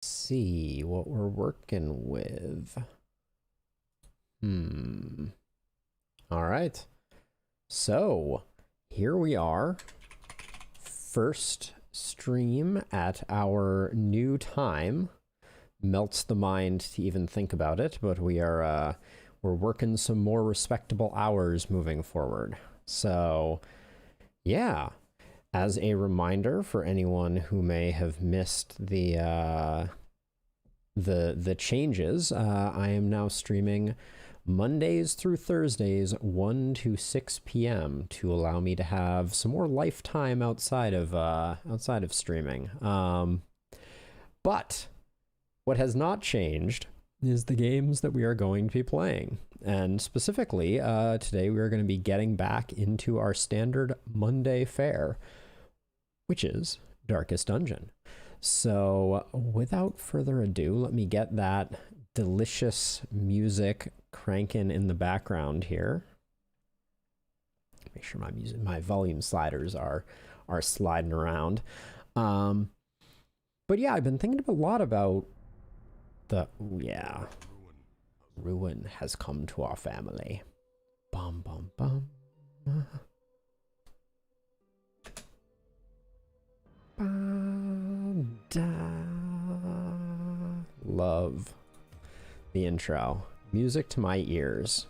See what we're working with. All right. So here we are. First stream at our new time. Melts the mind to even think about it, but we're working some more respectable hours moving forward. So yeah. As a reminder for anyone who may have missed the changes, I am now streaming Mondays through Thursdays, 1 to 6 p.m. to allow me to have some more lifetime outside of streaming. But what has not changed is the games that we are going to be playing. And specifically, today we are going to be getting back into our standard Monday fare, which is Darkest Dungeon. So without further ado, let me get that delicious music cranking in the background here. Make sure my volume sliders are sliding around. But yeah, I've been thinking a lot about ruin has come to our family. Bum bum bum. Love the intro. Music to my ears.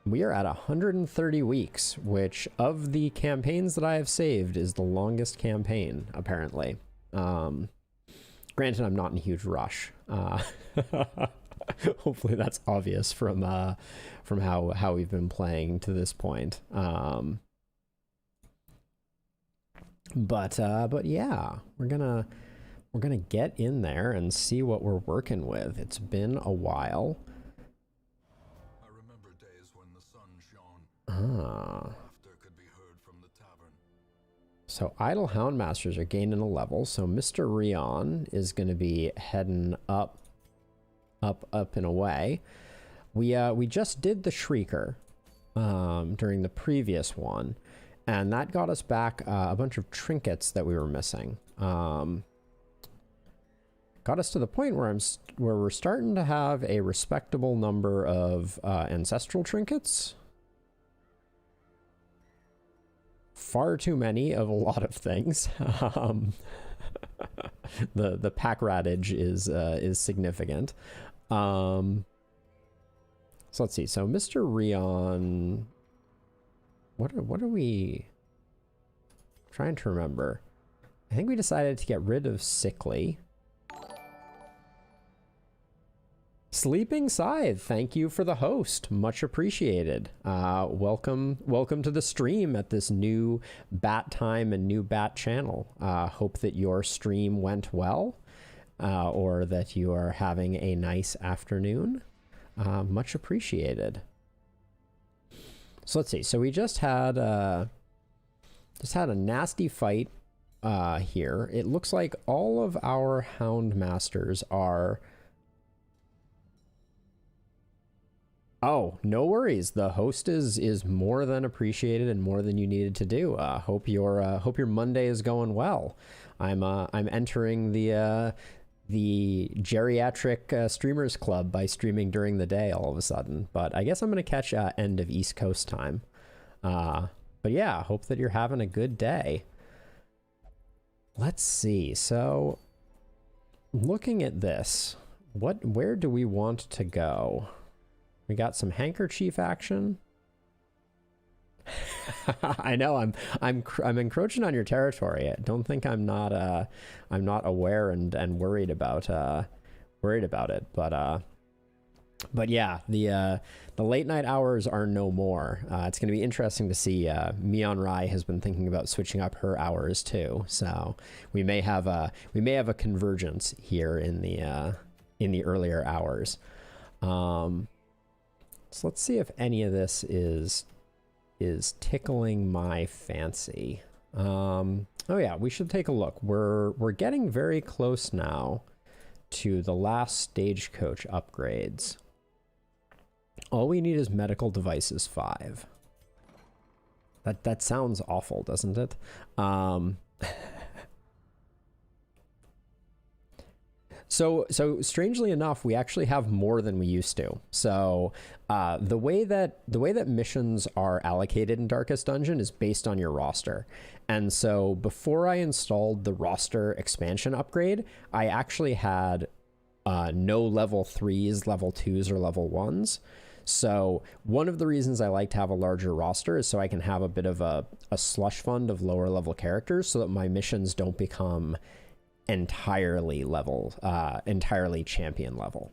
We are at 130 weeks, which of the campaigns that I have saved is the longest campaign, apparently. Granted, I'm not in a huge rush. Hopefully that's obvious from how we've been playing to this point. But yeah, we're gonna get in there and see what we're working with. It's been a while. I remember days when the sun shone. Laughter could be heard from the tavern. So idle houndmasters are gaining a level. So Mr. Rion is going to be heading up and away. We just did the Shrieker during the previous one. And that got us back a bunch of trinkets that we were missing. Got us to the point where we're starting to have a respectable number of ancestral trinkets. Far too many of a lot of things. The pack ratage is significant. So let's see. So Mr. Rion. What are we trying to remember? I think we decided to get rid of Sickly. Sleeping Scythe, thank you for the host. Much appreciated. Welcome to the stream at this new bat time and new bat channel. Hope that your stream went well, or that you are having a nice afternoon. Much appreciated. So let's see. So we just had a nasty fight here. It looks like all of our Houndmasters are. Oh, no worries. The host is more than appreciated and more than you needed to do. Hope your Monday is going well. I'm entering the geriatric streamers club by streaming during the day all of a sudden, but I guess I'm gonna catch end of East Coast time. But yeah, hope that you're having a good day. Let's see. So looking at this, where do we want to go? We got some handkerchief action. I know I'm encroaching on your territory. I don't think I'm not aware and worried about it, but yeah, the late night hours are no more. It's going to be interesting to see. Mion Rai has been thinking about switching up her hours too, so we may have a convergence here in the earlier hours. So let's see if any of this is tickling my fancy. Oh yeah, we should take a look. We're getting very close now to the last stagecoach upgrades. All we need is medical devices 5. That sounds awful, doesn't it? So strangely enough, we actually have more than we used to. So the way that missions are allocated in Darkest Dungeon is based on your roster. And so before I installed the roster expansion upgrade, I actually had no level 3s, level 2s, or level 1s. So one of the reasons I like to have a larger roster is so I can have a bit of a slush fund of lower level characters so that my missions don't become entirely champion level.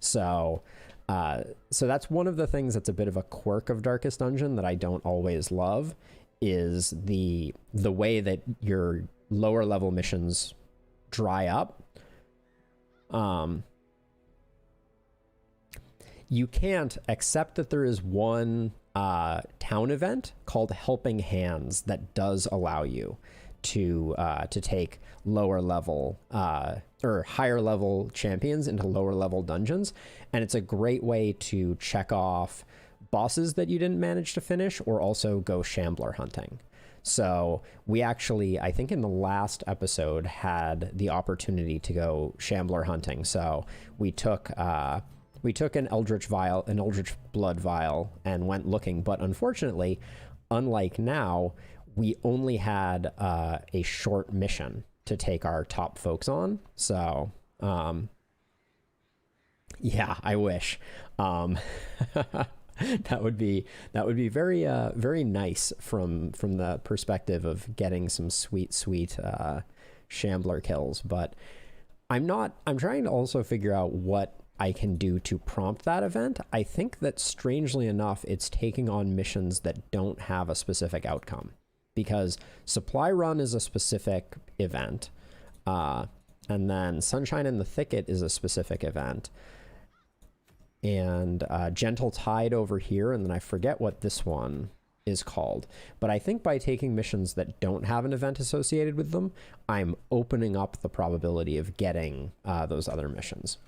So that's one of the things that's a bit of a quirk of Darkest Dungeon that I don't always love, is the way that your lower level missions dry up. You can't, except that there is one town event called Helping Hands that does allow you to take lower level or higher level champions into lower level dungeons, and it's a great way to check off bosses that you didn't manage to finish, or also go shambler hunting. So we actually, I think in the last episode, had the opportunity to go shambler hunting. So we took an Eldritch Blood Vial and went looking, but unfortunately, unlike now, we only had a short mission to take our top folks on. So yeah, I wish. That would be very very nice from the perspective of getting some sweet shambler kills. But I'm trying to also figure out what I can do to prompt that event. I think that strangely enough, it's taking on missions that don't have a specific outcome, because Supply Run is a specific event, and then Sunshine in the Thicket is a specific event, and Gentle Tide over here, and then I forget what this one is called. But I think by taking missions that don't have an event associated with them, I'm opening up the probability of getting those other missions.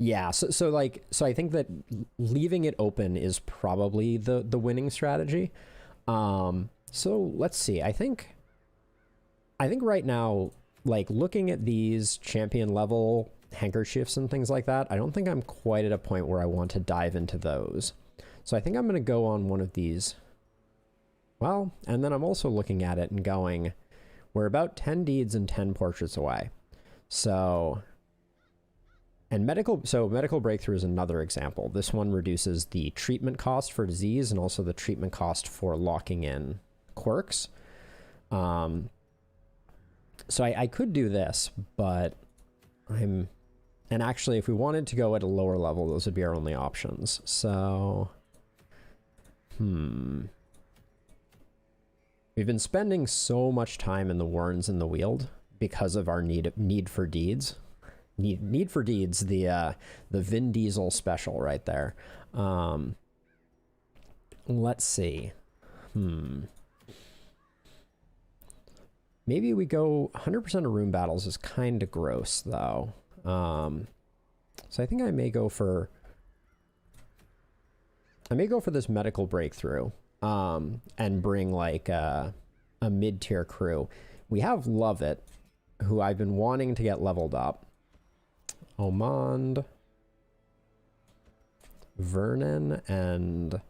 Yeah, so I think that leaving it open is probably the winning strategy. So let's see. I think right now, like, looking at these champion level handkerchiefs and things like that, I don't think I'm quite at a point where I want to dive into those. So I think I'm going to go on one of these. Well, and then I'm also looking at it and going, we're about 10 deeds and 10 portraits away. So, and medical breakthrough is another example. This one reduces the treatment cost for disease and also the treatment cost for locking in quirks. So I could do this, but and actually, if we wanted to go at a lower level, those would be our only options. So, we've been spending so much time in the Warrens in the Weald because of our need for deeds. Need for deeds, the Vin Diesel special right there. Let's see. Maybe we go 100% of room battles is kind of gross though. So I think I may go for this medical breakthrough, and bring like a mid-tier crew. We have Lovett, who I've been wanting to get leveled up. Omond, Vernon, and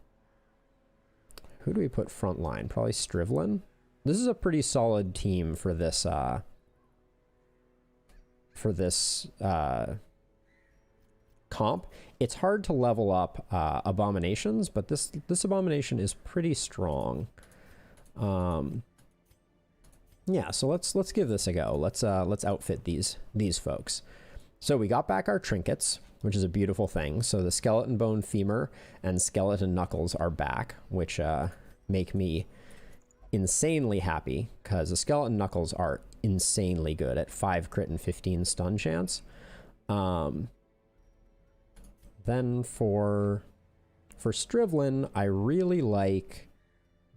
who do we put frontline? Probably Strivlin. This is a pretty solid team for this comp. It's hard to level up abominations, but this abomination is pretty strong. Yeah, so let's give this a go. Let's outfit these folks. So we got back our trinkets, which is a beautiful thing. So the skeleton bone femur and skeleton knuckles are back, which make me insanely happy, because the skeleton knuckles are insanely good at 5 crit and 15 stun chance. Then for Strivlin, I really like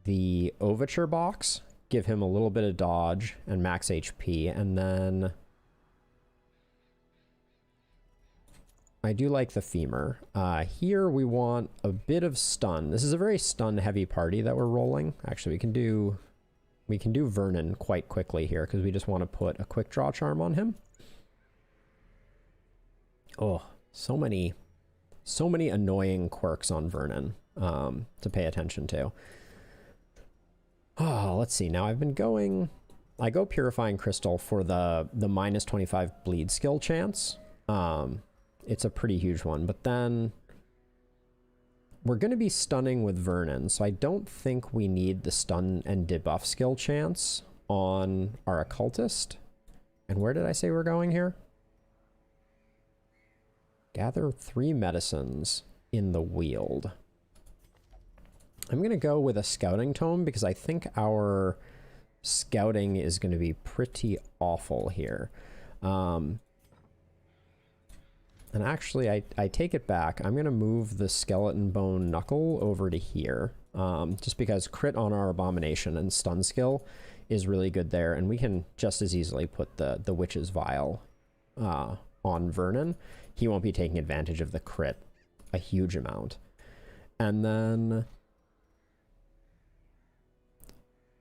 the Overture box. Give him a little bit of dodge and max HP, and then I do like the femur. Here we want a bit of stun. This is a very stun heavy party that we're rolling. Actually, we can do we can do Vernon quite quickly here because we just want to put a quick draw charm on him. Oh, so many annoying quirks on Vernon to pay attention to. Oh, let's see. Now I go Purifying Crystal for the minus 25 bleed skill chance. It's a pretty huge one, but then we're going to be stunning with Vernon, so I don't think we need the stun and debuff skill chance on our Occultist. And where did I say we're going here? Gather 3 medicines in the Weald. I'm going to go with a Scouting Tome because I think our scouting is going to be pretty awful here. And actually, I take it back. I'm going to move the Skeleton Bone Knuckle over to here, just because crit on our Abomination and stun skill is really good there, and we can just as easily put the Witch's Vial on Vernon. He won't be taking advantage of the crit a huge amount. And then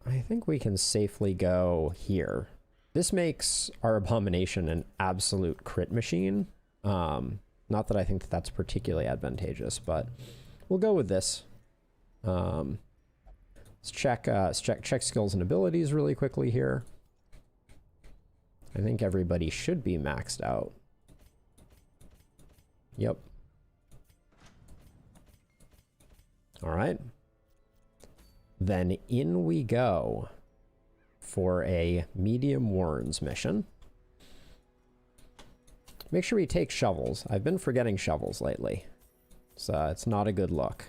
I think we can safely go here. This makes our Abomination an absolute crit machine. Not that I think that that's particularly advantageous, but we'll go with this. Let's check skills and abilities really quickly here. I think everybody should be maxed out. Yep. All right. Then in we go for a medium Warrens mission. Make sure we take shovels. I've been forgetting shovels lately, so it's not a good look.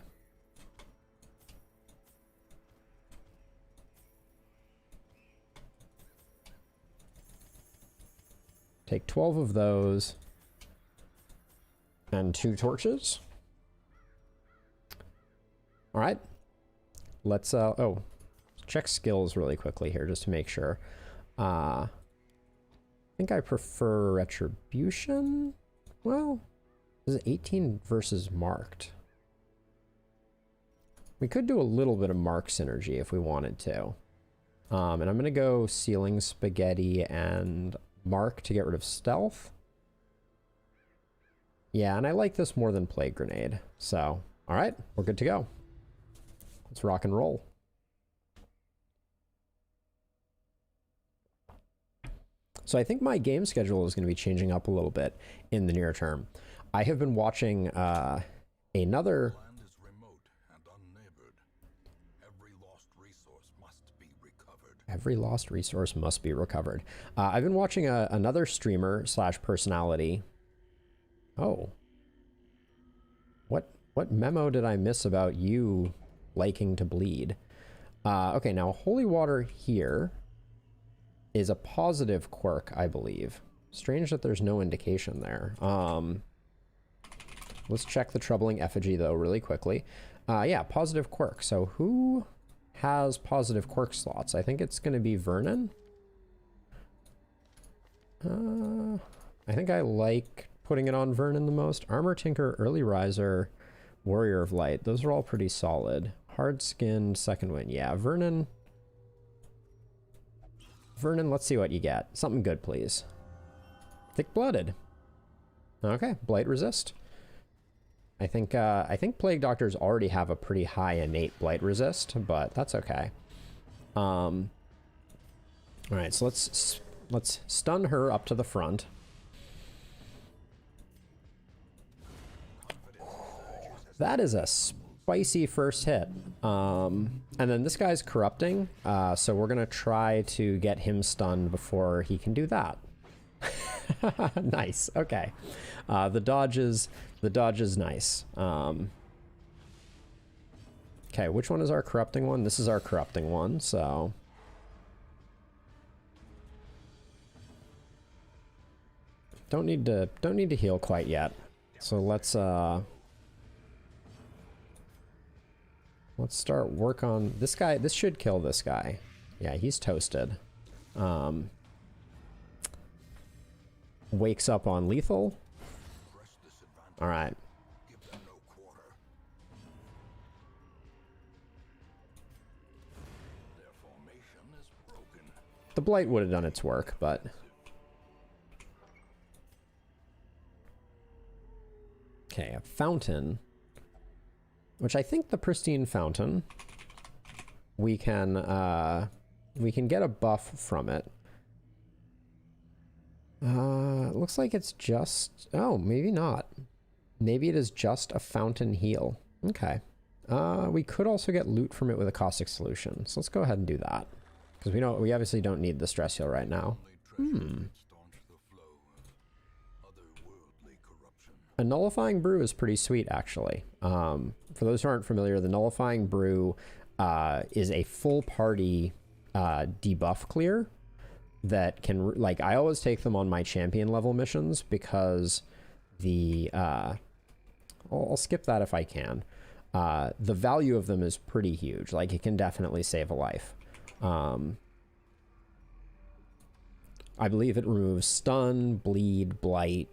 Take 12 of those and 2 torches. All right. Let's check skills really quickly here just to make sure. I think I prefer Retribution. Well, this is 18 versus Marked. We could do a little bit of Mark synergy if we wanted to. And I'm going to go Ceiling Spaghetti and Mark to get rid of Stealth. Yeah, and I like this more than Plague Grenade. So, all right, we're good to go. Let's rock and roll. So I think my game schedule is going to be changing up a little bit in the near term. I have been watching another... Land is remote and unneighbored. Every lost resource must be recovered. Every lost resource must be recovered. I've been watching another streamer slash personality. Oh. What memo did I miss about you liking to bleed? Okay, now Holy Water here is a positive quirk, I believe. Strange that there's no indication there. Let's check the Troubling Effigy, though, really quickly. Yeah, positive quirk. So who has positive quirk slots? I think it's going to be Vernon. I think I like putting it on Vernon the most. Armor Tinker, Early Riser, Warrior of Light. Those are all pretty solid. Hard Skinned, Second Wind. Yeah, Vernon... Vernon, let's see what you get. Something good, please. Thick-blooded. Okay, Blight Resist. I think Plague Doctors already have a pretty high innate Blight Resist, but that's okay. All right, so let's stun her up to the front. That is a spicy first hit. And then this guy's corrupting, so we're gonna try to get him stunned before he can do that. Nice. Okay. The dodge is nice. Okay, which one is our corrupting one? This is our corrupting one, so don't need to heal quite yet. So let's start work on this guy. This should kill this guy. Yeah, he's toasted. Wakes up on lethal. All right. The Blight would have done its work, but... Okay, a fountain. Which I think the Pristine Fountain, we can get a buff from it. It looks like it's just... Oh, maybe not. Maybe it is just a fountain heal. Okay. We could also get loot from it with a caustic solution. So let's go ahead and do that. Because we obviously don't need the stress heal right now. A Nullifying Brew is pretty sweet, actually. For those who aren't familiar, the Nullifying Brew is a full party debuff clear that can, like, I always take them on my champion level missions because the, I'll skip that if I can. The value of them is pretty huge. Like, it can definitely save a life. I believe it removes stun, bleed, blight,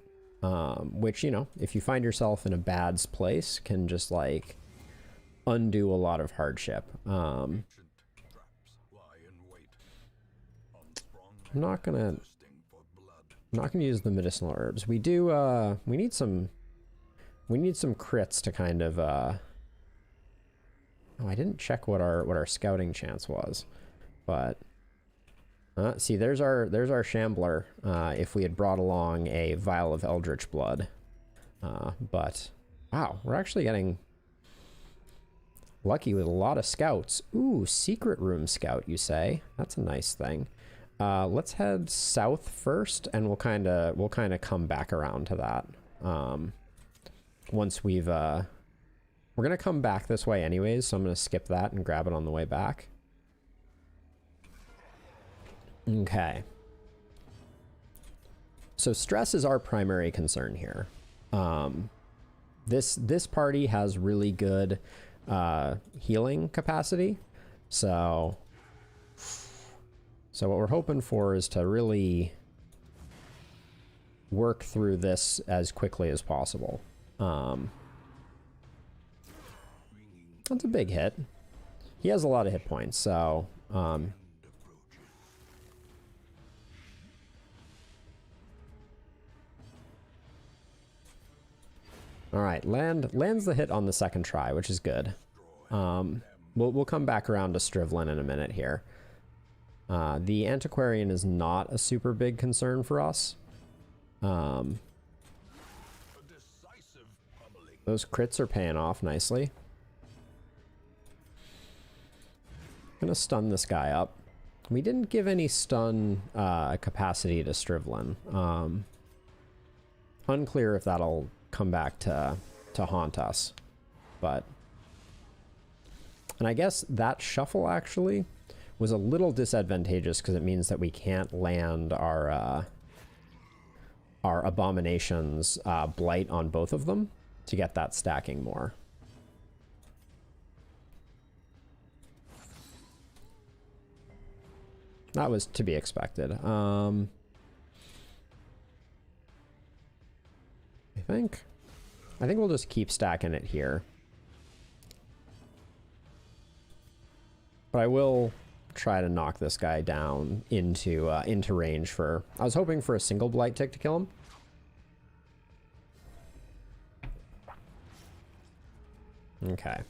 which, you know, if you find yourself in a bad place, can just, like, undo a lot of hardship. I'm not gonna use the medicinal herbs. We do, we need some crits to kind of, oh, I didn't check what our scouting chance was, but, see, there's our Shambler, if we had brought along a vial of Eldritch Blood, but, wow, we're actually getting lucky with a lot of scouts. Ooh, secret room scout, you say? That's a nice thing. Let's head south first, and we'll kind of come back around to that. Once we've, we're gonna come back this way anyways, so I'm gonna skip that and grab it on the way back. Okay. So stress is our primary concern here. This party has really good healing capacity, so what we're hoping for is to really work through this as quickly as possible. That's a big hit. He has a lot of hit points, so all right, lands the hit on the second try, which is good. We'll come back around to Strivlin in a minute here. The Antiquarian is not a super big concern for us. Those crits are paying off nicely. Gonna stun this guy up. We didn't give any stun capacity to Strivlin. Unclear if that'll come back to haunt us, but, and I guess that shuffle actually was a little disadvantageous because it means that we can't land our Abominations Blight on both of them to get that stacking more. That was to be expected. I think we'll just keep stacking it here. But I will try to knock this guy down into range for... I was hoping for a single blight tick to kill him. Okay.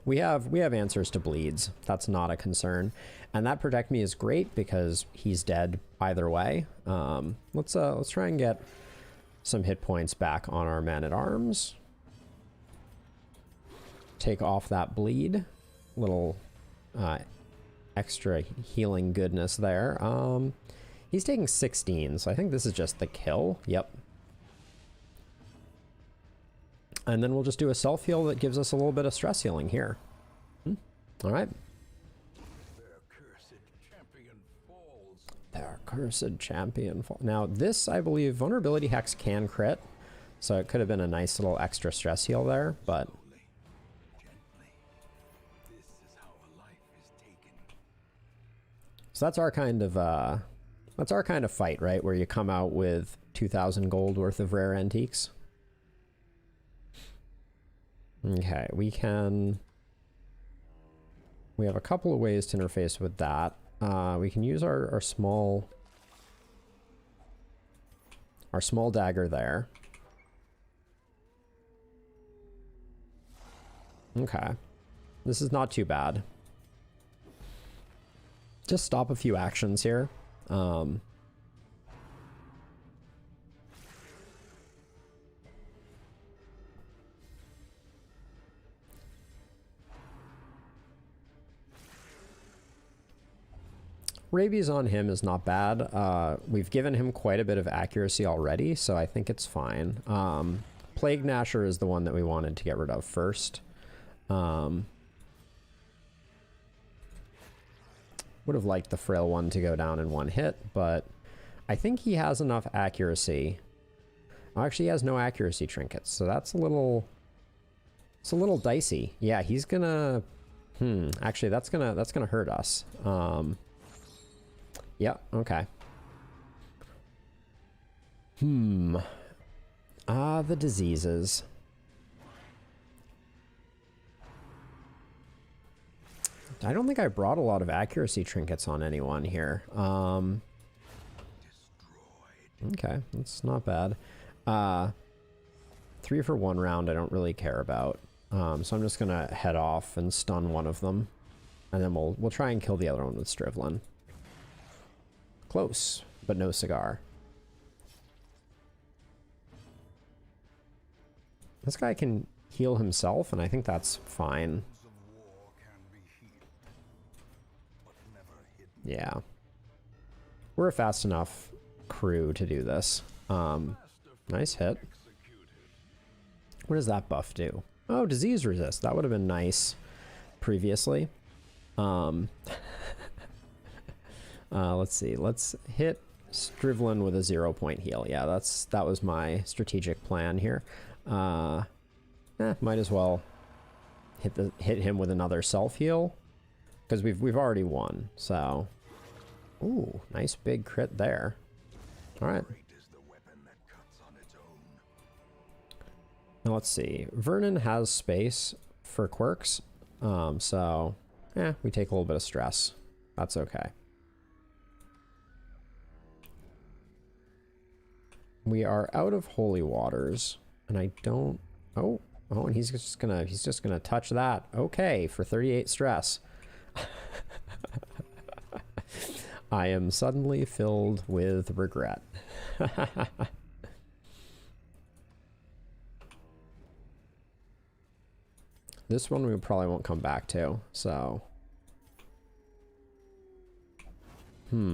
We have answers to bleeds. That's not a concern. And that Protect Me is great because he's dead either way. Let's try and get some hit points back on our Man-at-Arms. Take off that bleed. Little extra healing goodness there. He's taking 16, so I think this is just the kill. Yep. And then we'll just do a self-heal that gives us a little bit of stress healing here. All right. Their cursed champion falls. Now this, I believe, Vulnerability Hex can crit, so it could have been a nice little extra stress heal there, but... So that's our kind of fight, right? Where you come out with 2,000 gold worth of rare antiques. Okay, we have a couple of ways to interface with that. We can use our small dagger there. Okay. This is not too bad. Just stop a few actions here. Rabies on him is not bad. We've given him quite a bit of accuracy already, so I think it's fine. Plague Gnasher is the one that we wanted to get rid of first. Would have liked the Frail one to go down in one hit, but I think he has enough accuracy. Oh, actually, he has no accuracy trinkets, so that's a little... It's a little dicey. Yeah, he's gonna... Actually, that's gonna hurt us. Yeah, okay. The diseases. I don't think I brought a lot of accuracy trinkets on anyone here. Okay, that's not bad. 3 for 1 round I don't really care about. So I'm just gonna head off and stun one of them. And then we'll try and kill the other one with Strivlin. Close, but no cigar. This guy can heal himself, and I think that's fine. Yeah. We're a fast enough crew to do this. Nice hit. What does that buff do? Oh, disease resist. That would have been nice previously. Let's see. Let's hit Strivlin with a 0-point heal. Yeah, that was my strategic plan here. Might as well hit him with another self heal because we've already won. So, ooh, nice big crit there. All right. Now let's see. Vernon has space for quirks, so we take a little bit of stress. That's okay. We are out of holy waters, and I don't. Oh, and he's just gonna touch that. Okay, for 38 stress. I am suddenly filled with regret. This one we probably won't come back to, so. We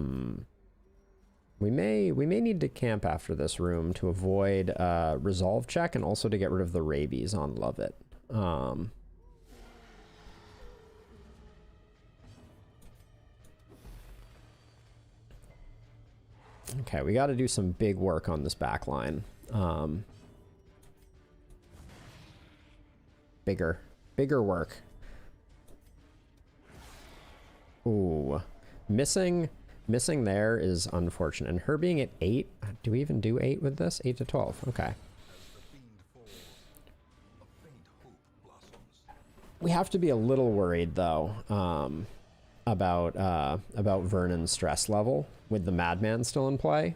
may need to camp after this room to avoid resolve check and also to get rid of the rabies on Lovett. Okay, we got to do some big work on this back line. Bigger work. Ooh, missing there is unfortunate. And her being at 8, do we even do 8 with this? 8 to 12, okay. We have to be a little worried though, about Vernon's stress level with the Madman still in play.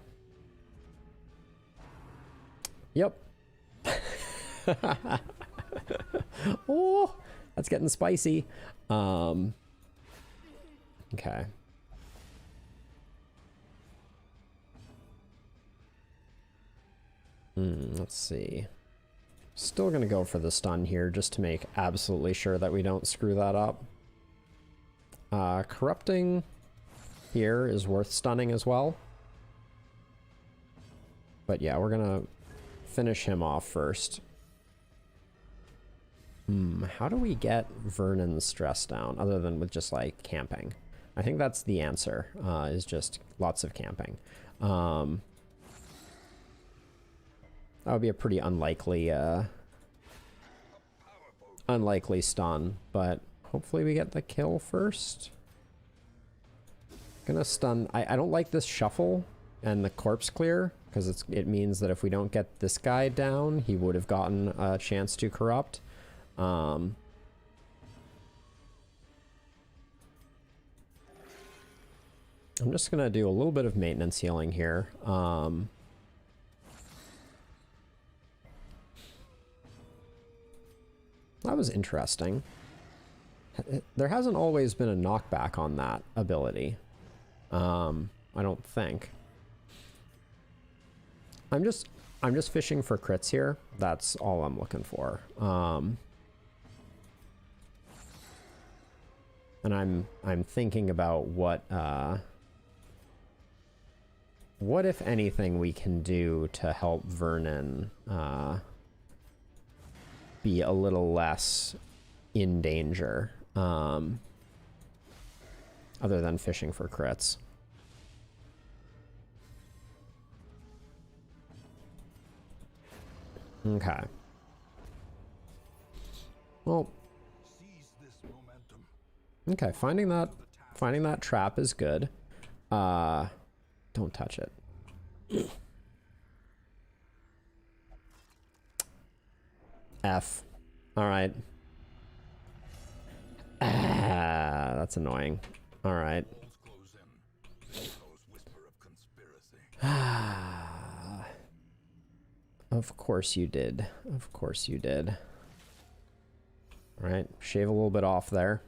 Yep. Oh, that's getting spicy. Okay. Let's see. Still gonna go for the stun here just to make absolutely sure that we don't screw that up. Corrupting here is worth stunning as well. But yeah, we're gonna finish him off first. How do we get Vernon's stress down other than with just like camping? I think that's the answer, is just lots of camping. That would be a pretty unlikely stun, but hopefully we get the kill first. Gonna stun. I don't like this shuffle and the corpse clear because it means that if we don't get this guy down, he would have gotten a chance to corrupt. I'm just gonna do a little bit of maintenance healing here. That was interesting. There hasn't always been a knockback on that ability. I don't think. I'm just fishing for crits here. That's all I'm looking for. And I'm thinking about what if anything we can do to help Vernon be a little less in danger, other than fishing for crits. Okay. Well, okay, finding that trap is good. Don't touch it. F. All right. That's annoying. All right. Of course you did. Of course you did. All right, shave a little bit off there.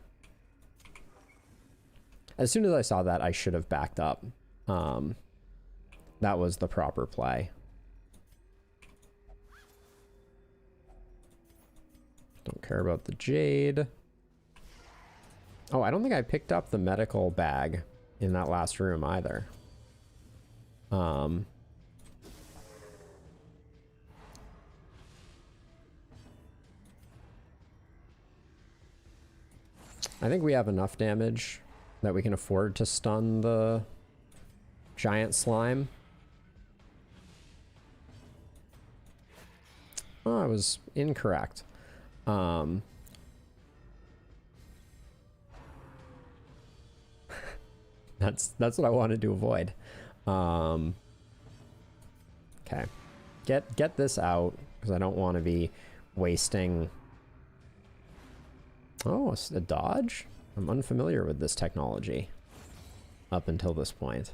As soon as I saw that, I should have backed up. That was the proper play. Don't care about the jade. Oh, I don't think I picked up the medical bag in that last room either. I think we have enough damage that we can afford to stun the giant slime. Oh, I was incorrect. That's what I wanted to avoid. Okay. Get this out, because I don't want to be wasting... Oh, it's a dodge? I'm unfamiliar with this technology up until this point.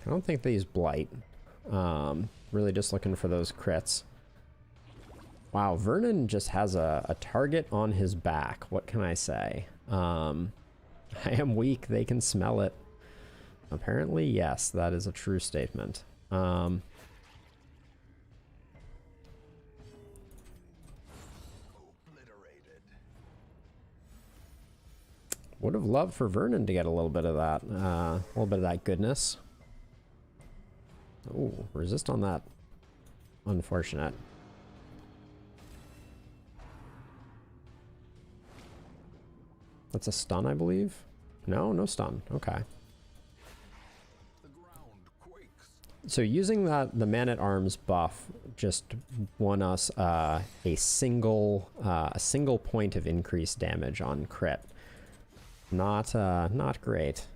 I don't think they use Blight. Really just looking for those crits. Wow, Vernon just has a target on his back. What can I say? I am weak. They can smell it. Apparently, yes, that is a true statement. Would have loved for Vernon to get a little bit of that, goodness. Oh, resist on that. Unfortunate. That's a stun, I believe. No, no stun. Okay. So using the Man-at-Arms buff just won us a single point of increased damage on crit. Not great.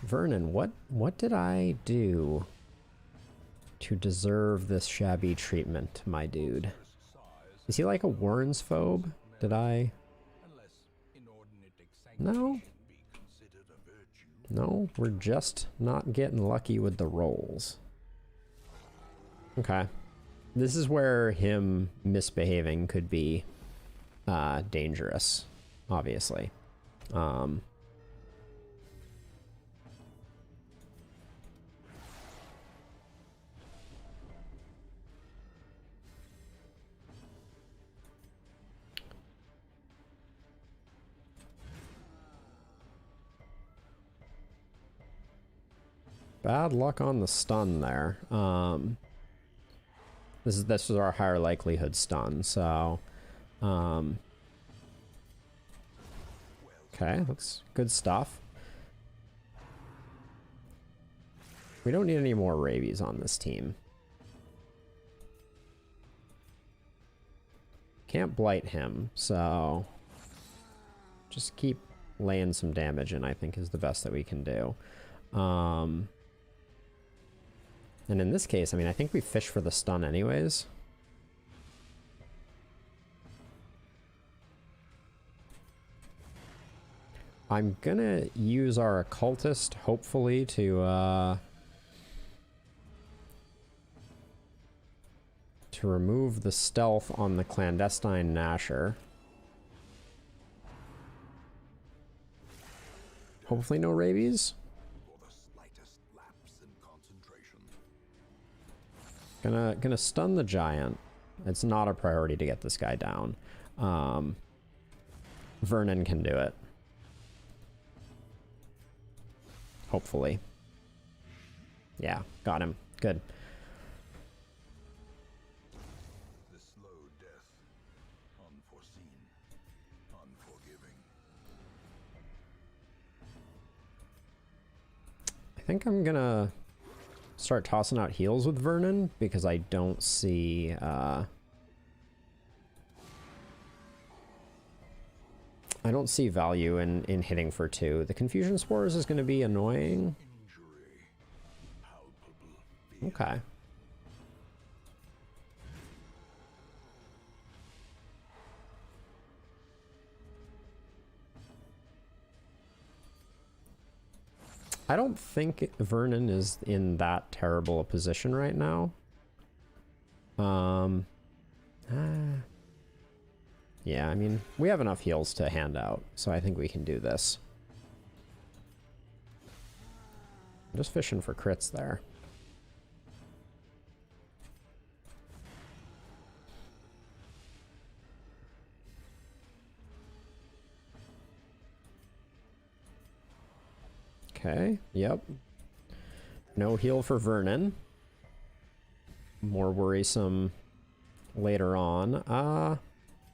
Vernon, what did I do to deserve this shabby treatment, my dude? Is he like a Warren's phobe? Did I? No. No, we're just not getting lucky with the rolls. Okay. This is where him misbehaving could be dangerous, obviously. Bad luck on the stun there. This is our higher likelihood stun, so okay, that's good stuff. We don't need any more rabies on this team. Can't blight him, so just keep laying some damage in, I think, is the best that we can do. And in this case, I mean, I think we fish for the stun anyways. I'm gonna use our occultist, hopefully, to remove the stealth on the clandestine Nasher. Hopefully no rabies. For the slightest lapse in concentration. Gonna stun the giant. It's not a priority to get this guy down. Vernon can do it. Hopefully. Yeah, got him. Good. The slow death, unforeseen, unforgiving. I think I'm gonna start tossing out heals with Vernon because I don't see value in hitting for 2. The Confusion Spores is going to be annoying. Injury, palpable fear. Okay. I don't think Vernon is in that terrible a position right now. Yeah, I mean, we have enough heals to hand out, so I think we can do this. I'm just fishing for crits there. Okay, yep. No heal for Vernon. More worrisome later on.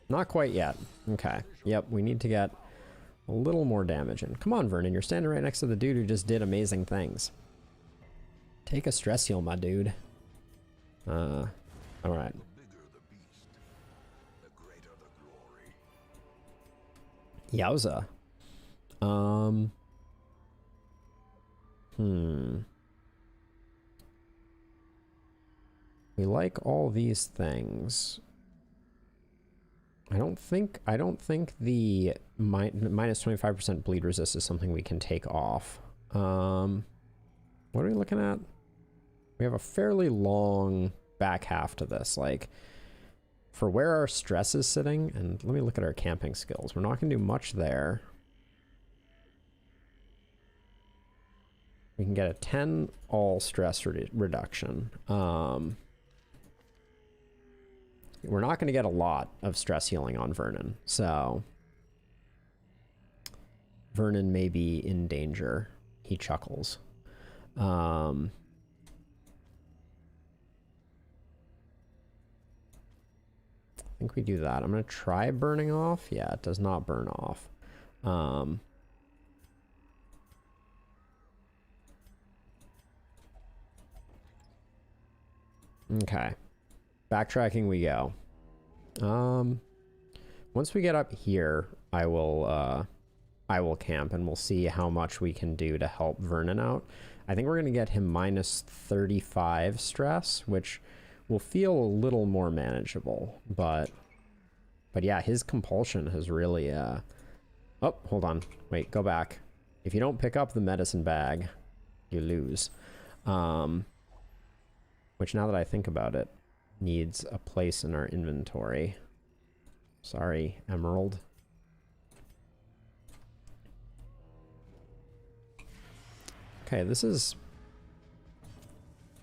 Not quite yet. Okay, yep, we need to get a little more damage in. Come on, Vernon, you're standing right next to the dude who just did amazing things. Take a stress heal, my dude. Alright. The bigger the beast, the greater the glory. Yowza. We like all these things. I don't think the minus 25% bleed resist is something we can take off. What are we looking at? We have a fairly long back half to this. Like, for where our stress is sitting, and let me look at our camping skills. We're not going to do much there. We can get a 10 all stress reduction. We're not going to get a lot of stress healing on Vernon, so Vernon may be in danger. He chuckles. I think we do that. I'm going to try burning off. Yeah, it does not burn off. Okay. Backtracking we go. Once we get up here, I will camp and we'll see how much we can do to help Vernon out. I think we're going to get him minus 35 stress, which will feel a little more manageable, but yeah, his compulsion has really oh, hold on. Wait, go back. If you don't pick up the medicine bag, you lose. Which, now that I think about it, needs a place in our inventory. Sorry, Emerald. Okay, this is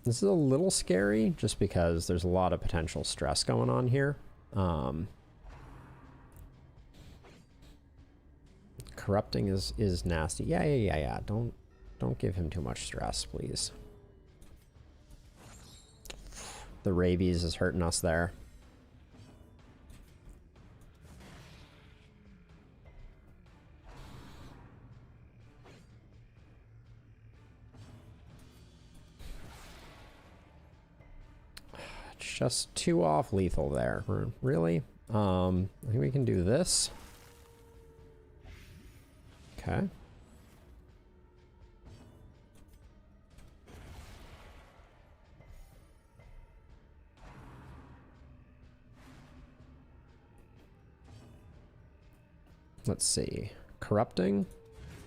a little scary just because there's a lot of potential stress going on here. Corrupting is nasty. Yeah. Don't give him too much stress, please. The rabies is hurting us there. Just too off lethal there. Really? I think we can do this. Okay. Let's see. Corrupting.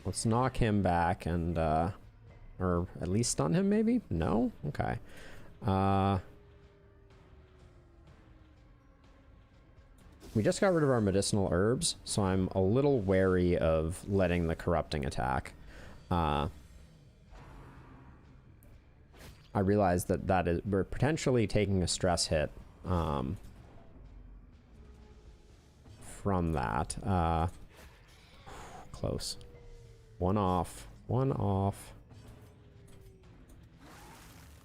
Let's knock him back and, or at least stun him, maybe? No? Okay. We just got rid of our medicinal herbs, so I'm a little wary of letting the corrupting attack. I realize that we're potentially taking a stress hit from that. Close. One off. One off.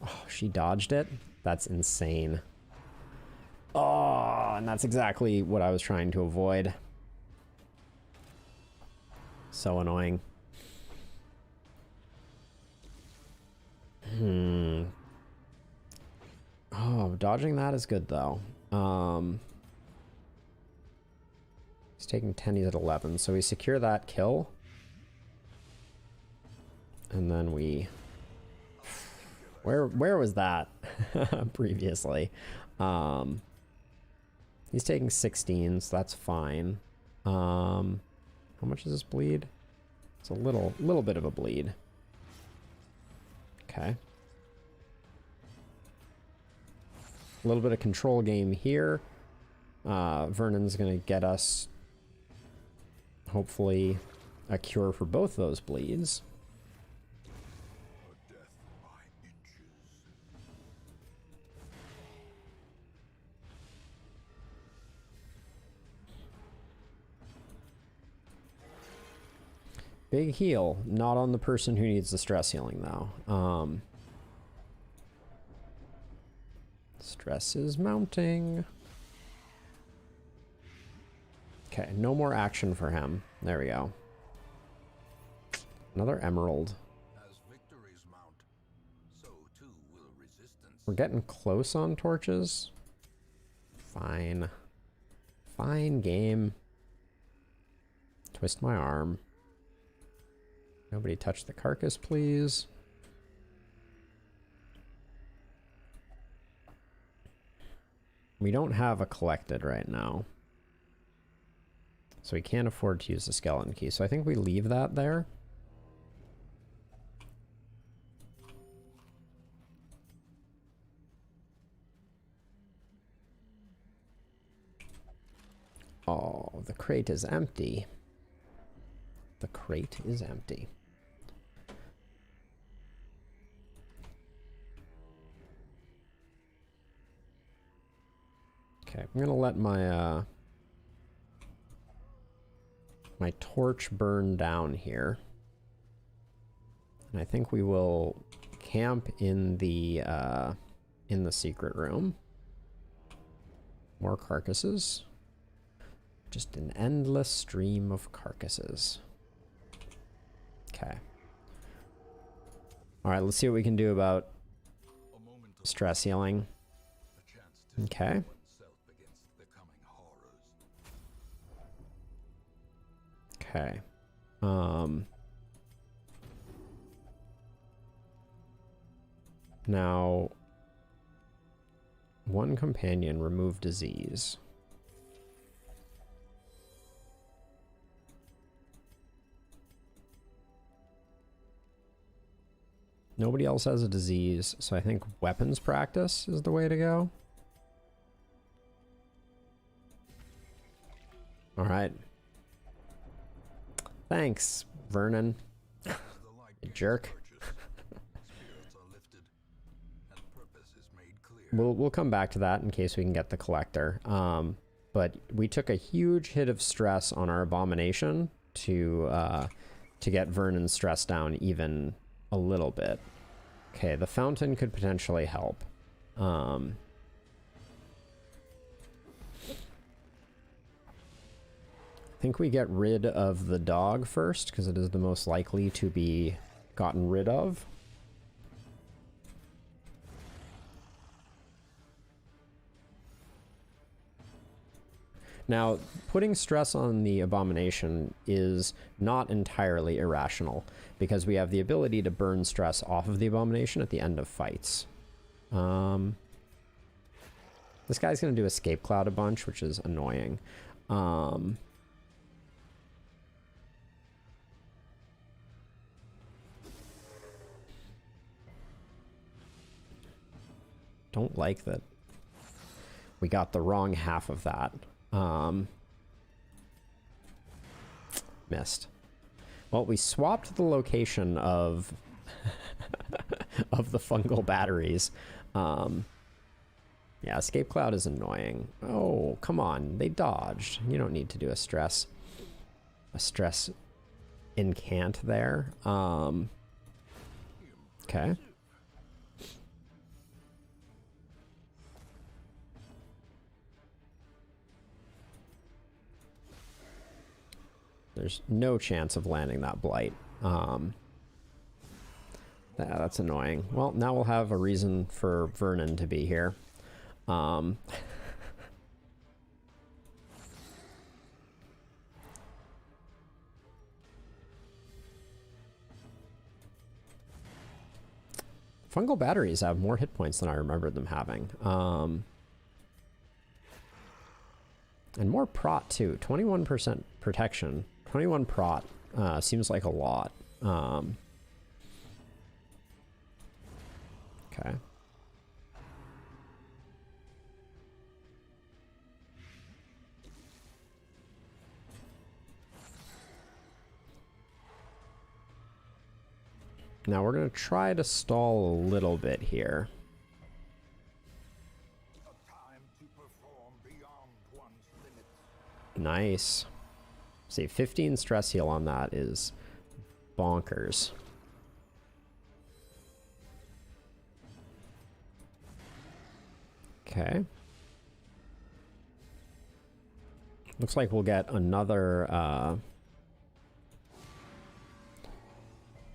Oh, she dodged it? That's insane. Oh, and that's exactly what I was trying to avoid. So annoying. Oh, dodging that is good though. He's taking 10, he's at 11. So we secure that kill. And then we... Where was that previously? He's taking 16, so that's fine. How much does this bleed? It's a little bit of a bleed. Okay. A little bit of control game here. Vernon's gonna get us, hopefully, a cure for both those bleeds. Big heal, not on the person who needs the stress healing though. Stress is mounting. Okay, no more action for him. There we go. Another emerald. As victories mount, so too will resistance. We're getting close on torches. Fine. Fine game. Twist my arm. Nobody touch the carcass, please. We don't have a collected right now. So we can't afford to use the skeleton key. So I think we leave that there. Oh, the crate is empty. The crate is empty. Okay, I'm gonna let my my torch burn down here. And I think we will camp in the secret room. More carcasses. Just an endless stream of carcasses. Okay. All right, let's see what we can do about stress healing. Okay. Okay. Now, one companion remove disease. Nobody else has a disease, so I think weapons practice is the way to go. All right. Thanks, Vernon. You jerk. We'll come back to that in case we can get the collector. But we took a huge hit of stress on our abomination to get Vernon's stress down even a little bit. Okay, the fountain could potentially help. I think we get rid of the dog first, because it is the most likely to be gotten rid of. Now, putting stress on the Abomination is not entirely irrational, because we have the ability to burn stress off of the Abomination at the end of fights. This guy's going to do Escape Cloud a bunch, which is annoying. Don't like that we got the wrong half of that. Missed. Well, we swapped the location of of the fungal batteries. Yeah, Escape Cloud is annoying. Oh, come on. They dodged. You don't need to do a stress incant there. Okay. There's no chance of landing that blight. That's annoying. Well, now we'll have a reason for Vernon to be here. Fungal batteries have more hit points than I remember them having. And more prot too. 21% protection. 21 prot seems like a lot. Okay. Now we're going to try to stall a little bit here. Nice. See, 15 stress heal on that is bonkers. Okay. Looks like we'll get another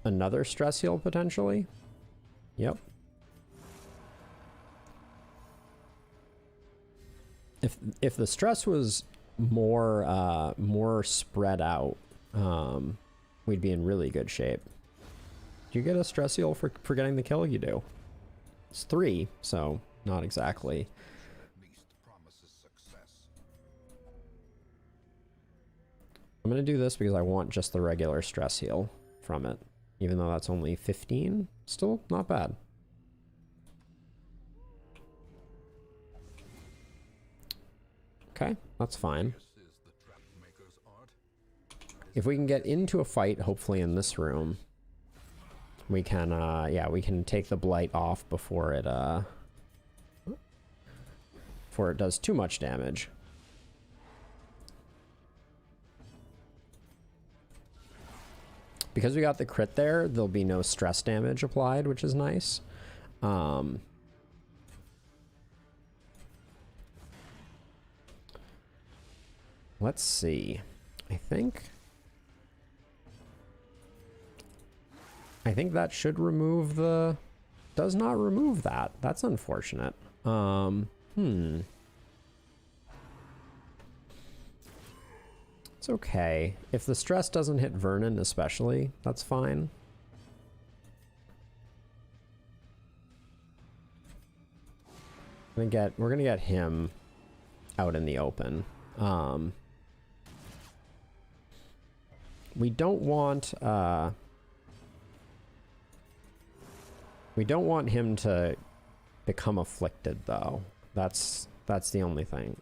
another stress heal potentially. Yep. If the stress was more spread out, we'd be in really good shape. Do you get a stress heal for getting the kill? You do. It's 3, so not exactly. I'm gonna do this because I want just the regular stress heal from it, even though that's only 15. Still not bad. Okay, that's fine. If we can get into a fight, hopefully in this room, we can, yeah, we can take the blight off before it does too much damage. Because we got the crit there, there'll be no stress damage applied, which is nice. Let's see. I think that should remove the... Does not remove that. That's unfortunate. It's okay. If the stress doesn't hit Vernon especially, that's fine. We're gonna get him out in the open. We don't want him to become afflicted though. That's the only thing.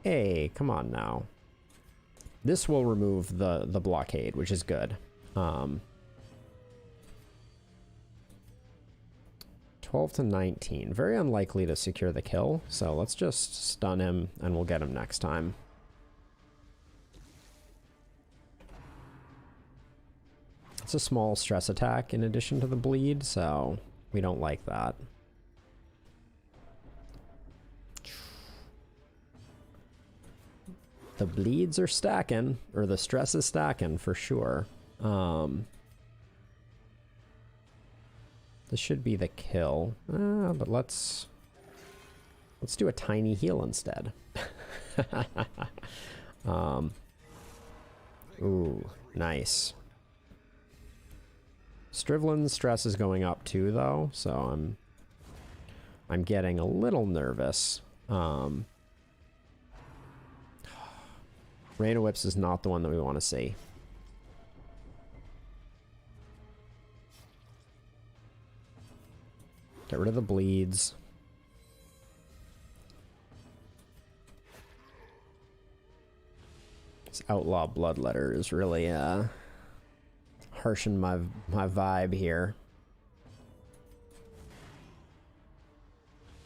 Hey, come on now. This will remove the blockade, which is good. 12 to 19. Very unlikely to secure the kill, so let's just stun him and we'll get him next time. It's a small stress attack in addition to the bleed, so we don't like that. The bleeds are stacking, or the stress is stacking for sure. This should be the kill, but let's do a tiny heal instead. Ooh, nice. Strivlin's stress is going up too, though, so I'm getting a little nervous. Rain of Whips is not the one that we want to see. Get rid of the bleeds. This Outlaw Bloodletter is really harshing my vibe here.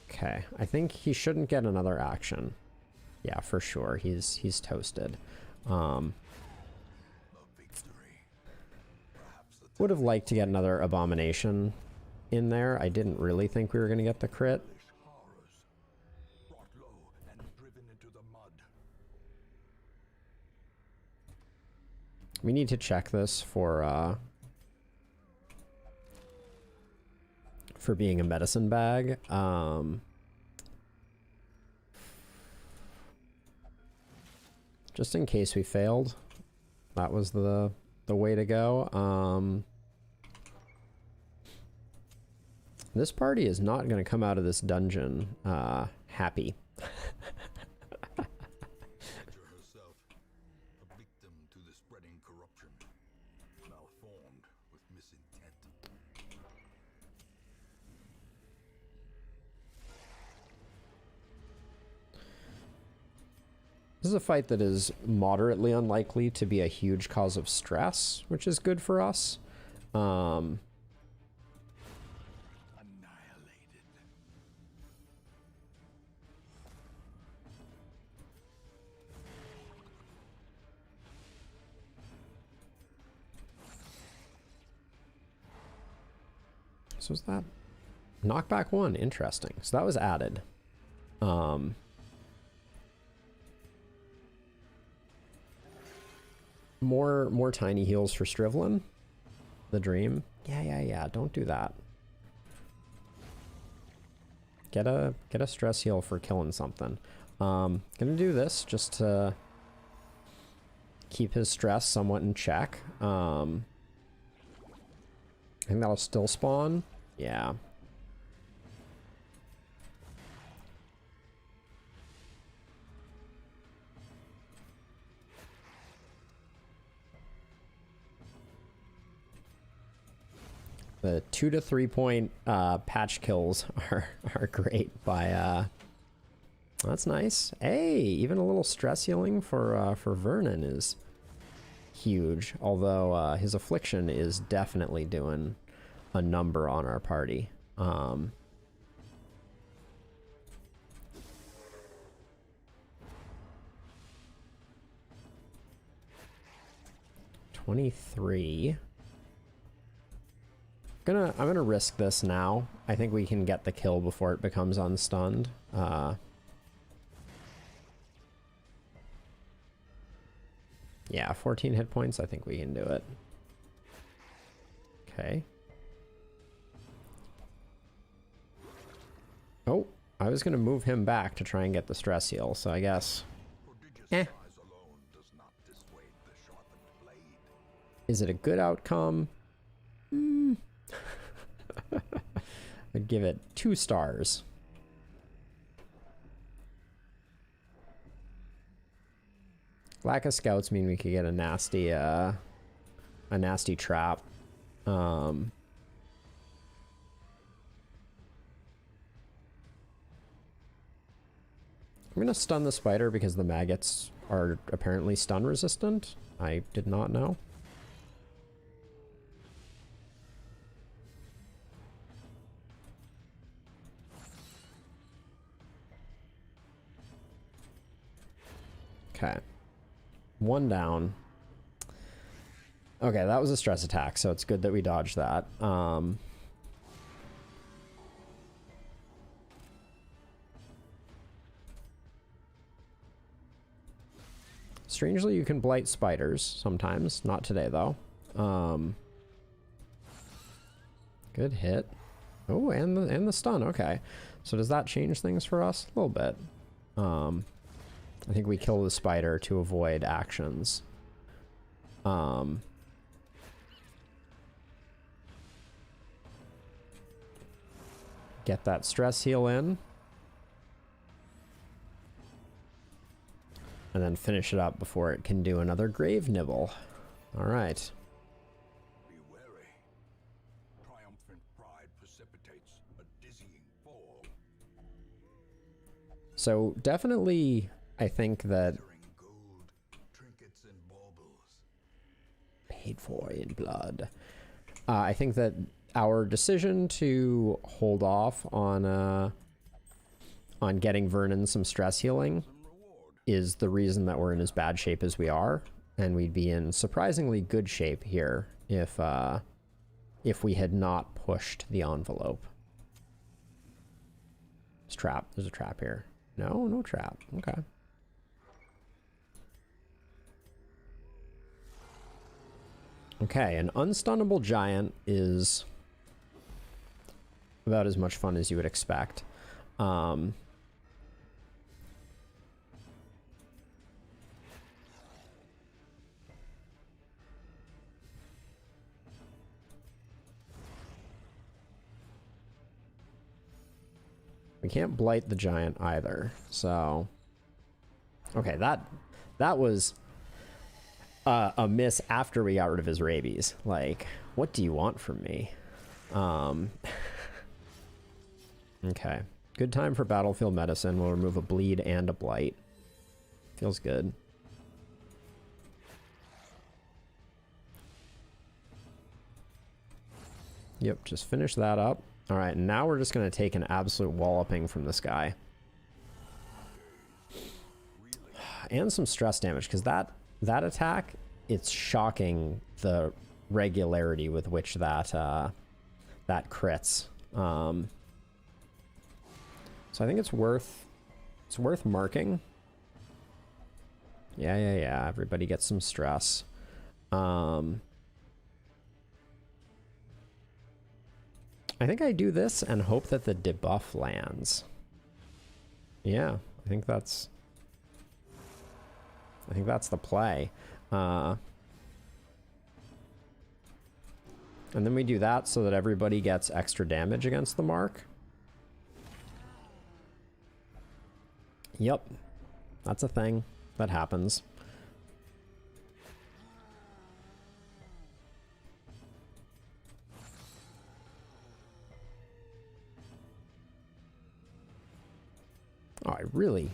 Okay, I think he shouldn't get another action. Yeah, for sure. He's toasted. Would have liked to get another Abomination in there. I didn't really think we were going to get the crit. We need to check this for being a medicine bag. Just in case we failed, that was the way to go. This party is not going to come out of this dungeon happy. Herself, a victim to the spreading corruption, malformed with misintent. This is a fight that is moderately unlikely to be a huge cause of stress, which is good for us. So is that knockback 1? Interesting. So that was added. More tiny heals for Strivlin. The dream. Yeah. Don't do that. Get a stress heal for killing something. Gonna do this just to keep his stress somewhat in check. I think that'll still spawn. Yeah. The 2 to 3 point patch kills are great by that's nice. Hey, even a little stress healing for Vernon is huge, although his affliction is definitely doing a number on our party. 23. I'm gonna risk this now. I think we can get the kill before it becomes unstunned. Yeah, 14 hit points. I think we can do it. Okay. Oh, I was gonna move him back to try and get the stress heal, so I guess. Is it a good outcome? I'd give it 2 stars. Lack of scouts mean we could get a nasty trap. I'm gonna stun the spider because the maggots are apparently stun resistant. I did not know. Okay. 1 down. Okay, that was a stress attack, so it's good that we dodged that. Strangely, you can blight spiders sometimes. Not today, though. Good hit. Oh, and the stun. Okay. So does that change things for us? A little bit. I think we kill the spider to avoid actions. Get that stress heal in. And then finish it up before it can do another grave nibble. All right. Be wary. Triumphant pride precipitates a dizzying fall. So definitely, I think that Glittering gold, trinkets and baubles. paid for in blood. I think that our decision to hold off on getting Vernon some stress healing Some reward. is the reason that we're in as bad shape as we are, and we'd be in surprisingly good shape here if we had not pushed the envelope. There's a trap here. No trap. Okay. Okay, an unstunnable giant is about as much fun as you would expect. We can't blight the giant either, so... Okay, that was a miss after we got rid of his rabies. Like, what do you want from me? Okay. Good time for battlefield medicine. We'll remove a bleed and a blight. Feels good. Yep, just finish that up. All right, now we're just going to take an absolute walloping from this guy. And some stress damage, because that attack, it's shocking the regularity with which that crits. So I think it's worth marking. Yeah. Everybody gets some stress. I think I do this and hope that the debuff lands. Yeah, I think that's the play. And then we do that so that everybody gets extra damage against the mark. Yep, that's a thing that happens. Oh, I really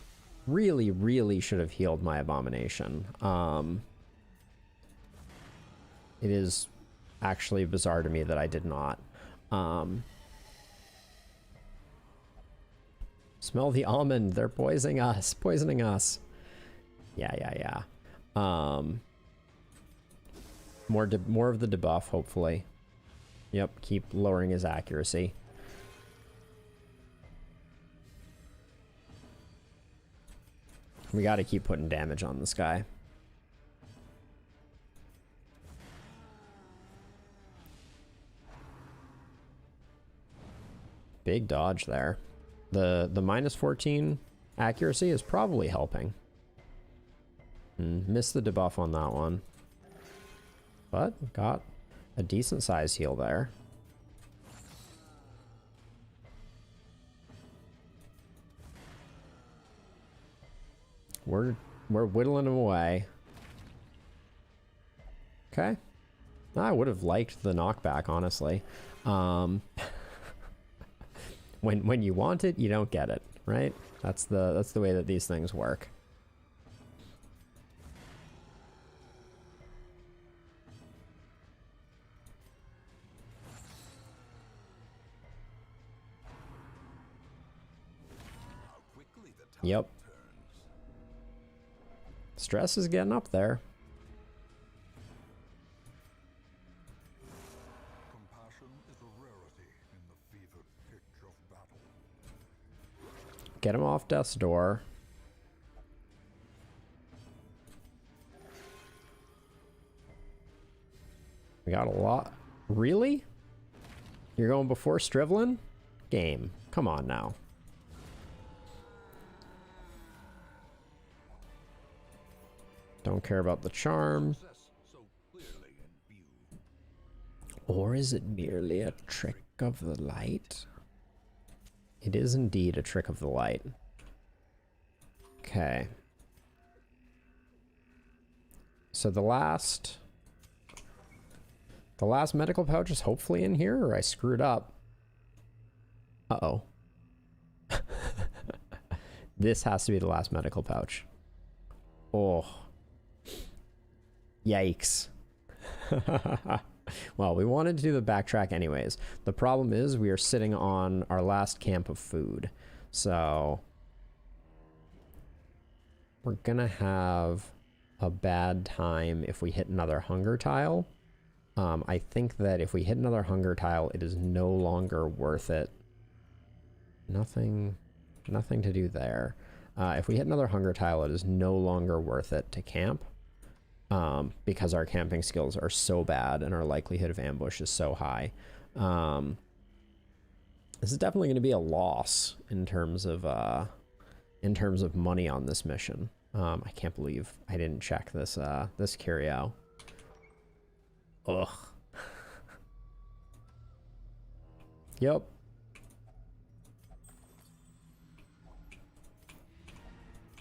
should have healed my abomination. It is actually bizarre to me that I did not. Smell the almond. They're poisoning us. Yeah. More of the debuff, hopefully. Yep, keep lowering his accuracy. We got to keep putting damage on this guy. Big dodge there. The minus 14 accuracy is probably helping. Missed the debuff on that one. But got a decent size heal there. We're whittling him away. Okay. I would have liked the knockback, honestly. When you want it, you don't get it, right? That's the way that these things work. How quickly the tide Yep. turns. Stress is getting up there. Compassion is a rarity in the fevered pitch of battle. Get him off death's door. We got a lot. Really? You're going before Strivlin? Game. Come on now. Don't care about the charm. Success so clearly in view. Or is it merely a trick of the light? It is indeed a trick of the light. Okay. So the last medical pouch is hopefully in here, or I screwed up. Uh-oh. This has to be the last medical pouch. Oh. Yikes. Well, we wanted to do the backtrack anyways. The problem is we are sitting on our last camp of food. So we're gonna have a bad time if we hit another hunger tile. I think that if we hit another hunger tile, it is no longer worth it. Nothing to do there. If we hit another hunger tile, it is no longer worth it to camp. Because our camping skills are so bad and our likelihood of ambush is so high. This is definitely going to be a loss in terms of money on this mission. I can't believe I didn't check this curio. Ugh. Yep.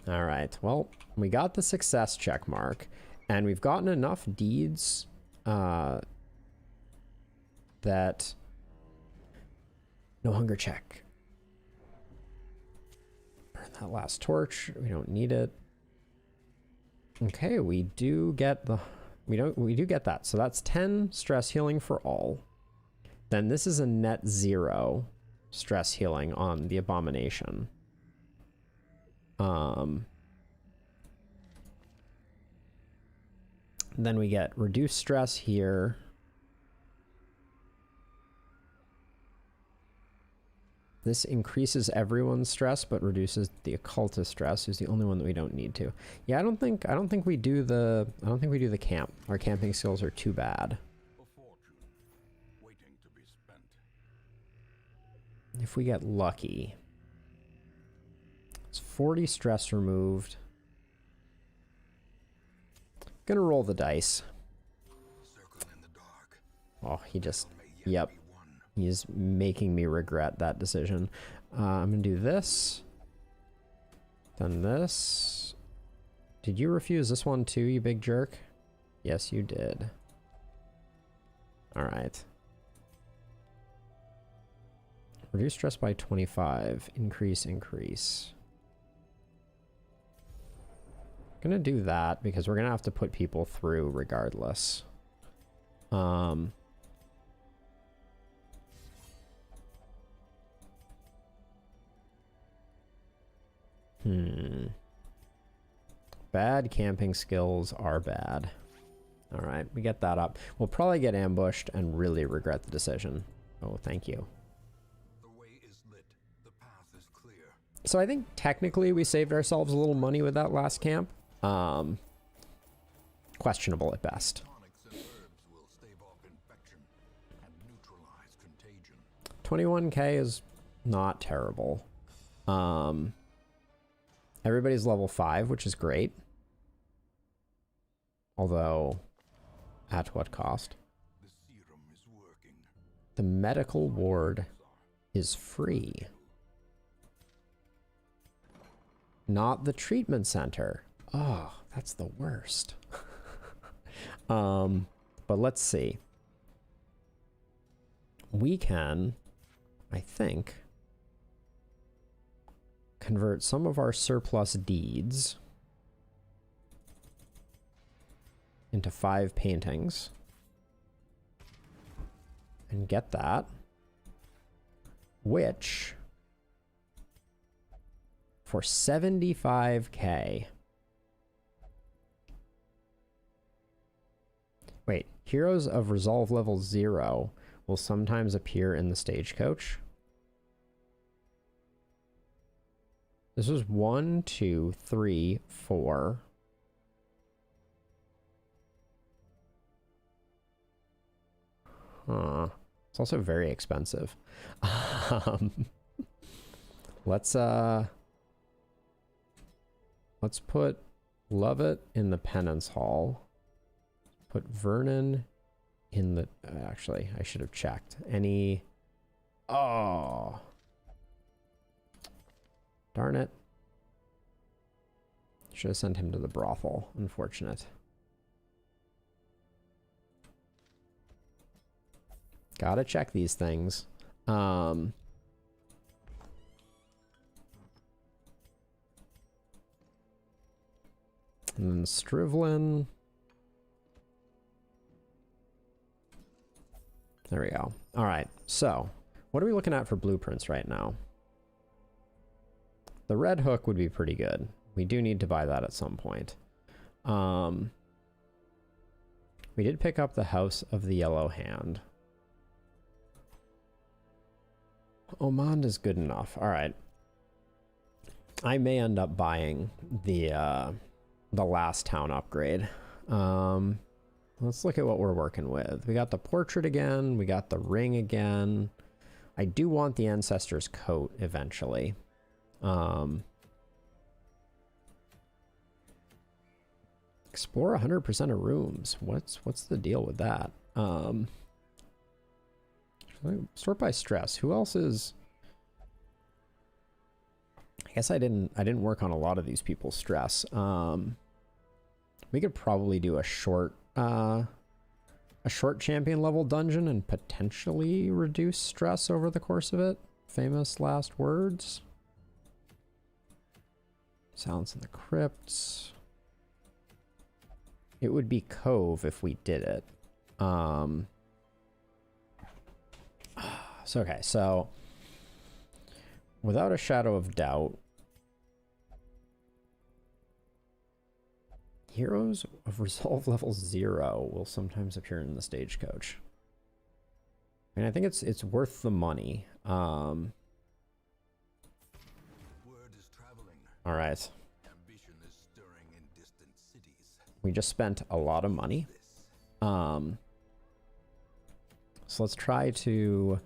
All right. Well, we got the success check mark. And we've gotten enough deeds that no hunger check. Burn that last torch. We don't need it. Okay, we do get that. So that's 10 stress healing for all. Then this is a net 0 stress healing on the abomination. Then we get reduced stress here. This increases everyone's stress, but reduces the occultist stress, who's the only one that we don't need to. Yeah, I don't think we do the camp. Our camping skills are too bad. A fortune waiting to be spent. If we get lucky. It's 40 stress removed. Gonna roll the dice. Circle in the dark. Oh, he just, May yet yep. be won. He's making me regret that decision. I'm gonna do this. Then this. Did you refuse this one too, you big jerk? Yes, you did. All right. Reduce stress by 25. Increase. Gonna do that because we're gonna have to put people through regardless. Bad camping skills are bad. All right, we get that up. We'll probably get ambushed and really regret the decision. Oh, thank you. The way is lit. The path is clear. So I think technically we saved ourselves a little money with that last camp. Questionable at best. Tonics and herbs will stave off infection and neutralize contagion. 21k is not terrible. Everybody's level 5, which is great. Although, at what cost? The serum is working. The medical ward is free. Not the treatment center. Oh, that's the worst. But let's see. We can, I think, convert some of our surplus deeds into 5 paintings and get that, which for 75k. Wait, heroes of resolve level 0 will sometimes appear in the stagecoach. This was 1, 2, 3, 4. Huh. It's also very expensive. Let's put Love it in the penance hall. Put Vernon in the... actually, I should have checked. Any... Oh. Darn it. Should have sent him to the brothel. Unfortunate. Gotta check these things. And then Strivlin. There we go. All right. So, what are we looking at for blueprints right now? The Red Hook would be pretty good. We do need to buy that at some point. We did pick up the House of the Yellow Hand. Omand is good enough. All right. I may end up buying the last town upgrade. Let's look at what we're working with. We got the portrait again. We got the ring again. I do want the Ancestor's coat eventually. Explore 100% of rooms. What's the deal with that? Sort by stress. Who else is... I guess I didn't work on a lot of these people's stress. We could probably do a short champion level dungeon and potentially reduce stress over the course of it. Famous last words. Silence in the Crypts. It would be Cove if we did it. So, okay, so without a shadow of doubt, Heroes of Resolve level 0 will sometimes appear in the Stagecoach. I mean, I think it's worth the money. Word is traveling. All right. Ambition is stirring in distant cities. We just spent a lot of money. So let's try to...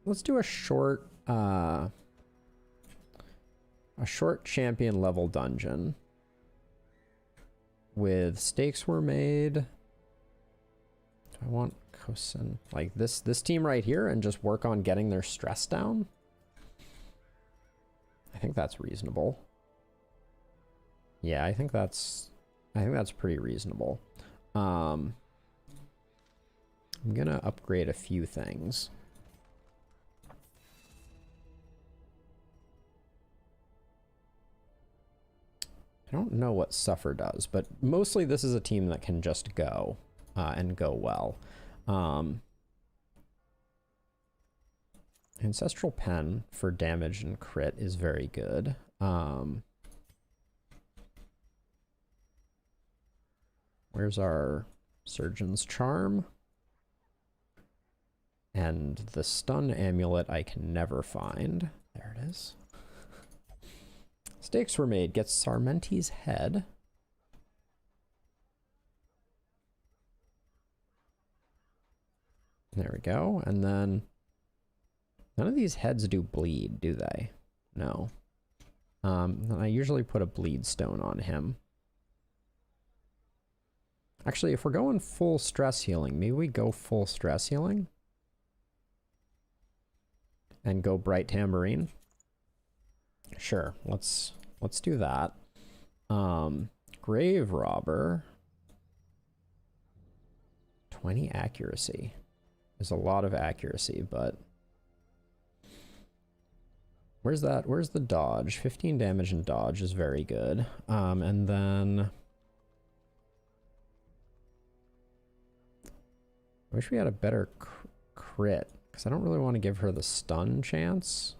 Let's do a short champion level dungeon. With stakes were made. Do I want Kosen like this team right here and just work on getting their stress down? I think that's reasonable. Yeah, I think that's pretty reasonable. I'm gonna upgrade a few things. I don't know what Suffer does, but mostly this is a team that can just go and go well. Ancestral Pen for damage and crit is very good. Where's our Surgeon's Charm? And the Stun Amulet I can never find. There it is. Stakes were made. Gets Sarmenti's head. There we go. And then none of these heads do bleed, do they? No. I usually put a bleed stone on him. Actually, if we're going full stress healing, maybe we go full stress healing and go Bright Tambourine. Sure, let's do that. Grave Robber. 20 accuracy. There's a lot of accuracy, but where's that? Where's the dodge? 15 damage and dodge is very good. And then I wish we had a better crit, because I don't really want to give her the stun chance.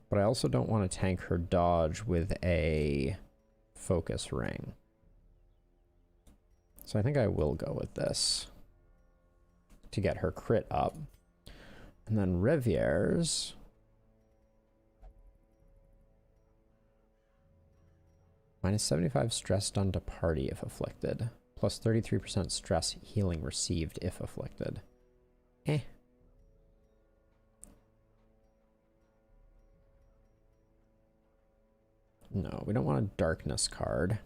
But I also don't want to tank her dodge with a focus ring. So I think I will go with this to get her crit up. And then Revieres. Minus 75 stress done to party if afflicted. Plus 33% stress healing received if afflicted. Eh. No, we don't want a darkness card.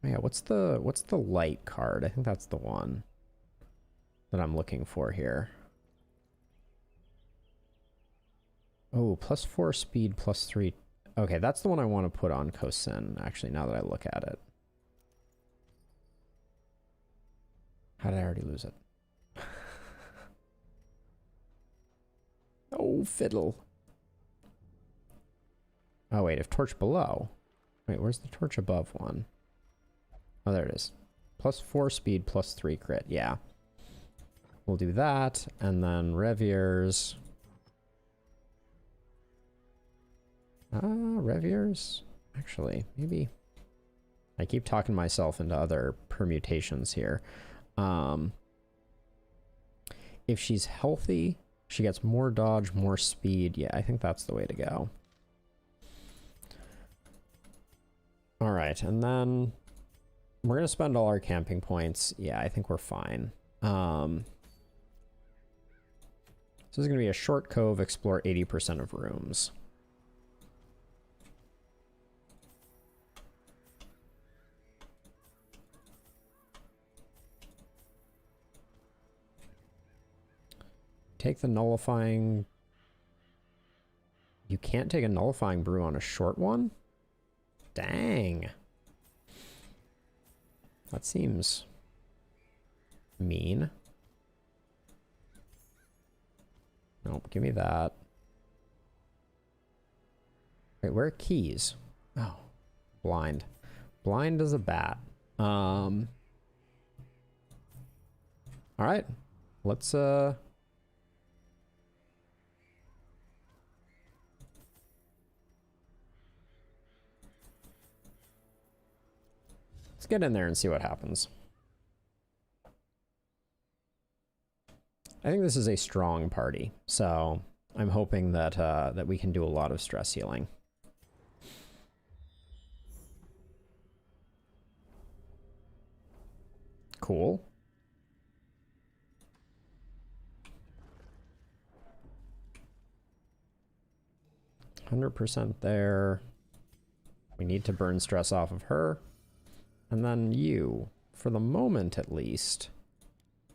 Oh yeah, what's the light card? I think that's the one that I'm looking for here. Oh, +4 speed, +3. Okay, that's the one I want to put on Kosin, actually, now that I look at it. How did I already lose it? Oh, fiddle. Oh, wait, if torch below. Wait, where's the torch above one? Oh, there it is. +4 speed, +3 crit. Yeah. We'll do that, and then Revier's. Revier's? Actually, maybe. I keep talking myself into other permutations here. If she's healthy, she gets more dodge, more speed. Yeah, I think that's the way to go. All right, and then we're going to spend all our camping points. Yeah, I think we're fine. So this is going to be a short cove, explore 80% of rooms. Take the nullifying. You can't take a nullifying brew on a short one? Dang. That seems mean. Nope, give me that. Wait, where are keys? Oh, blind. Blind as a bat. All right, let's get in there and see what happens. I think this is a strong party, so I'm hoping that that we can do a lot of stress healing. Cool. %100 there. We need to burn stress off of her. And then you, for the moment at least,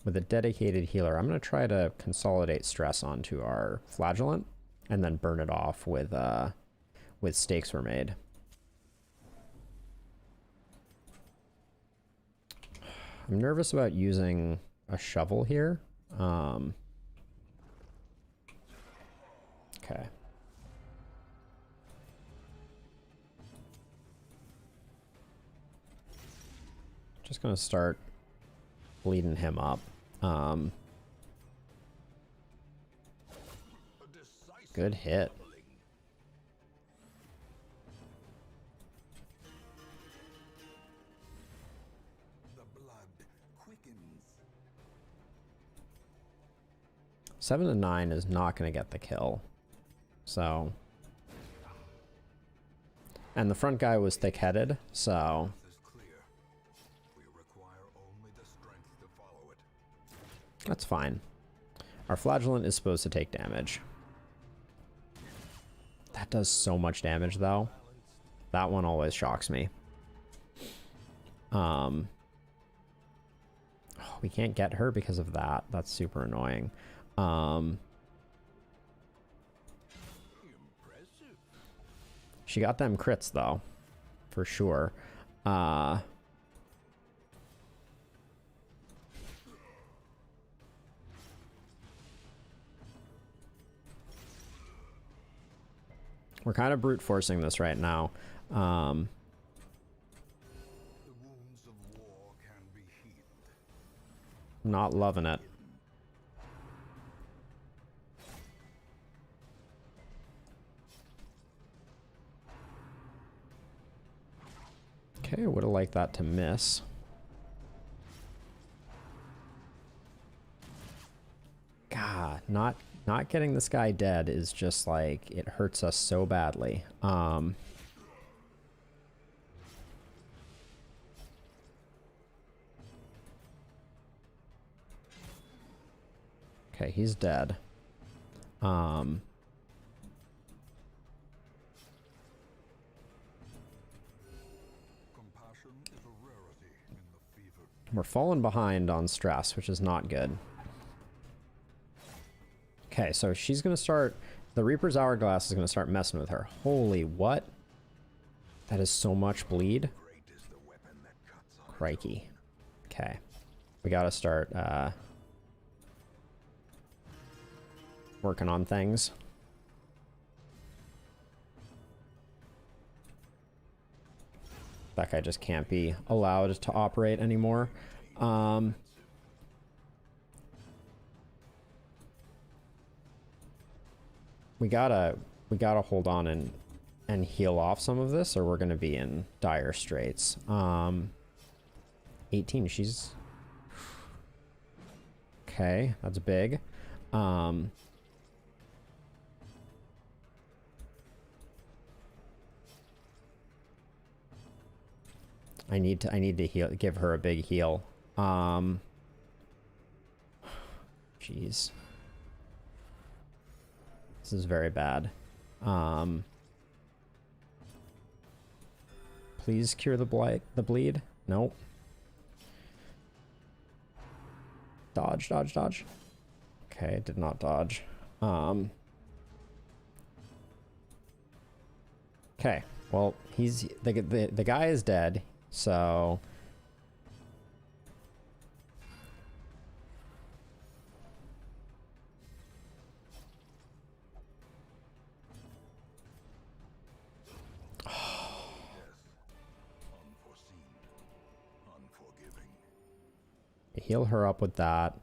with a dedicated healer, I'm going to try to consolidate stress onto our flagellant and then burn it off with stakes were made. I'm nervous about using a shovel here. Okay. Just gonna start bleeding him up. Good hit. The blood quickens. 7 to 9 is not gonna get the kill. So. And the front guy was thick-headed, so. That's fine. Our flagellant is supposed to take damage. That does so much damage, though. That one always shocks me. Oh, we can't get her because of that. That's super annoying. She got them crits, though. For sure. We're kind of brute forcing this right now. The wounds of war can be healed. Not loving it. Okay, would have liked that to miss. God, not getting this guy dead is just like, it hurts us so badly. Okay, he's dead. Not rarity in the fevered. We're falling behind on stress, which is not good. Okay, so she's gonna start... The Reaper's Hourglass is gonna start messing with her. Holy what? That is so much bleed. Great is the weapon that cuts on. Crikey. Okay. We gotta start, working on things. That guy just can't be allowed to operate anymore. We gotta hold on and heal off some of this, or we're gonna be in dire straits. 18, she's... Okay, that's big. I need to heal, give her a big heal. Jeez. This is very bad. Please cure the bleed. Nope. Dodge, dodge, dodge. Okay, did not dodge. Okay, well, he's the guy is dead, so Unforeseen, unforgiving. heal her up with that.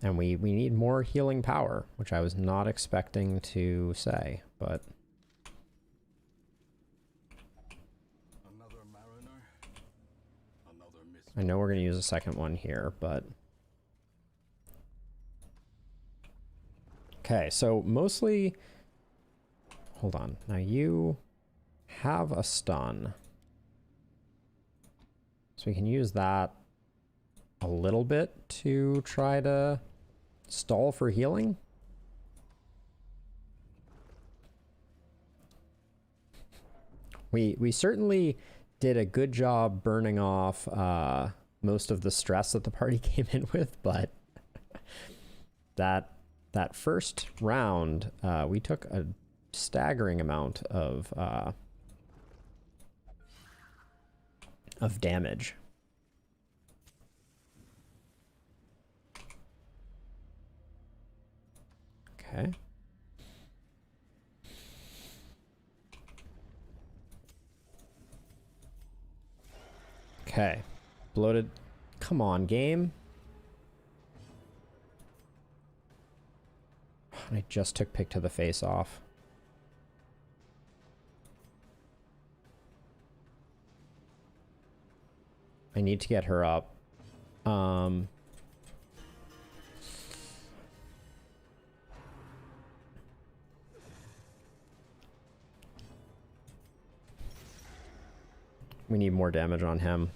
And we need more healing power, which I was not expecting to say, but Another mariner, another miss. I know we're gonna use a second one here, but okay, so mostly hold on. Now you have a stun. So we can use that a little bit to try to stall for healing. We certainly did a good job burning off most of the stress that the party came in with, but that first round we took a staggering amount of damage. Okay. Okay. Bloated. Come on, game. I just took pick to the face off. I need to get her up. We need more damage on him.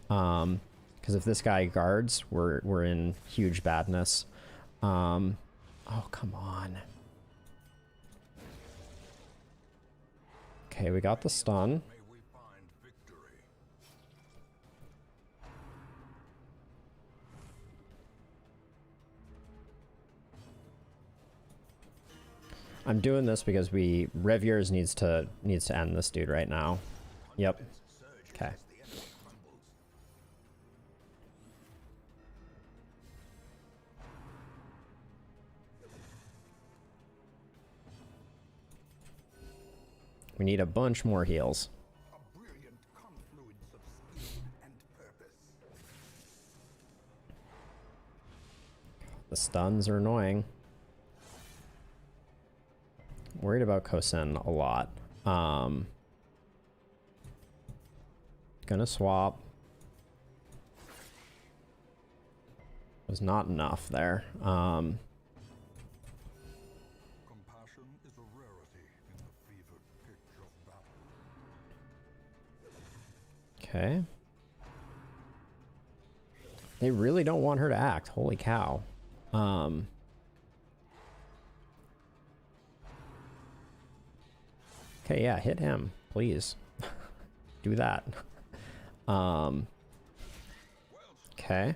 Because if this guy guards, we're in huge badness. Oh, come on. Okay, we got the stun. May we find victory. I'm doing this because Reviers needs to end this dude right now. Yep. Okay. The enemy crumbles. We need a bunch more heals. A brilliant confluence of scheme and purpose. The stuns are annoying. Worried about Kosen a lot. Gonna swap. Was not enough there. Compassion is a rarity in the fevered pitch of battle. Okay. They really don't want her to act. Holy cow. Okay, yeah, hit him, please. do that. Okay.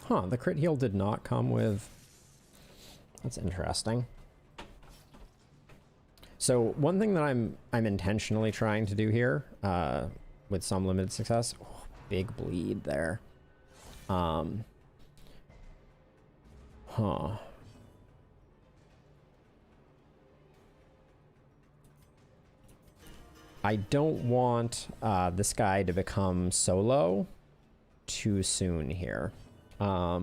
Huh, the crit heal did not come with... That's interesting. So one thing that I'm intentionally trying to do here, with some limited success... Oh, big bleed there. Huh. I don't want this guy to become solo too soon here. Let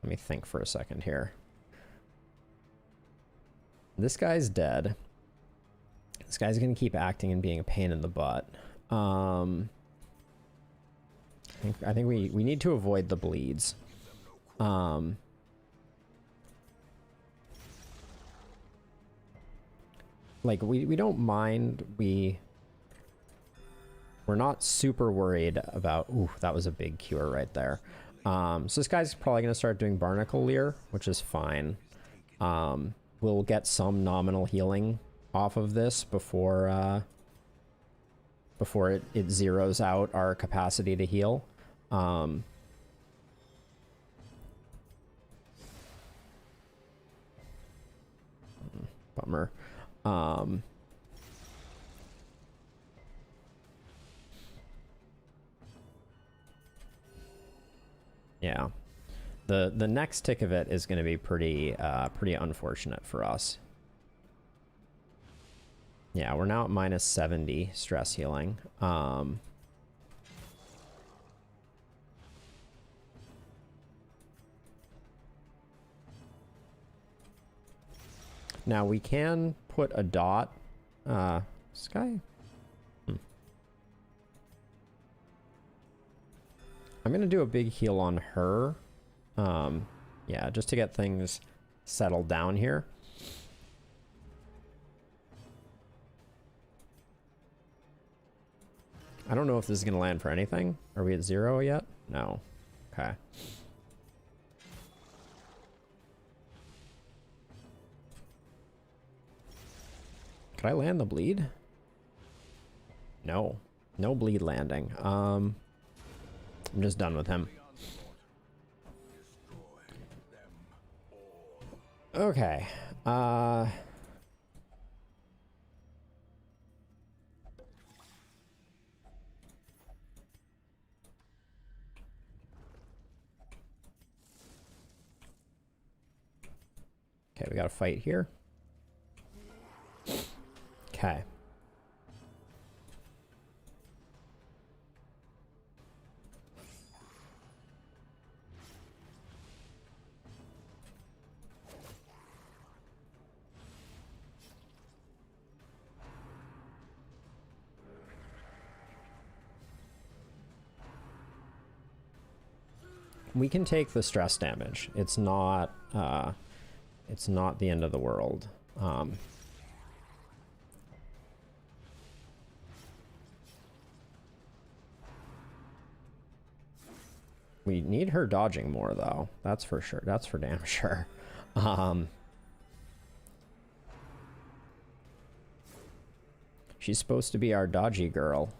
me think for a second here. This guy's dead. This guy's gonna keep acting and being a pain in the butt. I think we need to avoid the bleeds. Like we don't mind. We're not super worried about. Ooh, that was a big cure right there. So this guy's probably gonna start doing Barnacle Leer, which is fine. We'll get some nominal healing off of this before it zeroes out our capacity to heal. Bummer. Yeah. The next tick of it is going to be pretty unfortunate for us. Yeah, we're now at minus 70 stress healing. Now we can put a dot. Sky. I'm gonna do a big heal on her. Yeah, just to get things settled down here. I don't know if this is gonna land for anything. Are we at 0 yet? No. Okay. Could I land the bleed? No. No bleed landing. I'm just done with him. Okay. Okay, we got a fight here. Okay. We can take the stress damage. It's not the end of the world. We need her dodging more, though. That's for sure. That's for damn sure. She's supposed to be our dodgy girl.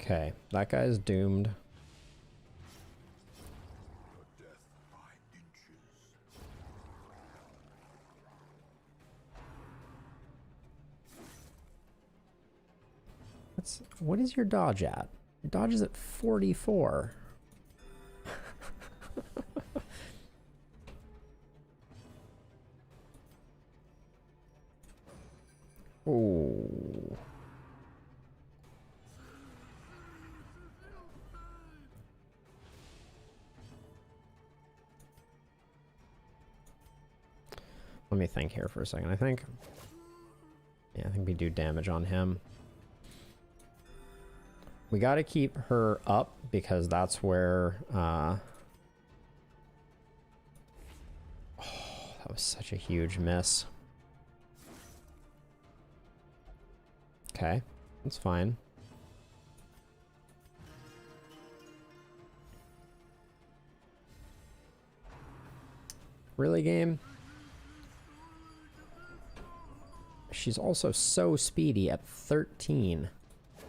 Okay, that guy's doomed. What is your dodge at? Your dodge is at 44. Oh. Let me think here for a second. I think we do damage on him. We got to keep her up because that's where... Oh, that was such a huge miss. Okay, that's fine. Really, game? She's also so speedy at 13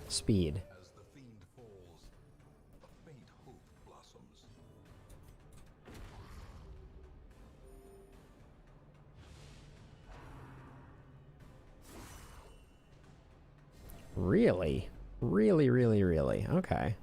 speed. As the fiend falls, a faint hope blossoms. Really? Really, really, really? Okay.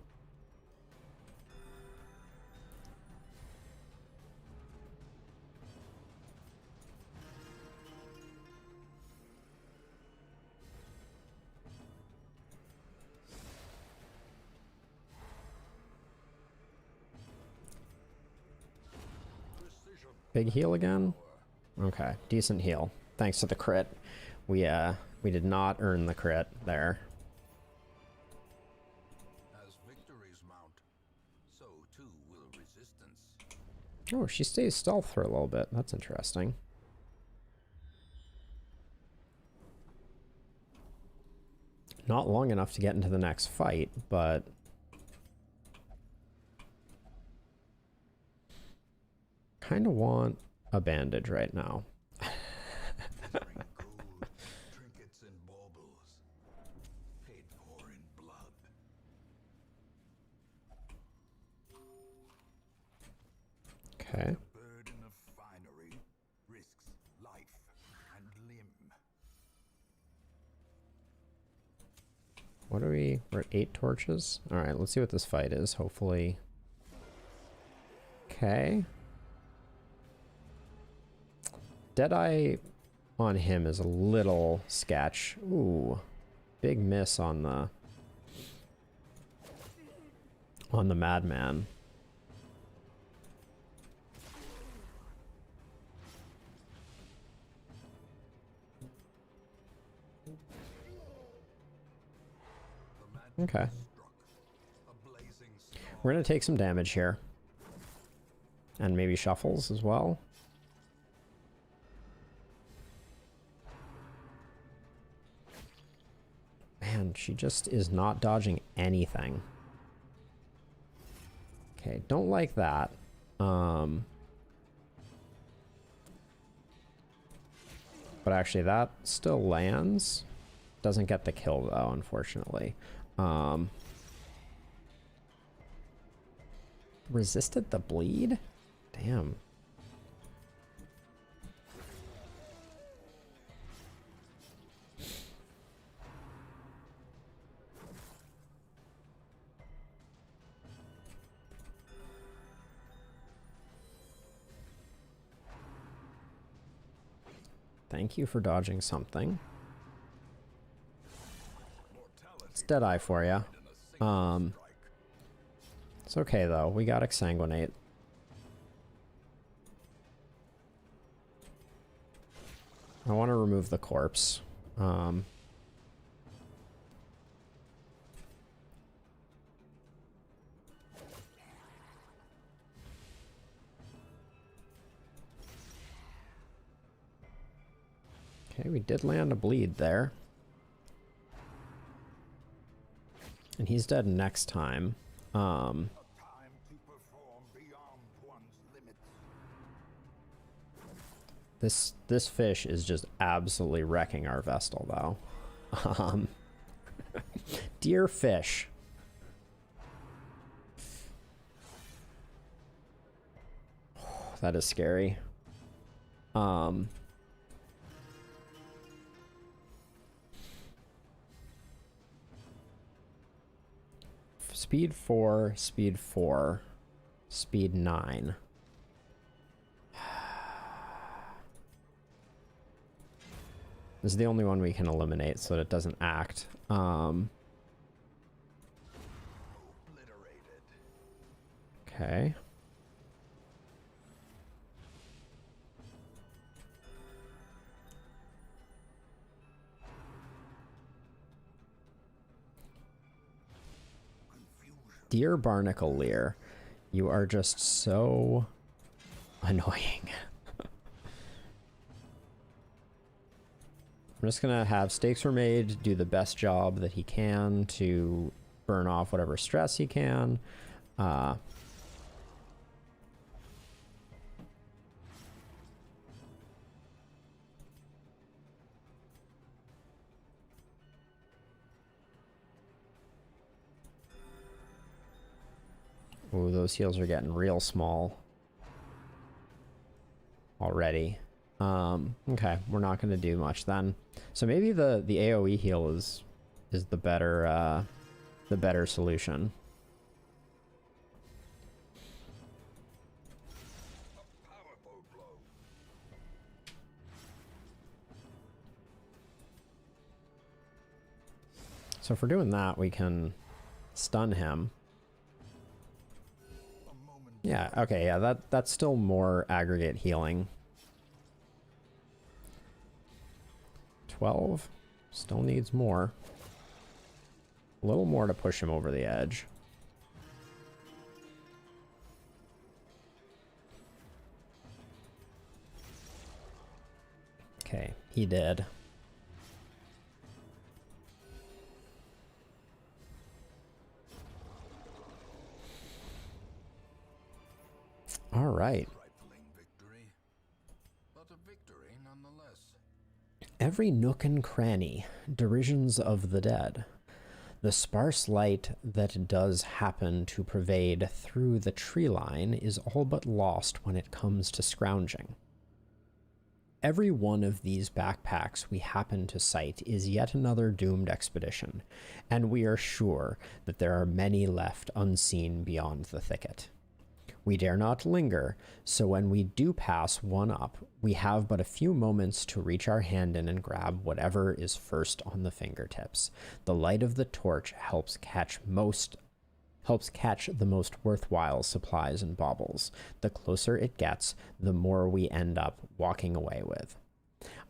Big heal again? Okay, decent heal. Thanks to the crit. We did not earn the crit there. As victories mount, so too will resistance. Oh, she stays stealth for a little bit. That's interesting. Not long enough to get into the next fight, but... kind of want a bandage right now. Offering gold, trinkets and baubles, paid for in blood. Okay. The burden of finery risks life and limb. What are we? We're at 8 torches? Alright, let's see what this fight is. Hopefully... Okay. Deadeye on him is a little sketch. Ooh. Big miss on the madman. Okay. We're gonna take some damage here. And maybe shuffles as well. Man, she just is not dodging anything. Okay, don't like that. But actually that still lands. Doesn't get the kill though, unfortunately. Resisted the bleed? Damn. Thank you for dodging something. It's Deadeye for you. It's okay though. We got Exsanguinate. I want to remove the corpse. Okay, we did land a bleed there. And he's dead next time. This fish is just absolutely wrecking our Vestal though. Dear fish. That is scary. Speed 4, speed 4, speed 9. This is the only one we can eliminate so that it doesn't act. Dear Barnacle Lear, you are just so annoying. I'm just gonna have Stakes Were Made do the best job that he can to burn off whatever stress he can. Ooh, those heals are getting real small already. Okay, we're not going to do much then. So maybe the AoE heal is the better solution. So if we're doing that, we can stun him. Yeah, okay, yeah, that's still more aggregate healing. 12. Still needs more. A little more to push him over the edge. Okay, he did. All right. Every nook and cranny, derisions of the dead. The sparse light that does happen to pervade through the tree line is all but lost when it comes to scrounging. Every one of these backpacks we happen to sight is yet another doomed expedition, and we are sure that there are many left unseen beyond the thicket. We dare not linger, so when we do pass one up, we have but a few moments to reach our hand in and grab whatever is first on the fingertips. The light of the torch helps catch the most worthwhile supplies and baubles. The closer it gets, the more we end up walking away with.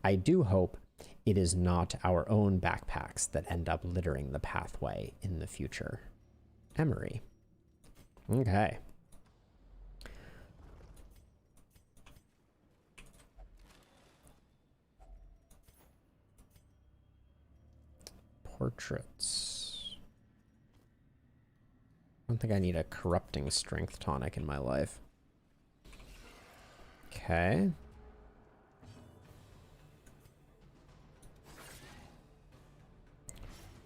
I do hope it is not our own backpacks that end up littering the pathway in the future. Emery. Okay. Portraits. I don't think I need a corrupting strength tonic in my life. Okay.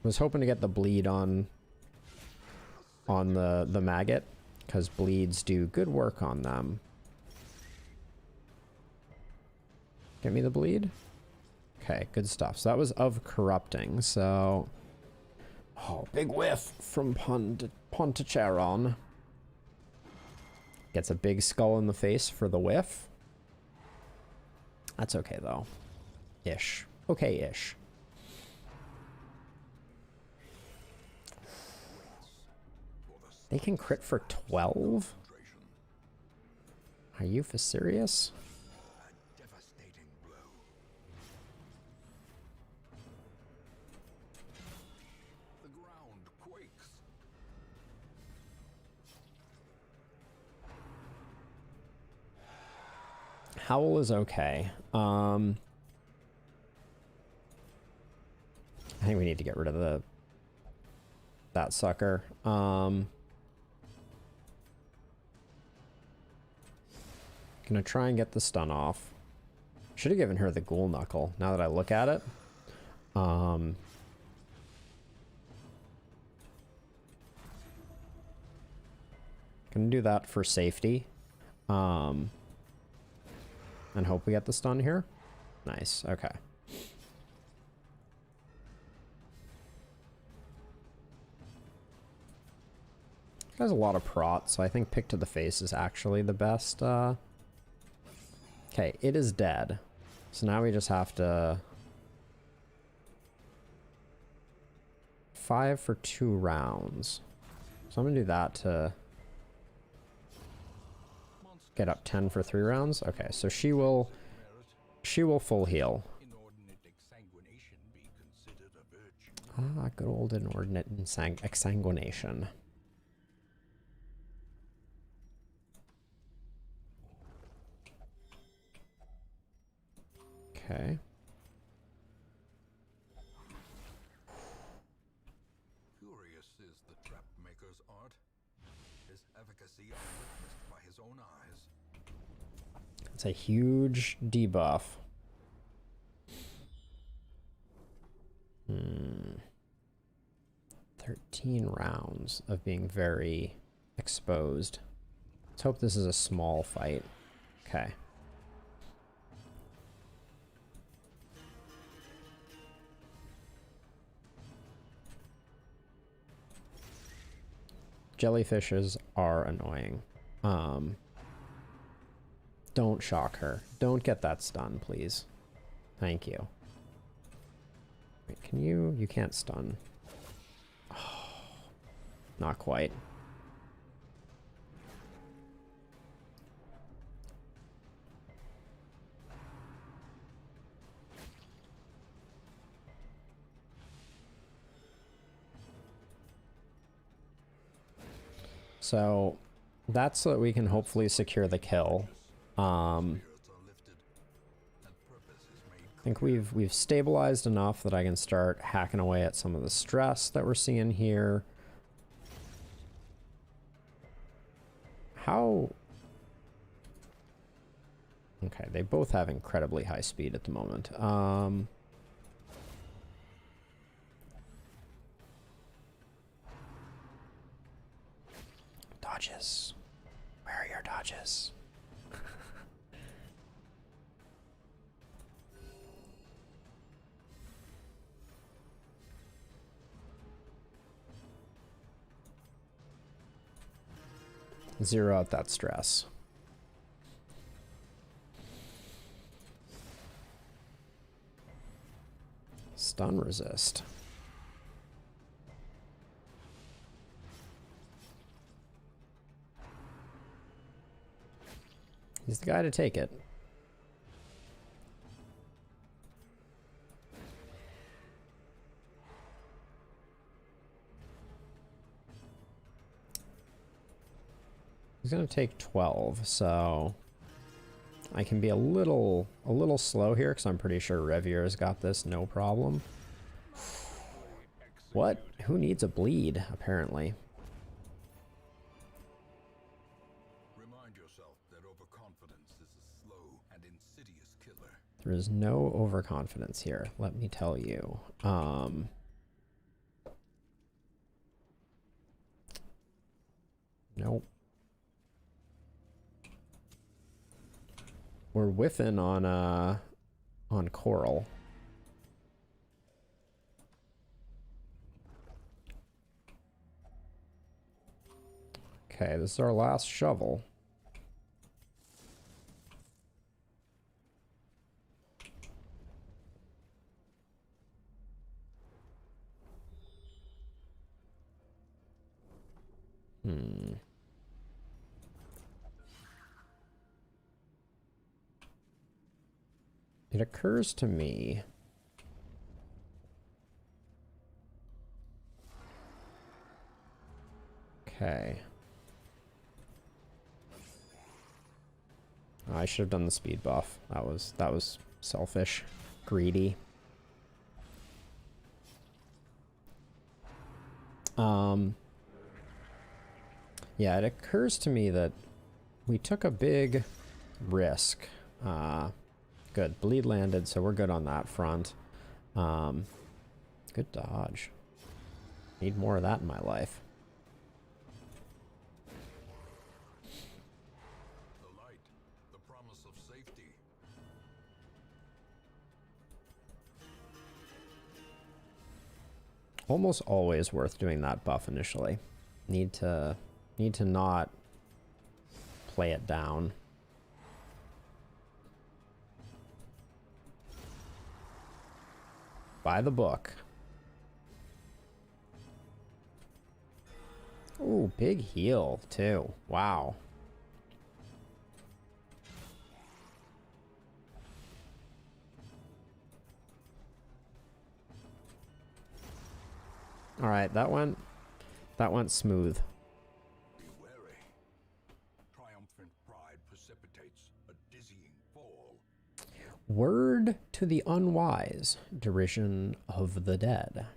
Was hoping to get the bleed on the maggot, because bleeds do good work on them. Get me the bleed? Okay, good stuff. So that was of corrupting, so... Oh, big whiff from Ponticheron. Gets a big skull in the face for the whiff. That's okay, though. Ish. Okay-ish. They can crit for 12? Are you for serious? Howl is okay. I think we need to get rid of that sucker. Gonna try and get the stun off. Should have given her the ghoul knuckle, now that I look at it. Gonna do that for safety. And hope we get the stun here. Nice, okay. Has a lot of prot, so I think pick to the face is actually the best. Okay, it is dead. So now we just have to... 5 for 2 rounds. So I'm gonna do that to get up 10 for 3 rounds. Okay, so she will full heal. Ah, good old inordinate exsanguination. Okay. Curious is the trap maker's art. His efficacy unwitnessed by his own eyes. It's a huge debuff. 13 rounds of being very exposed. Let's hope this is a small fight. Okay. Jellyfishes are annoying. Don't shock her. Don't get that stun, please. Thank you. Wait, can you? You can't stun. Oh, not quite. So that's so that we can hopefully secure the kill. I think we've stabilized enough that I can start hacking away at some of the stress that we're seeing here. How? Okay, they both have incredibly high speed at the moment. Dodges. Where are your dodges? Zero out that stress. Stun resist. He's the guy to take it. He's gonna take 12, so I can be a little slow here because I'm pretty sure Revier's got this no problem. What? Who needs a bleed, apparently? Remind yourself that overconfidence is a slow and insidious killer. There is no overconfidence here, let me tell you. Nope. We're whiffing on Coral. Okay, this is our last shovel. It occurs to me okay. I should have done the speed buff. That was selfish, greedy. Yeah, it occurs to me that we took a big risk. Good. Bleed landed, so we're good on that front. Good dodge. Need more of that in my life. The light, the promise of safety. Almost always worth doing that buff initially. Need to not play it down. By the book. Ooh, big heal too. Wow. All right, that went smooth. Be wary. Triumphant pride precipitates a dizzying fall. Word to the unwise, derision of the dead.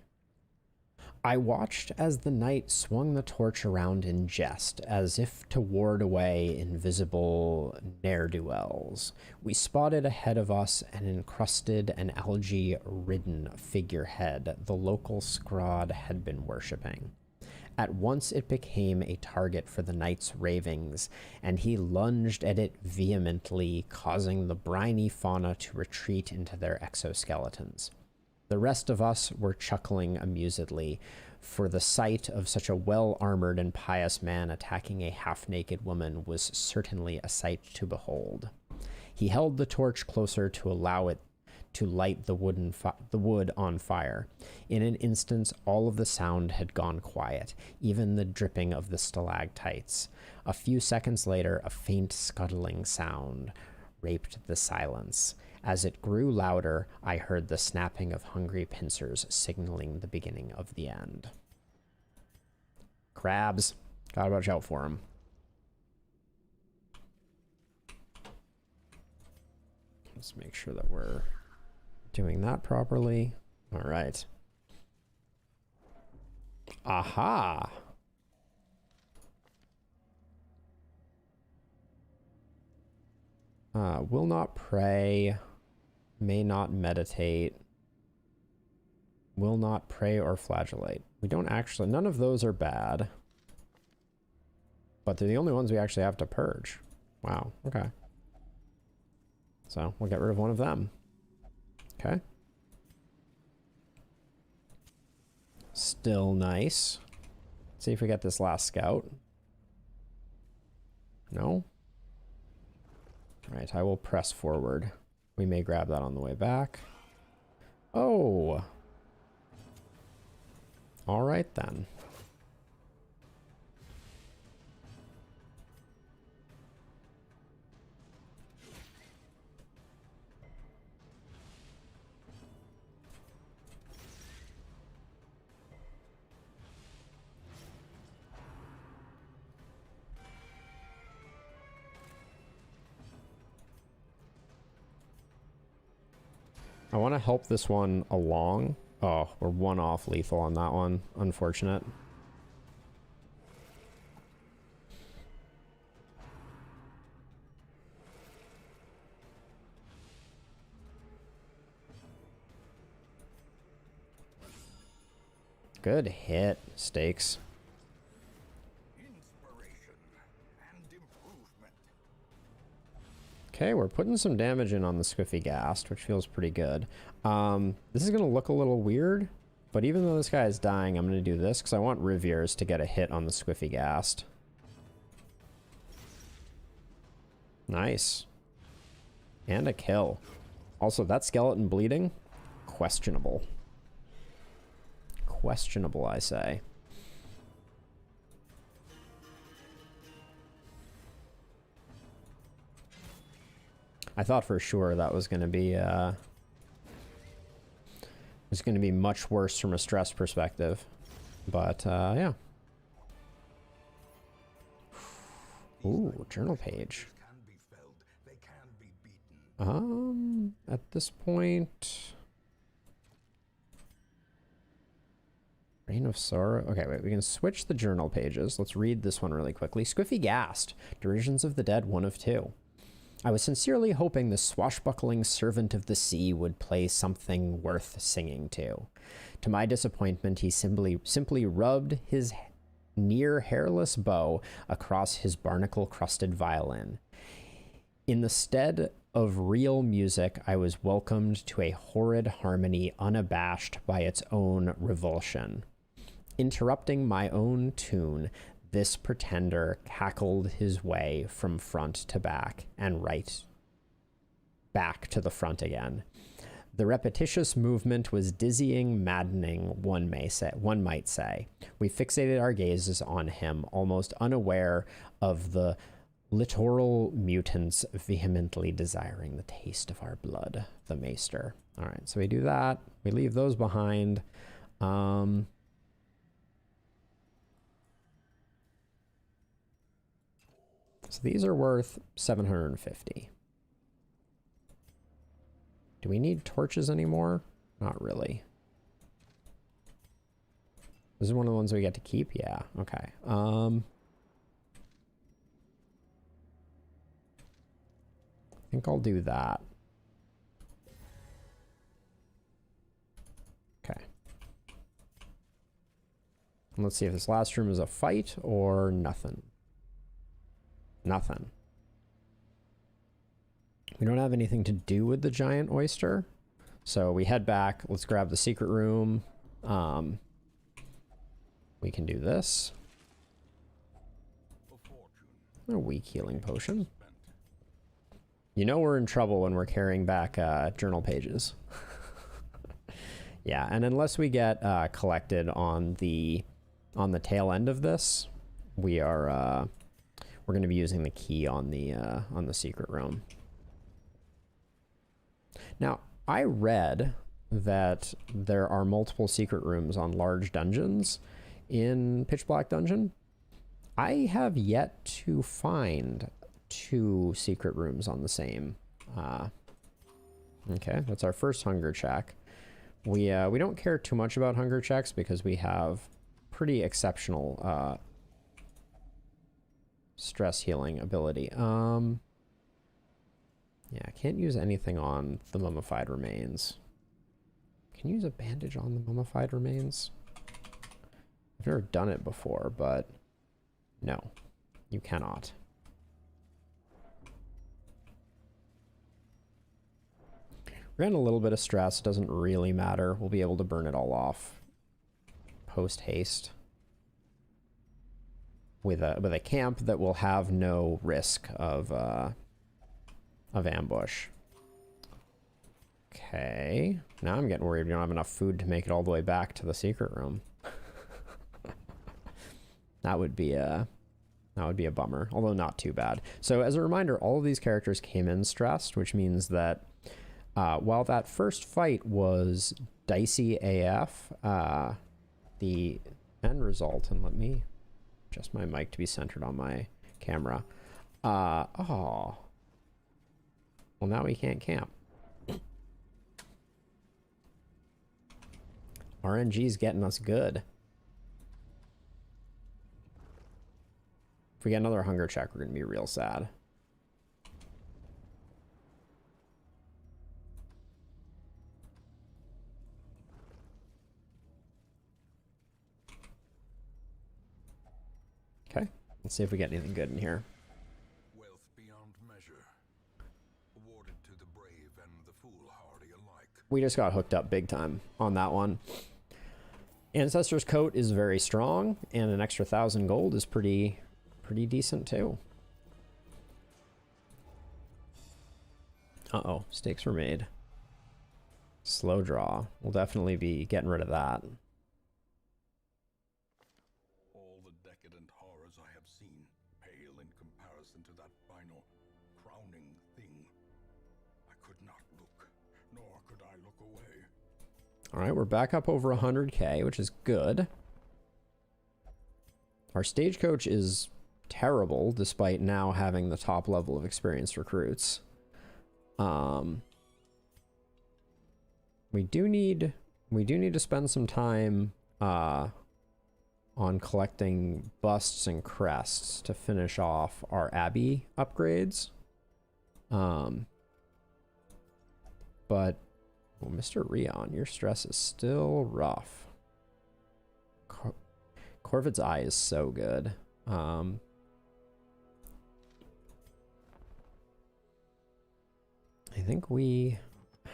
I watched as the knight swung the torch around in jest, as if to ward away invisible ne'er-do-wells. We spotted ahead of us an encrusted and algae-ridden figurehead the local scrod had been worshipping. At once it became a target for the knight's ravings, and he lunged at it vehemently, causing the briny fauna to retreat into their exoskeletons. The rest of us were chuckling amusedly, for the sight of such a well-armored and pious man attacking a half-naked woman was certainly a sight to behold. He held the torch closer to allow it to light the wood on fire. In an instant, all of the sound had gone quiet, even the dripping of the stalactites. A few seconds later, a faint scuttling sound raped the silence. As it grew louder, I heard the snapping of hungry pincers signaling the beginning of the end. Crabs. Gotta watch out for them. Let's make sure that we're doing that properly. All right. Aha. Will not pray. May not meditate. Will not pray or flagellate. We don't actually, none of those are bad. But they're the only ones we actually have to purge. Wow, okay. So we'll get rid of one of them. Okay. Still nice. Let's see if we get this last scout. No? Alright, I will press forward. We may grab that on the way back. Oh! Alright then. I want to help this one along. Oh, we're one off lethal on that one. Unfortunate. Good hit, Stakes. Inspiration and improvement. Okay, we're putting some damage in on the Squiffy Ghast, which feels pretty good. This is going to look a little weird, but even though this guy is dying, I'm going to do this because I want Riviers to get a hit on the Squiffy Ghast. Nice. And a kill. Also, that skeleton bleeding, questionable. Questionable, I say. I thought for sure that was going to be much worse from a stress perspective, but yeah. Ooh, journal page. Can be felled, they can be beaten. At this point, Reign of Sorrow. Okay, wait, we can switch the journal pages. Let's read this one really quickly. Squiffy Ghast, Derisions of the Dead, 1 of 2. I was sincerely hoping the swashbuckling servant of the sea would play something worth singing to. To my disappointment, he simply rubbed his near hairless bow across his barnacle-crusted violin. In the stead of real music, I was welcomed to a horrid harmony unabashed by its own revulsion. Interrupting my own tune, this pretender cackled his way from front to back and right back to the front again. The repetitious movement was dizzying, maddening, one might say. We fixated our gazes on him, almost unaware of the littoral mutants vehemently desiring the taste of our blood, the maester. All right, so we do that. We leave those behind. So these are worth 750. Do we need torches anymore? Not really. This is one of the ones we get to keep? Yeah, okay. I think I'll do that. Okay. And let's see if this last room is a fight or nothing. Nothing. We don't have anything to do with the giant oyster. So we head back. Let's grab the secret room. We can do this. A weak healing potion. You know we're in trouble when we're carrying back journal pages. Yeah, and unless we get collected on the tail end of this, we're going to be using the key on the secret room. Now, I read that there are multiple secret rooms on large dungeons in Pitch Black Dungeon. I have yet to find 2 secret rooms on the same. Okay, that's our first hunger check. We don't care too much about hunger checks because we have pretty exceptional stress healing ability. Yeah, I can't use anything on the mummified remains. Can you use a bandage on the mummified remains? I've never done it before, but no, you cannot. We're getting a little bit of stress. Doesn't really matter. We'll be able to burn it all off post haste with a camp that will have no risk of ambush. Okay, now I'm getting worried we don't have enough food to make it all the way back to the secret room. That would be a bummer, although not too bad. So as a reminder, all of these characters came in stressed, which means that while that first fight was dicey AF, the end result, and let me adjust my mic to be centered on my camera. Oh. Well, now we can't camp. RNG's getting us good. If we get another hunger check, we're going to be real sad. Okay, let's see if we get anything good in here. Wealth beyond measure, awarded to the brave and the foolhardy alike. We just got hooked up big time on that one. Ancestor's Coat is very strong, and an extra 1,000 gold is pretty decent too. Uh-oh, stakes were made. Slow draw. We'll definitely be getting rid of that. All the decadent horrors I have seen pale in comparison to that final, crowning thing. I could not look, nor could I look away. All right, we're back up over 100k, which is good. Our stagecoach is terrible, despite now having the top level of experienced recruits. We do need to spend some time on collecting busts and crests to finish off our abbey upgrades. But well, Mr. Rion, your stress is still rough. Corvid's Eye is so good. I think we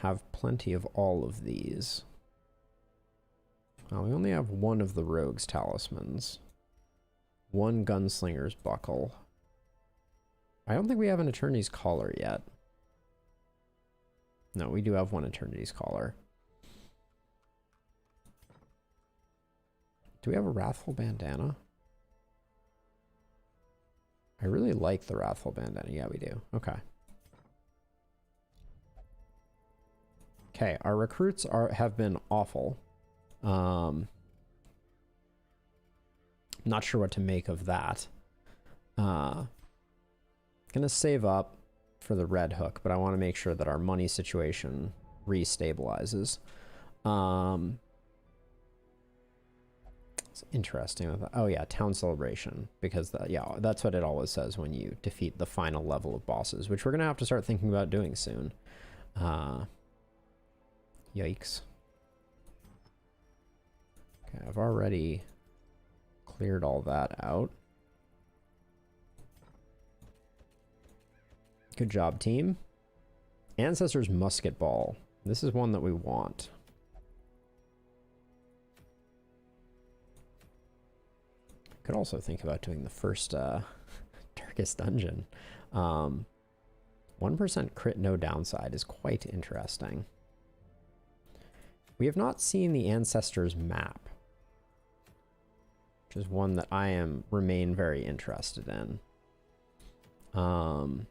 have plenty of all of these. Well, we only have one of the rogue's talismans. One gunslinger's buckle. I don't think we have an eternity's collar yet. No, we do have one eternity's collar. Do we have a wrathful bandana? I really like the wrathful bandana. Yeah, we do. Okay. Okay, our recruits have been awful. Not sure what to make of that. Gonna save up for the red hook, but I want to make sure that our money situation restabilizes. It's interesting. Oh yeah, town celebration, because yeah, that's what it always says when you defeat the final level of bosses, which we're gonna have to start thinking about doing soon. Yikes. Okay, I've already cleared all that out. Good job, team. Ancestors Musket Ball. This is one that we want. Could also think about doing the first Darkest Dungeon. 1% crit, no downside is quite interesting. We have not seen the Ancestors map, which is one that I remain very interested in. I'm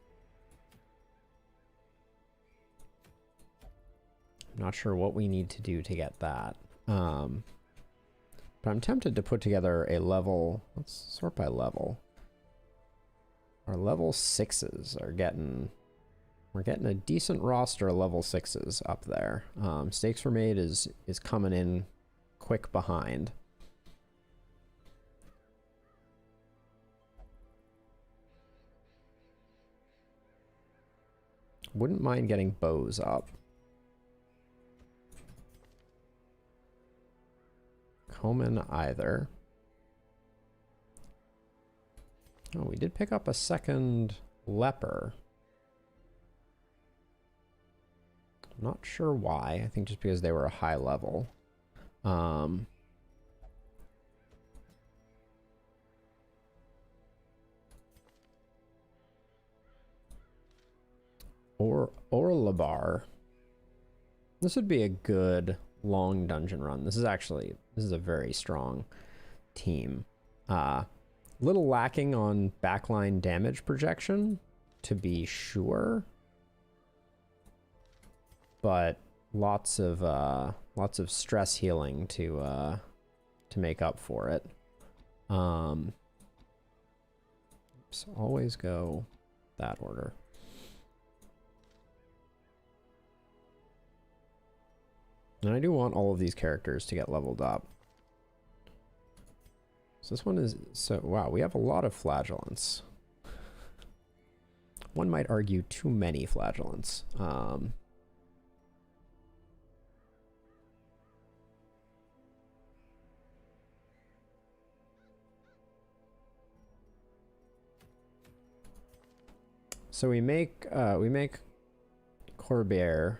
not sure what we need to do to get that. But I'm tempted to put together a level. Let's sort by level. Our level 6s are getting. We're getting a decent roster of level 6s up there. Stakes Were Made is coming in quick behind. Wouldn't mind getting bows up. Coman either. Oh, we did pick up a second leper. I'm not sure why. I think just because they were a high level. Or Orlabar. This would be a good long dungeon run. This is a very strong team. Little lacking on backline damage projection, to be sure, but lots of stress healing to make up for it. So always go that order. And I do want all of these characters to get leveled up. So this one is, wow, we have a lot of flagellants. One might argue too many flagellants. So we make Corbair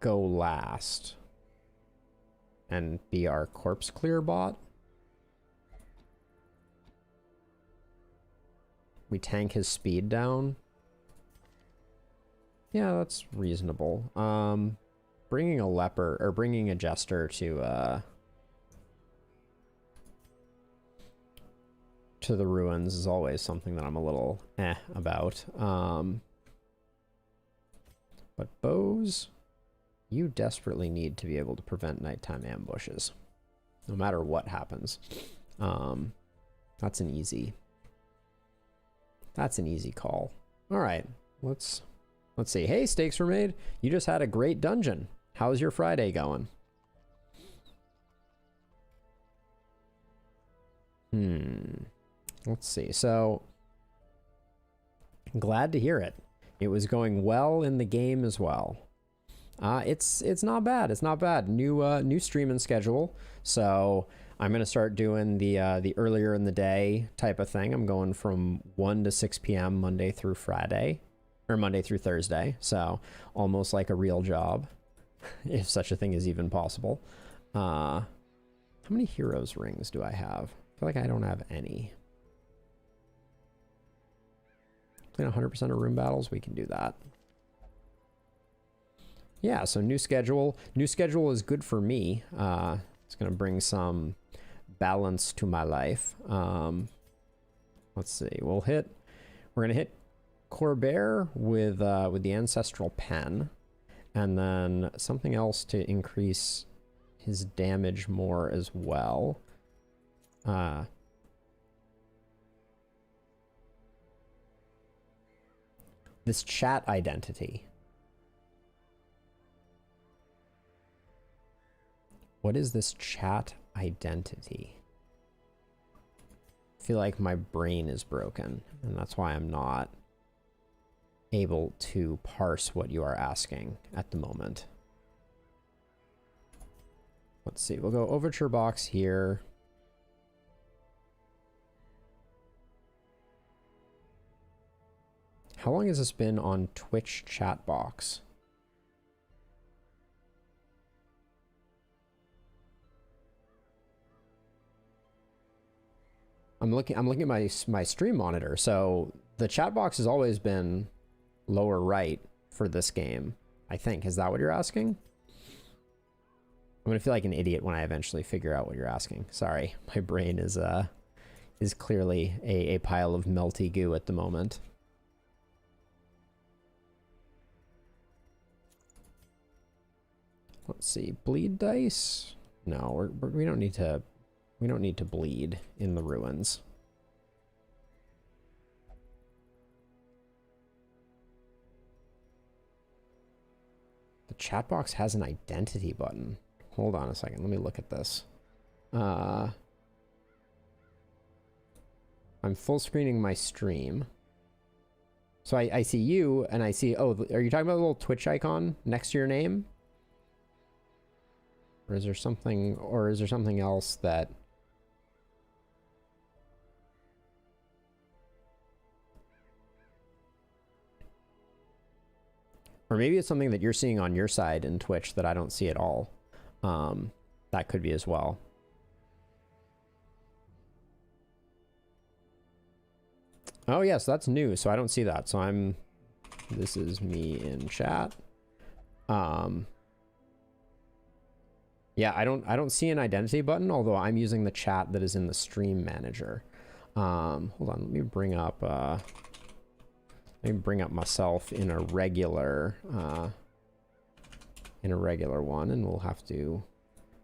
go last and be our corpse clear bot. We tank his speed down. Yeah, that's reasonable. Bringing a leper, or bringing a jester to the ruins is always something that I'm a little about. But bows, you desperately need to be able to prevent nighttime ambushes, no matter what happens. That's an easy call. All right, let's see. Hey, Stakes Were Made. You just had a great dungeon. How's your Friday going? Let's see. So, glad to hear it. It was going well in the game as well. It's not bad. It's not bad. New streaming schedule. So I'm gonna start doing the earlier in the day type of thing. I'm going from 1 to 6 p.m. Monday through Friday, or Monday through Thursday. So almost like a real job, if such a thing is even possible. How many heroes rings do I have? I feel like I don't have any. Playing 100% of room battles, we can do that. Yeah, so new schedule. New schedule is good for me. It's going to bring some balance to my life. Let's see. We're going to hit Corbair with the Ancestral Pen, and then something else to increase his damage more as well. This chat identity. What is this chat identity? I feel like my brain is broken, and that's why I'm not able to parse what you are asking at the moment. Let's see, we'll go Overture Box here. How long has this been on Twitch chat box? I'm looking at my stream monitor. So the chat box has always been lower right for this game, I think. Is that what you're asking? I'm gonna feel like an idiot when I eventually figure out what you're asking. Sorry, my brain is clearly a pile of melty goo at the moment. Let's see, bleed dice? No, we don't need to. We don't need to bleed in the ruins. The chat box has an identity button. Hold on a second. Let me look at this. I'm full screening my stream. So I see you and I see, oh, are you talking about the little Twitch icon next to your name? Or is there something else that... Or maybe it's something that you're seeing on your side in Twitch that I don't see at all. That could be as well. Oh yes, that's new, so I don't see that. So this is me in chat. Yeah, I don't see an identity button, although I'm using the chat that is in the stream manager. Hold on, let me bring up myself in a regular one, and we'll have to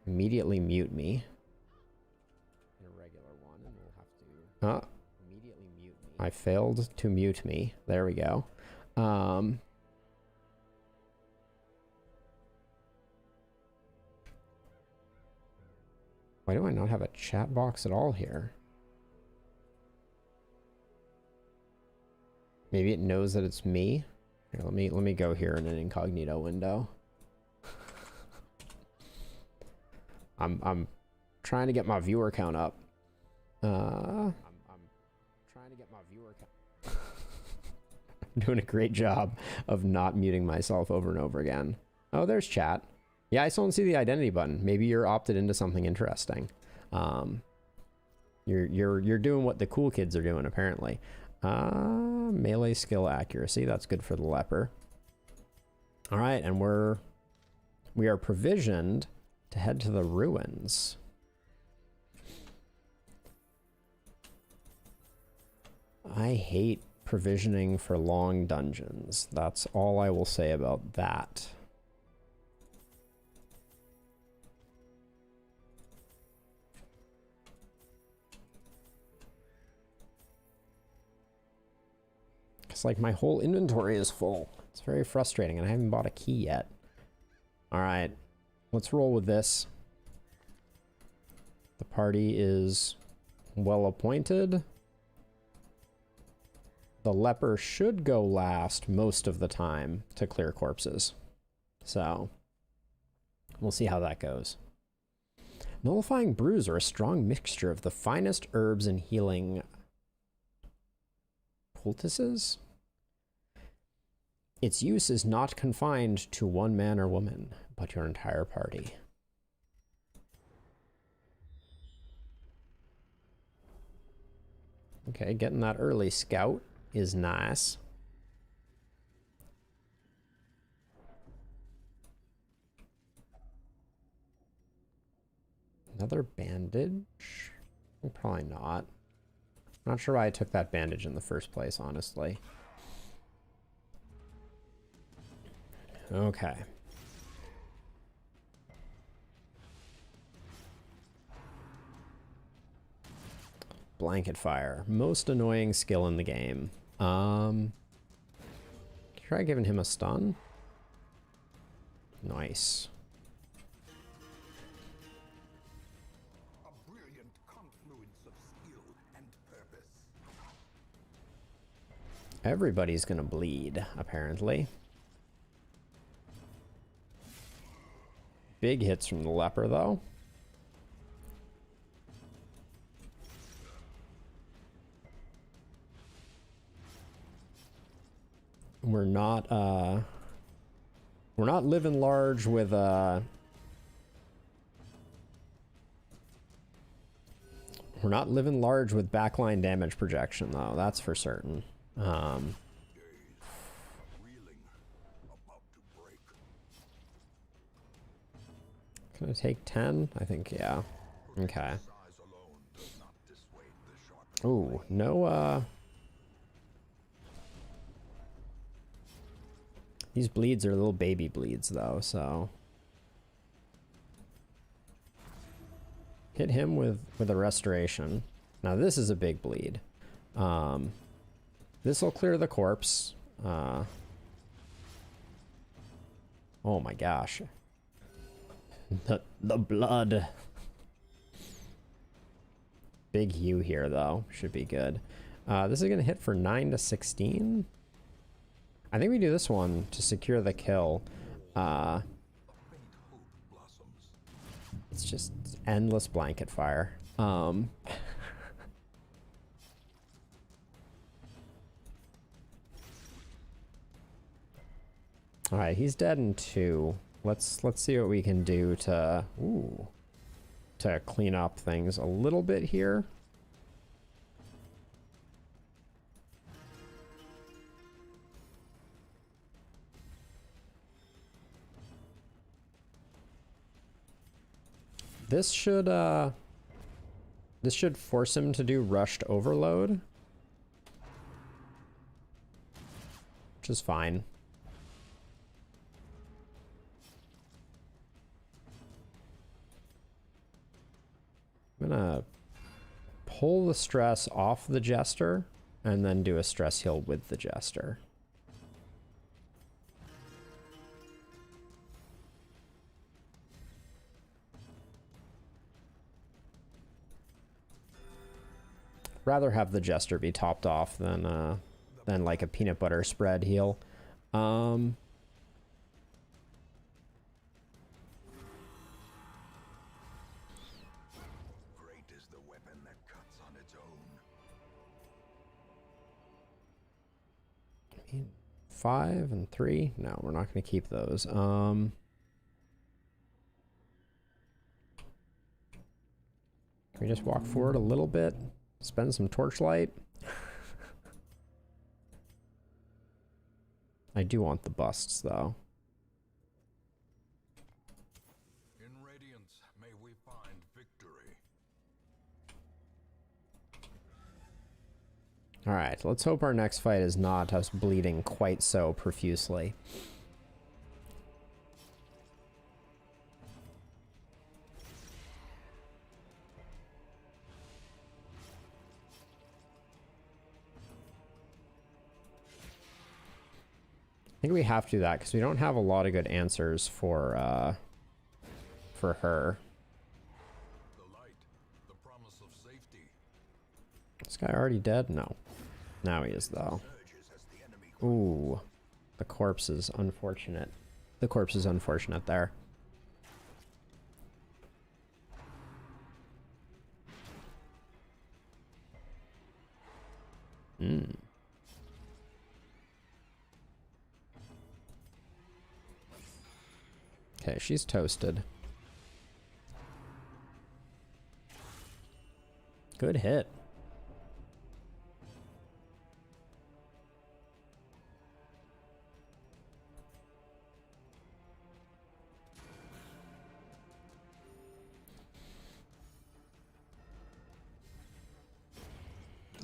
immediately mute me. In a regular one, and we'll have to immediately mute me. I failed to mute me. There we go. Why do I not have a chat box at all here? Maybe it knows that it's me. Here, let me go here in an incognito window. I'm trying to get my viewer count up. I'm trying to get my viewer count. I'm doing a great job of not muting myself over and over again. Oh, there's chat. Yeah, I still don't see the identity button. Maybe you're opted into something interesting. You're doing what the cool kids are doing, apparently. Melee skill accuracy. That's good for the leper. All right, and we are provisioned to head to the ruins. I hate provisioning for long dungeons. That's all I will say about that. It's like my whole inventory is full. It's very frustrating, and I haven't bought a key yet. All right, let's roll with this. The party is well appointed. The leper should go last most of the time to clear corpses. So we'll see how that goes. Nullifying brews are a strong mixture of the finest herbs and healing poultices. Its use is not confined to one man or woman, but your entire party. Okay, getting that early scout is nice. Another bandage? Probably not. Not sure why I took that bandage in the first place, honestly. Okay. Blanket fire. Most annoying skill in the game. Try giving him a stun. Nice. Everybody's gonna bleed, apparently. Big hits from the leper, though. We're not living large with we're not living large with backline damage projection, though. That's for certain. Can I take 10? I think, yeah. Okay. Ooh, no, these bleeds are little baby bleeds, though, so... Hit him with a restoration. Now, this is a big bleed. This will clear the corpse. Oh my gosh. The blood. Big U here, though. Should be good. This is going to hit for 9 to 16. I think we do this one to secure the kill. It's just endless blanket fire. All right, he's dead in 2. Let's see what we can do to clean up things a little bit here. This should force him to do rushed overload, which is fine. I'm gonna pull the stress off the Jester and then do a stress heal with the Jester. Rather have the Jester be topped off than like a peanut butter spread heal. Great is the weapon that cuts on its own. 5 and 3. No, we're not going to keep those. Can we just walk forward a little bit? Spend some torchlight. I do want the busts, though. In Radiance, may we find victory. All right, let's hope our next fight is not us bleeding quite so profusely. I think we have to do that because we don't have a lot of good answers for her. The light, the promise of safety. This guy already dead? No. Now he is, though. Ooh. The corpse is unfortunate. The corpse is unfortunate there. Okay, she's toasted. Good hit.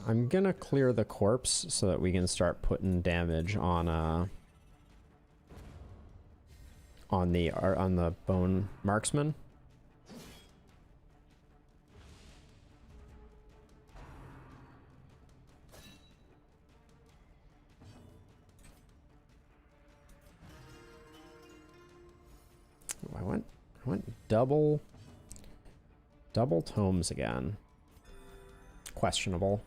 I'm gonna clear the corpse so that we can start putting damage on the bone marksman. Oh, I went double tomes again. Questionable.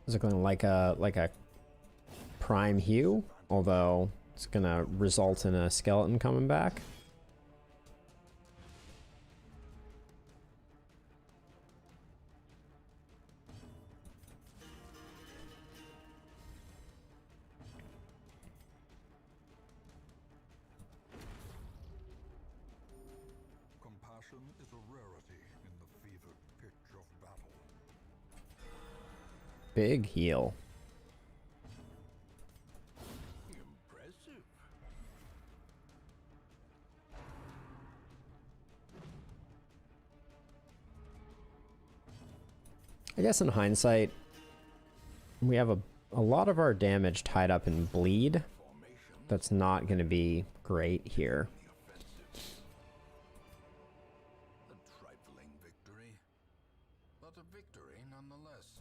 Is it going like a prime hue? Although it's gonna result in a skeleton coming back. Compassion is a rarity in the fevered pitch of battle. Big heal. Impressive. I guess in hindsight, we have a lot of our damage tied up in bleed. That's not going to be great here. A trifling victory, but a victory nonetheless.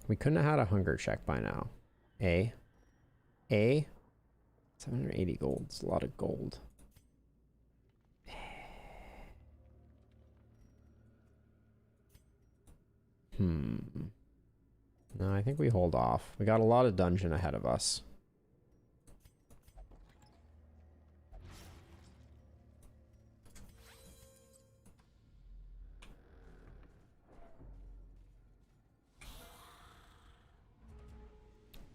We couldn't have had a hunger check by now. 780 gold. It's a lot of gold. No, I think we hold off. We got a lot of dungeon ahead of us.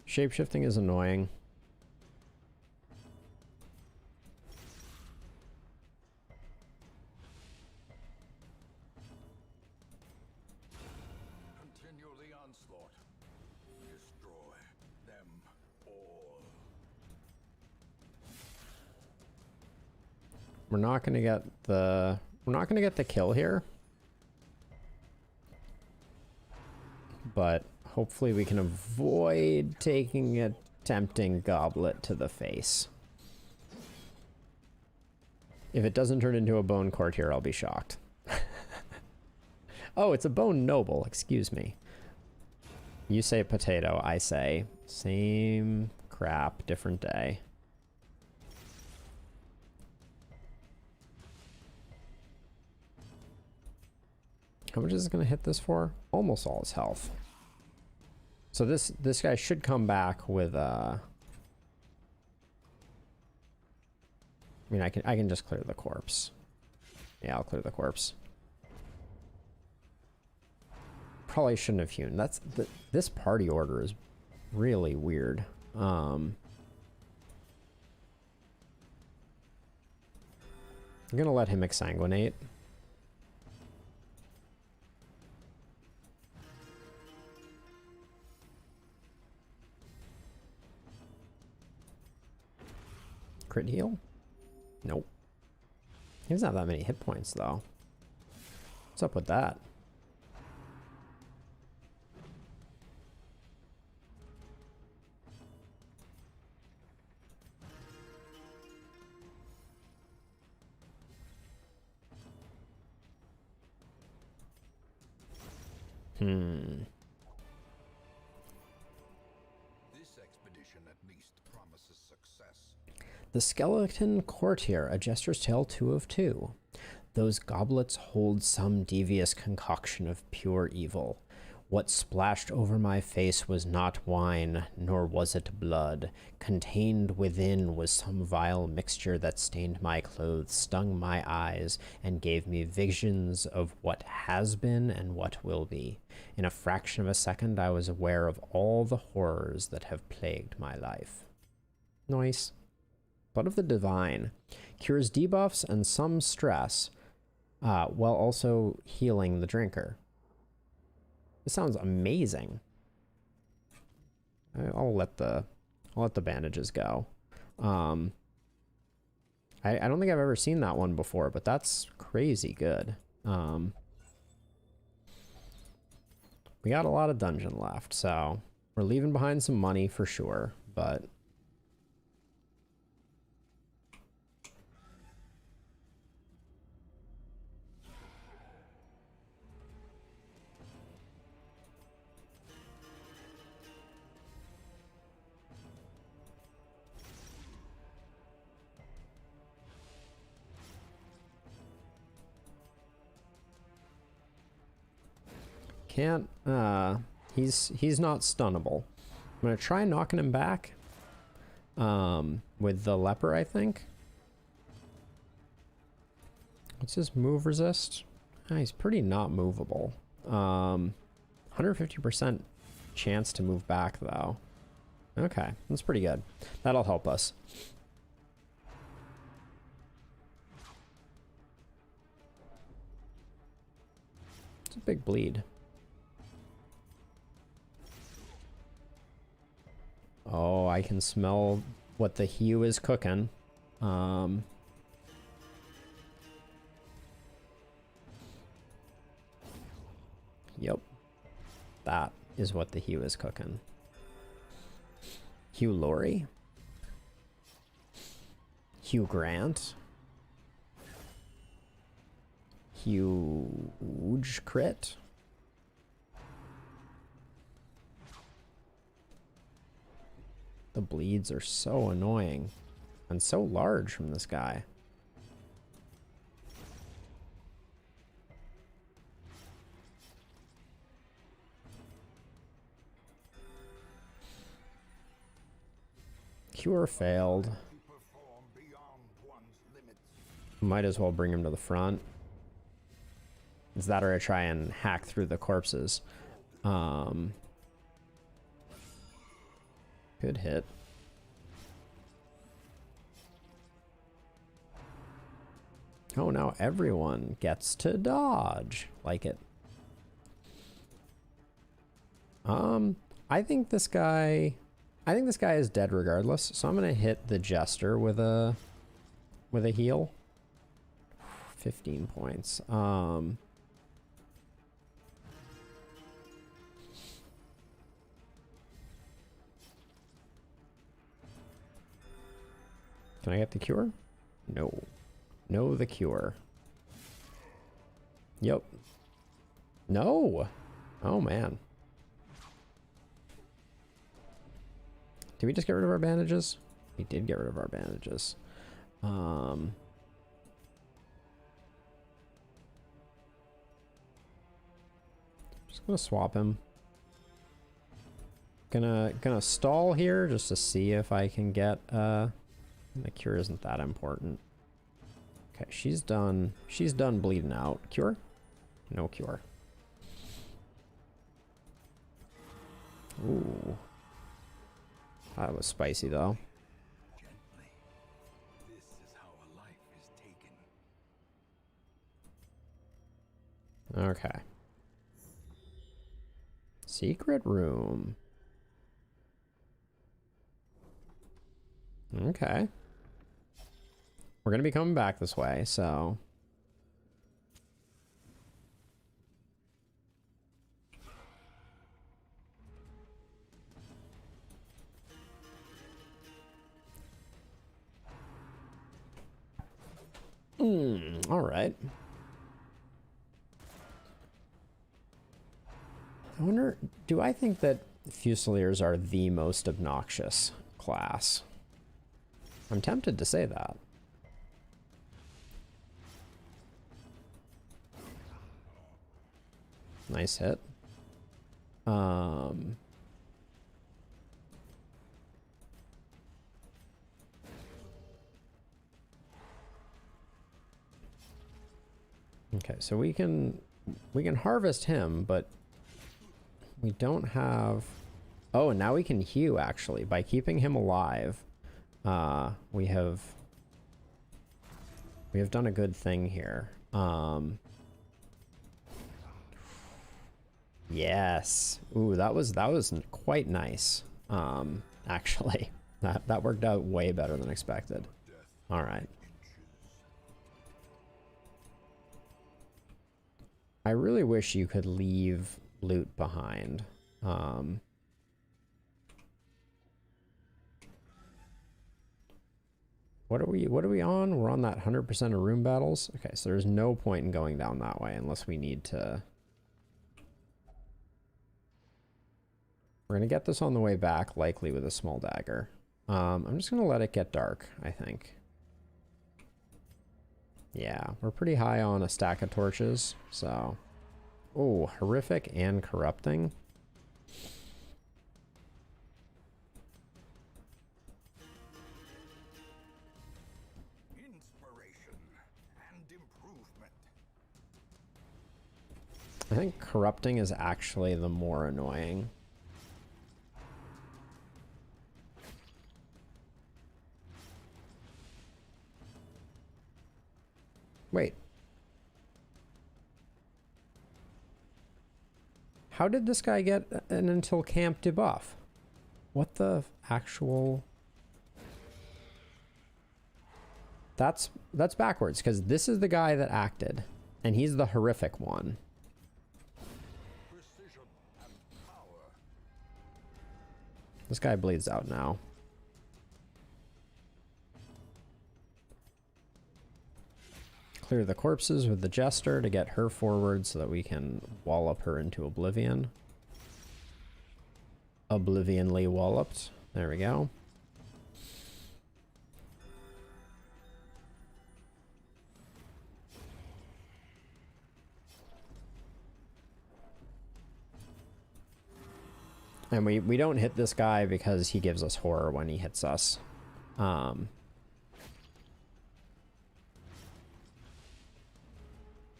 Shapeshifting is annoying. Continue the onslaught. Destroy them all. We're not gonna get the kill here. But hopefully we can avoid taking a tempting goblet to the face. If it doesn't turn into a bone courtier, I'll be shocked. Oh, it's a bone noble, excuse me. You say potato, I say same crap, different day. How much is it gonna hit this for? Almost all his health. So this guy should come back with I mean, I can just clear the corpse. Yeah, I'll clear the corpse. Probably shouldn't have hewn. This party order is really weird. I'm gonna let him exsanguinate. Crit heal? Nope. He doesn't have that many hit points though. What's up with that? This expedition at least promises success. The Skeleton Courtier, A Jester's Tale 2 of 2. Those goblets hold some devious concoction of pure evil. What splashed over my face was not wine, nor was it blood. Contained within was some vile mixture that stained my clothes, stung my eyes, and gave me visions of what has been and what will be. In a fraction of a second, I was aware of all the horrors that have plagued my life. Nice. Blood of the Divine cures debuffs and some stress, while also healing the drinker. This sounds amazing. I'll let the bandages go. I don't think I've ever seen that one before, but that's crazy good. We got a lot of dungeon left, so we're leaving behind some money for sure, but Can't, he's not stunnable. I'm gonna try knocking him back, with the leper, I think. What's his move resist? Ah, he's pretty not movable. 150% chance to move back, though. Okay, that's pretty good. That'll help us. It's a big bleed. Oh, I can smell what the Hue is cooking. Yep. That is what the Hue is cooking. Hugh Laurie? Hugh Grant? Huge crit? The bleeds are so annoying and so large from this guy. Cure failed. Might as well bring him to the front. Is that or I try and hack through the corpses? Good hit. Oh, now everyone gets to dodge. Like it. I think this guy is dead regardless, so I'm gonna hit the Jester with a heal. 15 points. Can I get the cure? No. No, the cure. Yep. No! Oh, man. Did we just get rid of our bandages? We did get rid of our bandages. Just gonna swap him. Gonna stall here just to see if I can get the cure isn't that important. Okay, she's done bleeding out. Cure? No cure. Ooh. That was spicy though. Gently. This is how a life is taken. Okay. Secret room. Okay. We're gonna be coming back this way, so. All right. I wonder, do I think that Fusiliers are the most obnoxious class? I'm tempted to say that. Nice hit. Okay, so we can harvest him, but we don't have. Oh, and now we can hew actually by keeping him alive. We have done a good thing here. Yes. Ooh, that was quite nice. Actually, that worked out way better than expected. All right. I really wish you could leave loot behind. What are we on? We're on that 100% of room battles. Okay, so there's no point in going down that way unless we need to. We're gonna get this on the way back, likely with a small dagger. I'm just gonna let it get dark, I think. Yeah, we're pretty high on a stack of torches, so Oh, horrific and corrupting. Inspiration and improvement. I think corrupting is actually the more annoying. Wait. How did this guy get an until camp debuff? What the actual... That's backwards, because this is the guy that acted, and he's the horrific one. Precision and power. This guy bleeds out now. Clear the corpses with the Jester to get her forward so that we can wallop her into oblivion. Oblivionly walloped. There we go. And we don't hit this guy because he gives us horror when he hits us.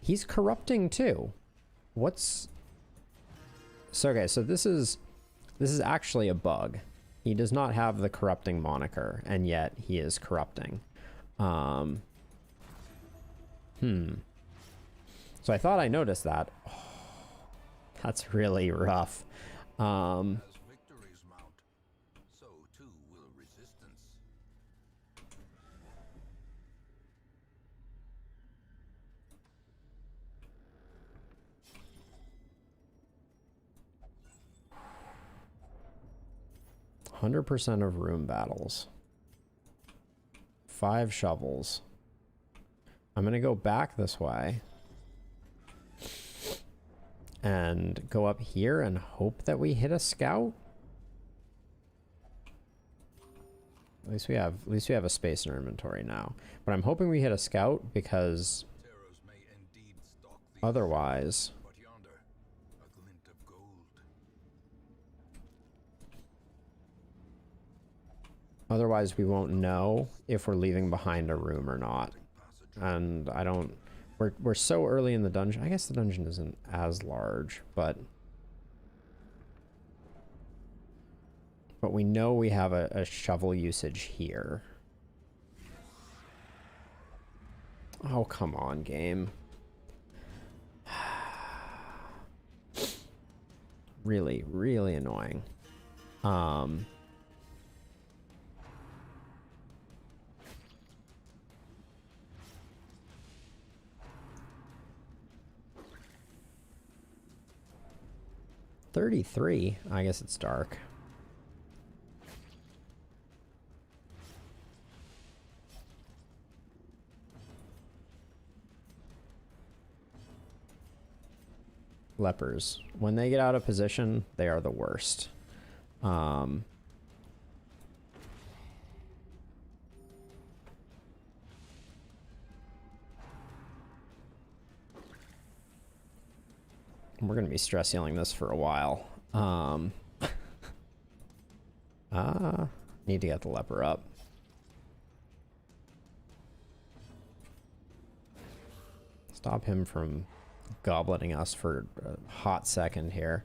He's corrupting too. What's... So, okay, so this is actually a bug. He does not have the corrupting moniker, and yet he is corrupting. So I thought I noticed that. Oh, that's really rough. As victories mount, so too will resistance. %, of room battles. 5 shovels. I'm gonna go back this way and go up here and hope that we hit a scout. At least we have a space in our inventory now. But I'm hoping we hit a scout because Terrors may indeed stalk thee, otherwise, but yonder, a glint of gold. otherwise we won't know if we're leaving behind a room or not. Passage. And I don't... We're so early in the dungeon. I guess the dungeon isn't as large, but we know we have a shovel usage here. Oh, come on, game. Really, really annoying. 33. I guess it's dark. Lepers. When they get out of position, they are the worst. We're going to be stress healing this for a while. Need to get the leper up. Stop him from gobleting us for a hot second here.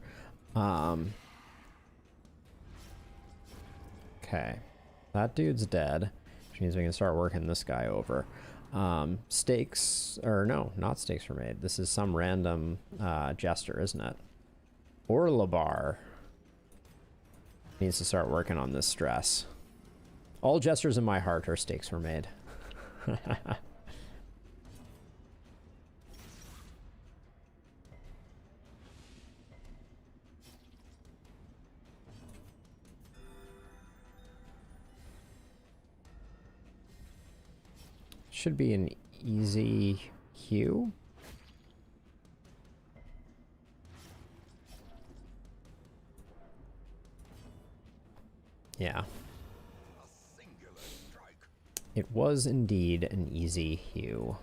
Okay. That dude's dead, which means we can start working this guy over. Stakes, or no, not stakes were made. This is some random jester, isn't it? Or Labar needs to start working on this stress. All jesters in my heart are stakes were made. Should be an easy queue. Yeah. It was indeed an easy hew.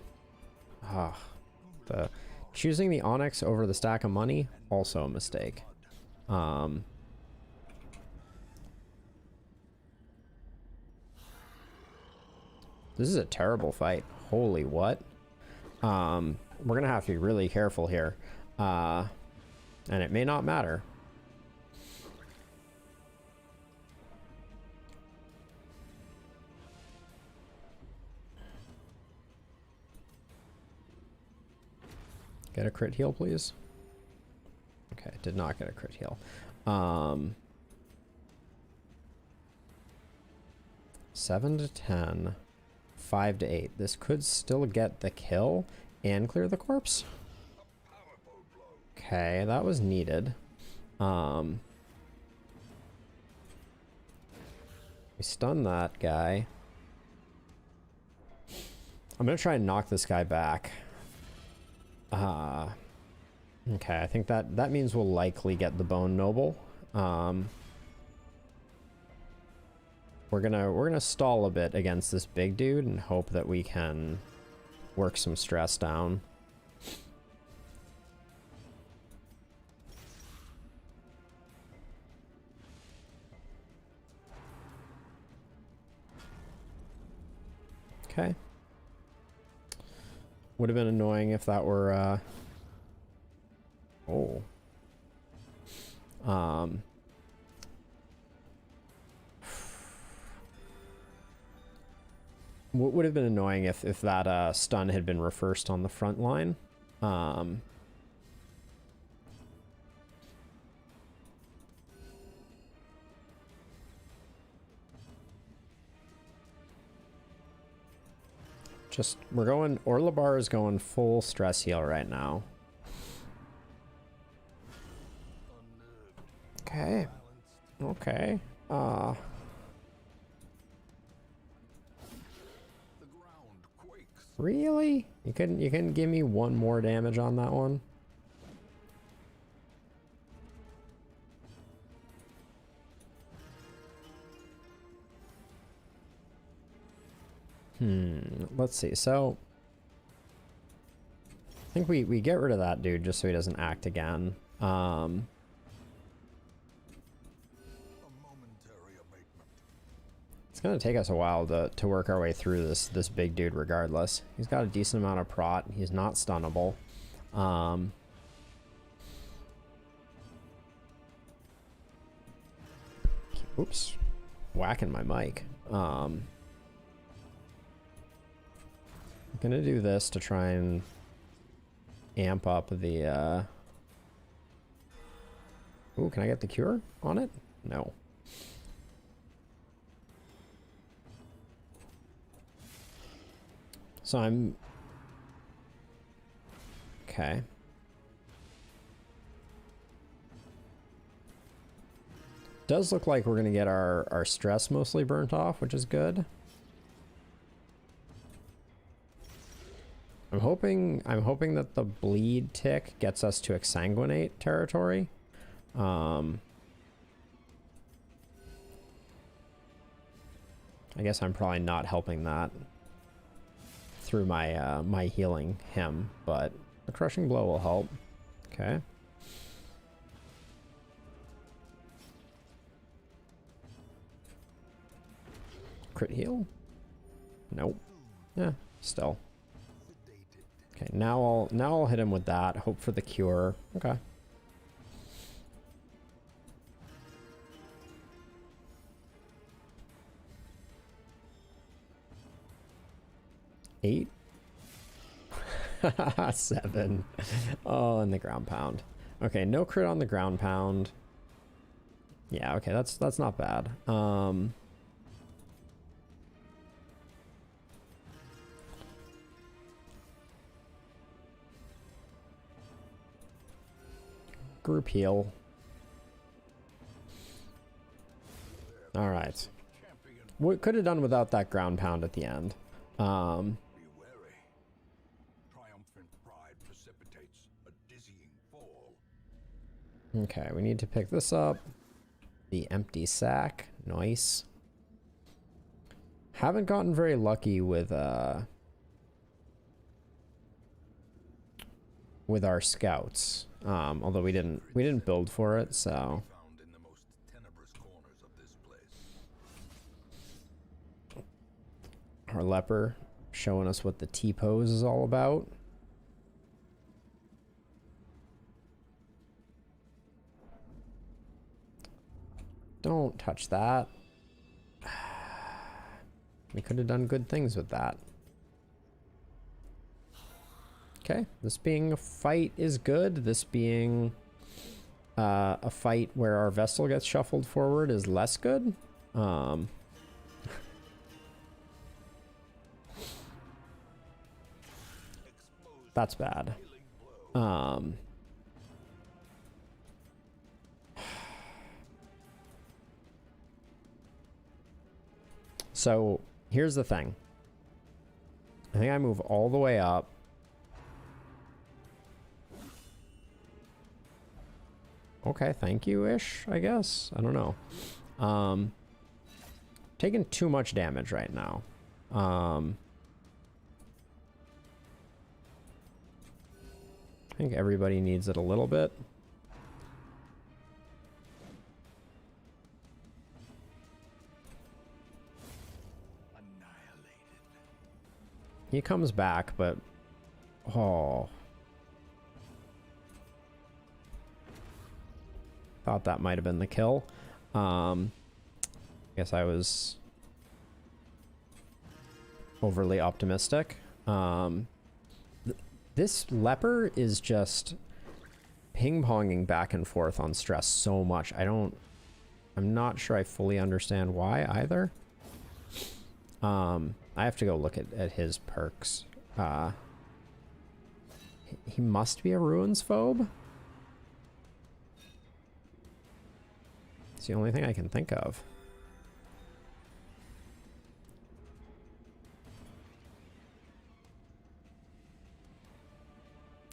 Ah, the Choosing the Onyx over the stack of money, also a mistake. This is a terrible fight. Holy what? We're gonna have to be really careful here. And it may not matter. Get a crit heal, please. Okay, did not get a crit heal. 7 to 10, 5 to 8. This could still get the kill and clear the corpse. Okay, that was needed. We stunned that guy. I'm gonna try and knock this guy back. Okay, I think that means we'll likely get the Bone Noble. We're gonna stall a bit against this big dude and hope that we can work some stress down. Okay. Would have been annoying if that were oh. What would have been annoying if that stun had been reversed on the front line. We're going, Orlebar is going full stress heal right now. Okay. Okay. Really? You couldn't give me one more damage on that one? Let's see. So I think we get rid of that dude just so he doesn't act again. It's gonna take us a while to work our way through this big dude regardless. He's got a decent amount of prot. He's not stunnable. Oops. Whacking my mic. I'm gonna do this to try and amp up the Ooh, can I get the cure on it? No. So I'm okay. Does look like we're gonna get our stress mostly burnt off, which is good. I'm hoping that the bleed tick gets us to exsanguinate territory. I guess I'm probably not helping that through my my healing him, but the crushing blow will help. Okay. Crit heal? Nope. Yeah, still. Okay, now I'll hit him with that. Hope for the cure. Okay. Eight. 7. Oh, and the ground pound. Okay, no crit on the ground pound. Yeah, okay, that's not bad. Group heal. All right. What could have done without that ground pound at the end. Be wary. Triumphant pride precipitates a dizzying fall. Okay, we need to pick this up. The empty sack. Nice. Haven't gotten very lucky with with our scouts. Although we didn't build for it, so Found in the most tenebrous corners of this place. our leper showing us what the T-pose is all about. Don't touch that. We could have done good things with that. Okay, this being a fight is good. This being a fight where our vessel gets shuffled forward is less good. That's bad. So here's the thing. I think I move all the way up. Okay, thank you-ish, I guess. I don't know. Taking too much damage right now. I think everybody needs it a little bit. He comes back, but... Oh. Thought that might have been the kill. Guess I was overly optimistic. This leper is just ping-ponging back and forth on stress so much. I'm not sure I fully understand why either. I have to go look at his perks. He must be a ruins phobe. It's the only thing I can think of.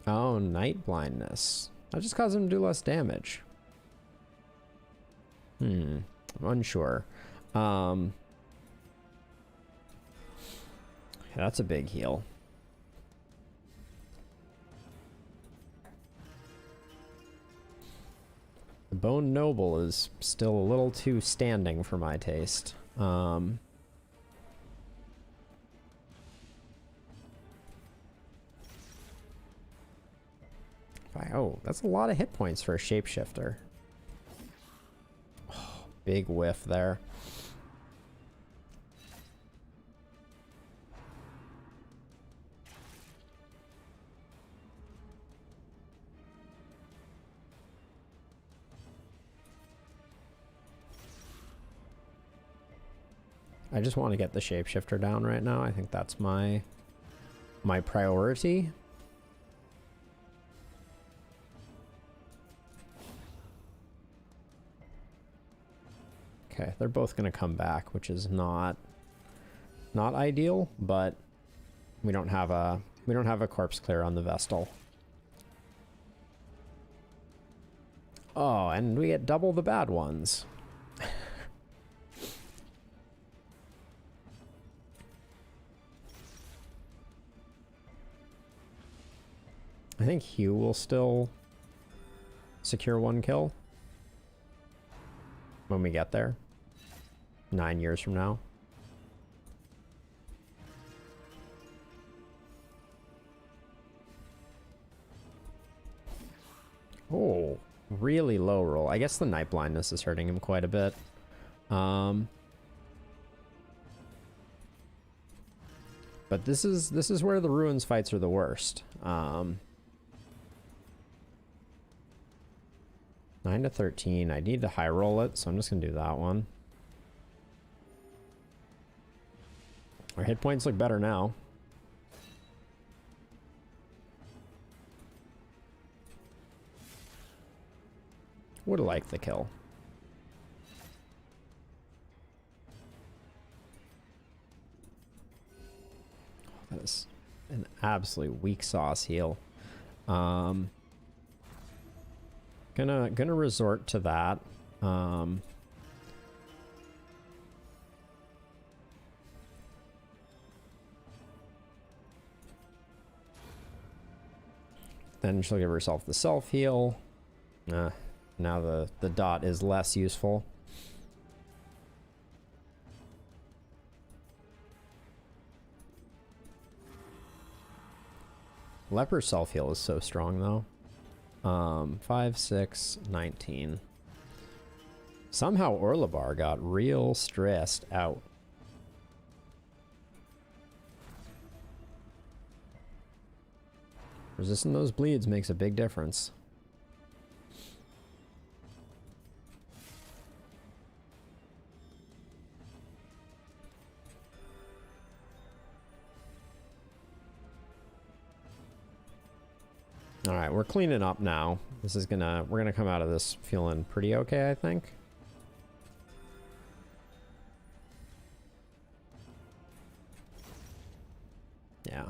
Oh, night blindness. That just caused him to do less damage. I'm unsure. That's a big heal. The Bone Noble is still a little too standing for my taste. Oh, that's a lot of hit points for a shapeshifter. Oh, big whiff there. I just want to get the shapeshifter down right now. I think that's my priority. Okay, they're both going to come back, which is not ideal, but we don't have a corpse clear on the Vestal. Oh, and we get double the bad ones. I think Hugh will still secure one kill when we get there. 9 years from now. Oh, really low roll. I guess the night blindness is hurting him quite a bit. But this is where the ruins fights are the worst. 9 to 13. I need to high roll it, so I'm just gonna do that one. Our hit points look better now. Would have liked the kill. That is an absolute weak sauce heal. Gonna resort to that. Then she'll give herself the self-heal. Now the dot is less useful. Leper self-heal is so strong, though. 5, 6, 19. Somehow Orlebar got real stressed out. Resisting those bleeds makes a big difference. All right, we're cleaning up now. This is we're gonna come out of this feeling pretty okay, I think. Yeah.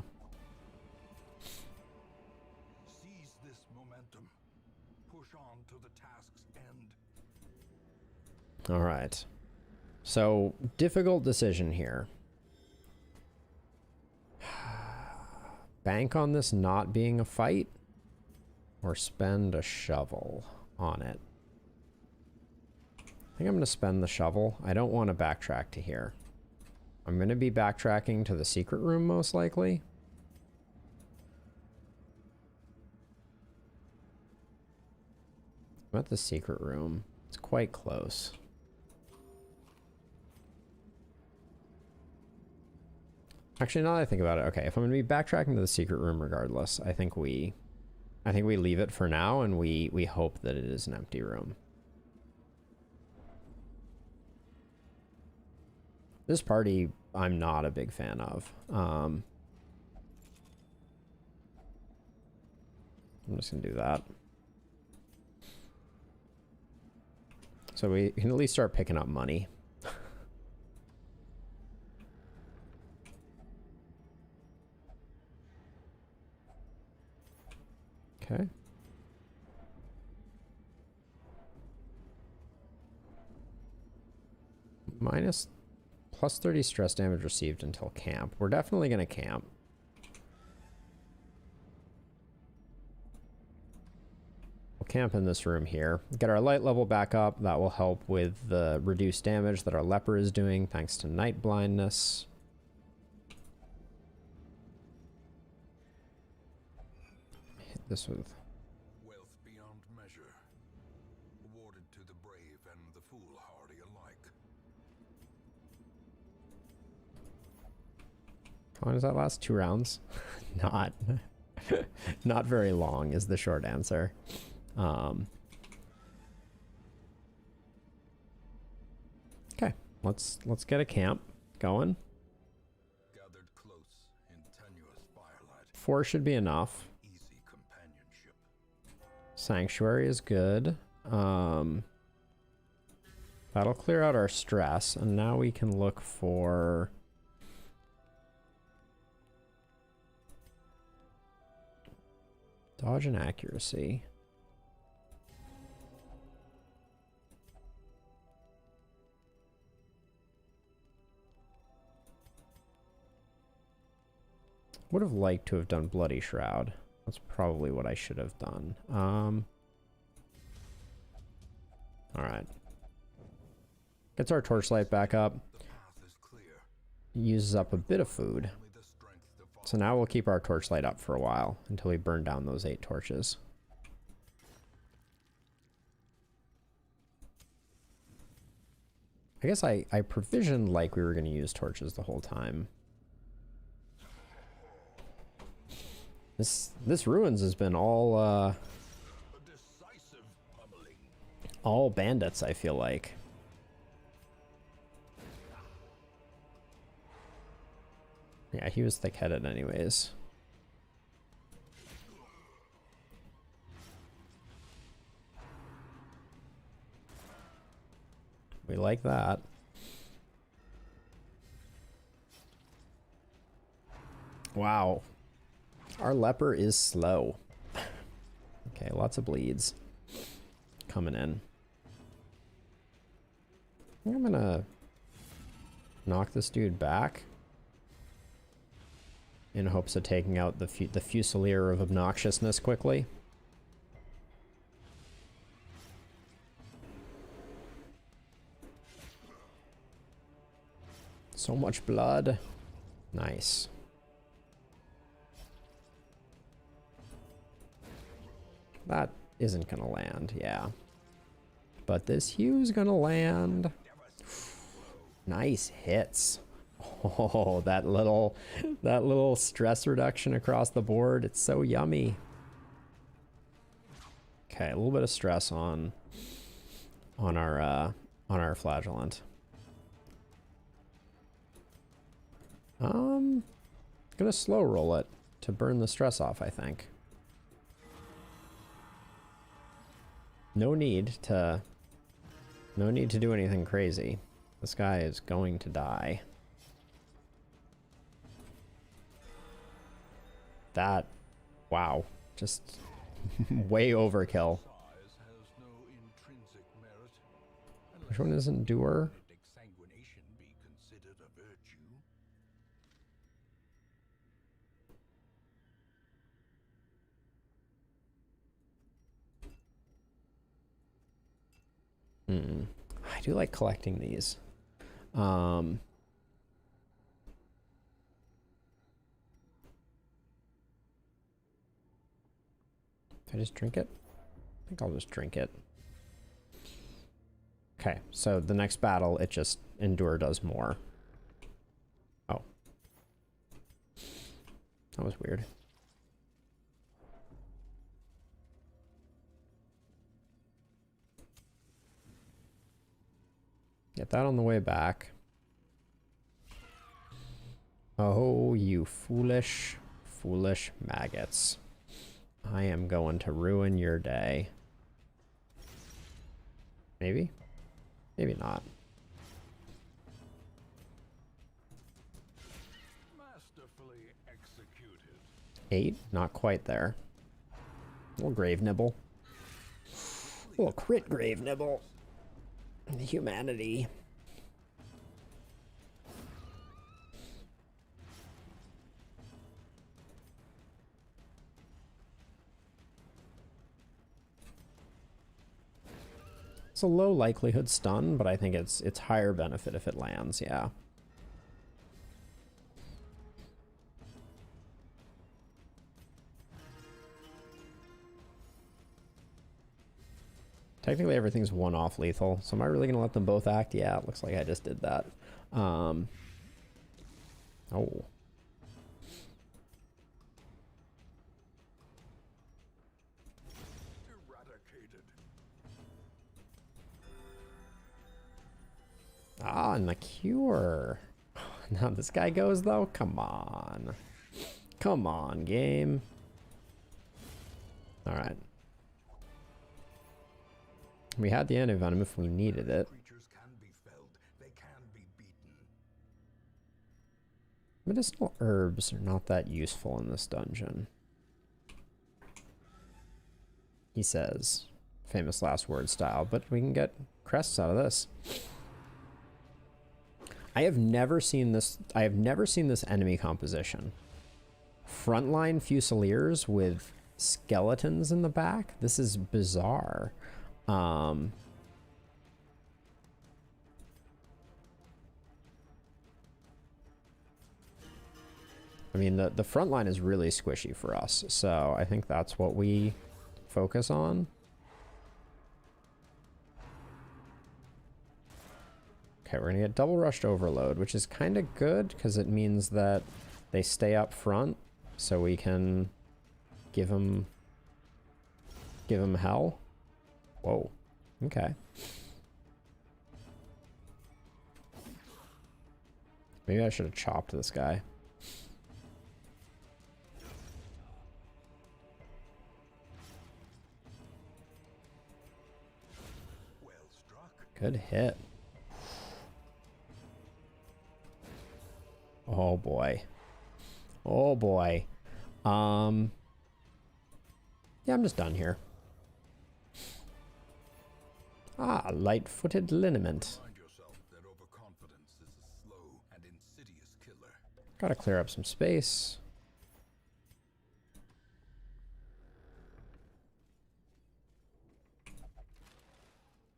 Seize this momentum. Push on to the task's end. All right. So, difficult decision here. Bank on this not being a fight, or spend a shovel on it. I think I'm going to spend the shovel. I don't want to backtrack to here. I'm going to be backtracking to the secret room most likely. I'm at the secret room. It's quite close. Actually, now that I think about it, okay, if I'm going to be backtracking to the secret room regardless, I think we leave it for now, and we hope that it is an empty room. This party, I'm not a big fan of. I'm just gonna do that. So we can at least start picking up money. Okay. Plus 30 stress damage received until camp. We're definitely going to camp. We'll camp in this room here. Get our light level back up. That will help with the reduced damage that our leper is doing thanks to night blindness. Hit this with Wealth beyond measure, awarded to the brave and the foolhardy alike. How long does that last? 2 rounds? Not very long is the short answer. Okay, let's get a camp going. Gathered close in tenuous firelight. 4 should be enough. Easy companionship. Sanctuary is good. That'll clear out our stress, and now we can look for dodge and accuracy. Would have liked to have done Bloody Shroud. That's probably what I should have done. Alright. Gets our torchlight back up. The path is clear. Uses up a bit of food. Only the strength to follow. So now we'll keep our torchlight up for a while until we burn down those 8 torches. I guess I provisioned like we were going to use torches the whole time. This ruins has been all A decisive pummeling. all bandits, I feel like. Yeah, he was thick-headed anyways. We like that. Wow. Our leper is slow. Okay, lots of bleeds coming in. I think I'm gonna knock this dude back. in hopes of taking out the Fusilier of Obnoxiousness quickly. So much blood. Nice. That isn't gonna land, yeah. But this Hugh's gonna land. Nice hits. Oh, that little stress reduction across the board. It's so yummy. Okay, a little bit of stress on our flagellant. Gonna slow roll it to burn the stress off, I think. No need to do anything crazy. This guy is going to die. That, wow, just way overkill. Which one is Endure? I do like collecting these. Can I just drink it? I think I'll just drink it. Okay, so the next battle, it just Endure does more. Oh. That was weird. Get that on the way back. Oh, you foolish, foolish maggots. I am going to ruin your day. Maybe? Maybe not. Masterfully executed. 8? Not quite there. A little grave nibble. A little crit grave nibble. Humanity. It's a low likelihood stun, but I think it's higher benefit if it lands, yeah. Technically everything's one-off lethal, so am I really gonna let them both act? Yeah, it looks like I just did that. Oh. Ah, and the cure. Now this guy goes though? Come on. Come on, game. Alright. We had the anti-venom if we needed it. Medicinal herbs are not that useful in this dungeon. He says. Famous last word style, but we can get crests out of this. I have never seen this enemy composition. Frontline Fusiliers with skeletons in the back? This is bizarre. I mean, the front line is really squishy for us, so I think that's what we focus on. Okay, we're gonna get double rushed overload, which is kind of good because it means that they stay up front, so we can give them hell. Whoa. Okay. Maybe I should have chopped this guy. Well struck. Good hit. Oh boy. Oh boy. Yeah, I'm just done here. Ah, light-footed liniment. Remind yourself that overconfidence is a slow and insidious killer. Gotta clear up some space.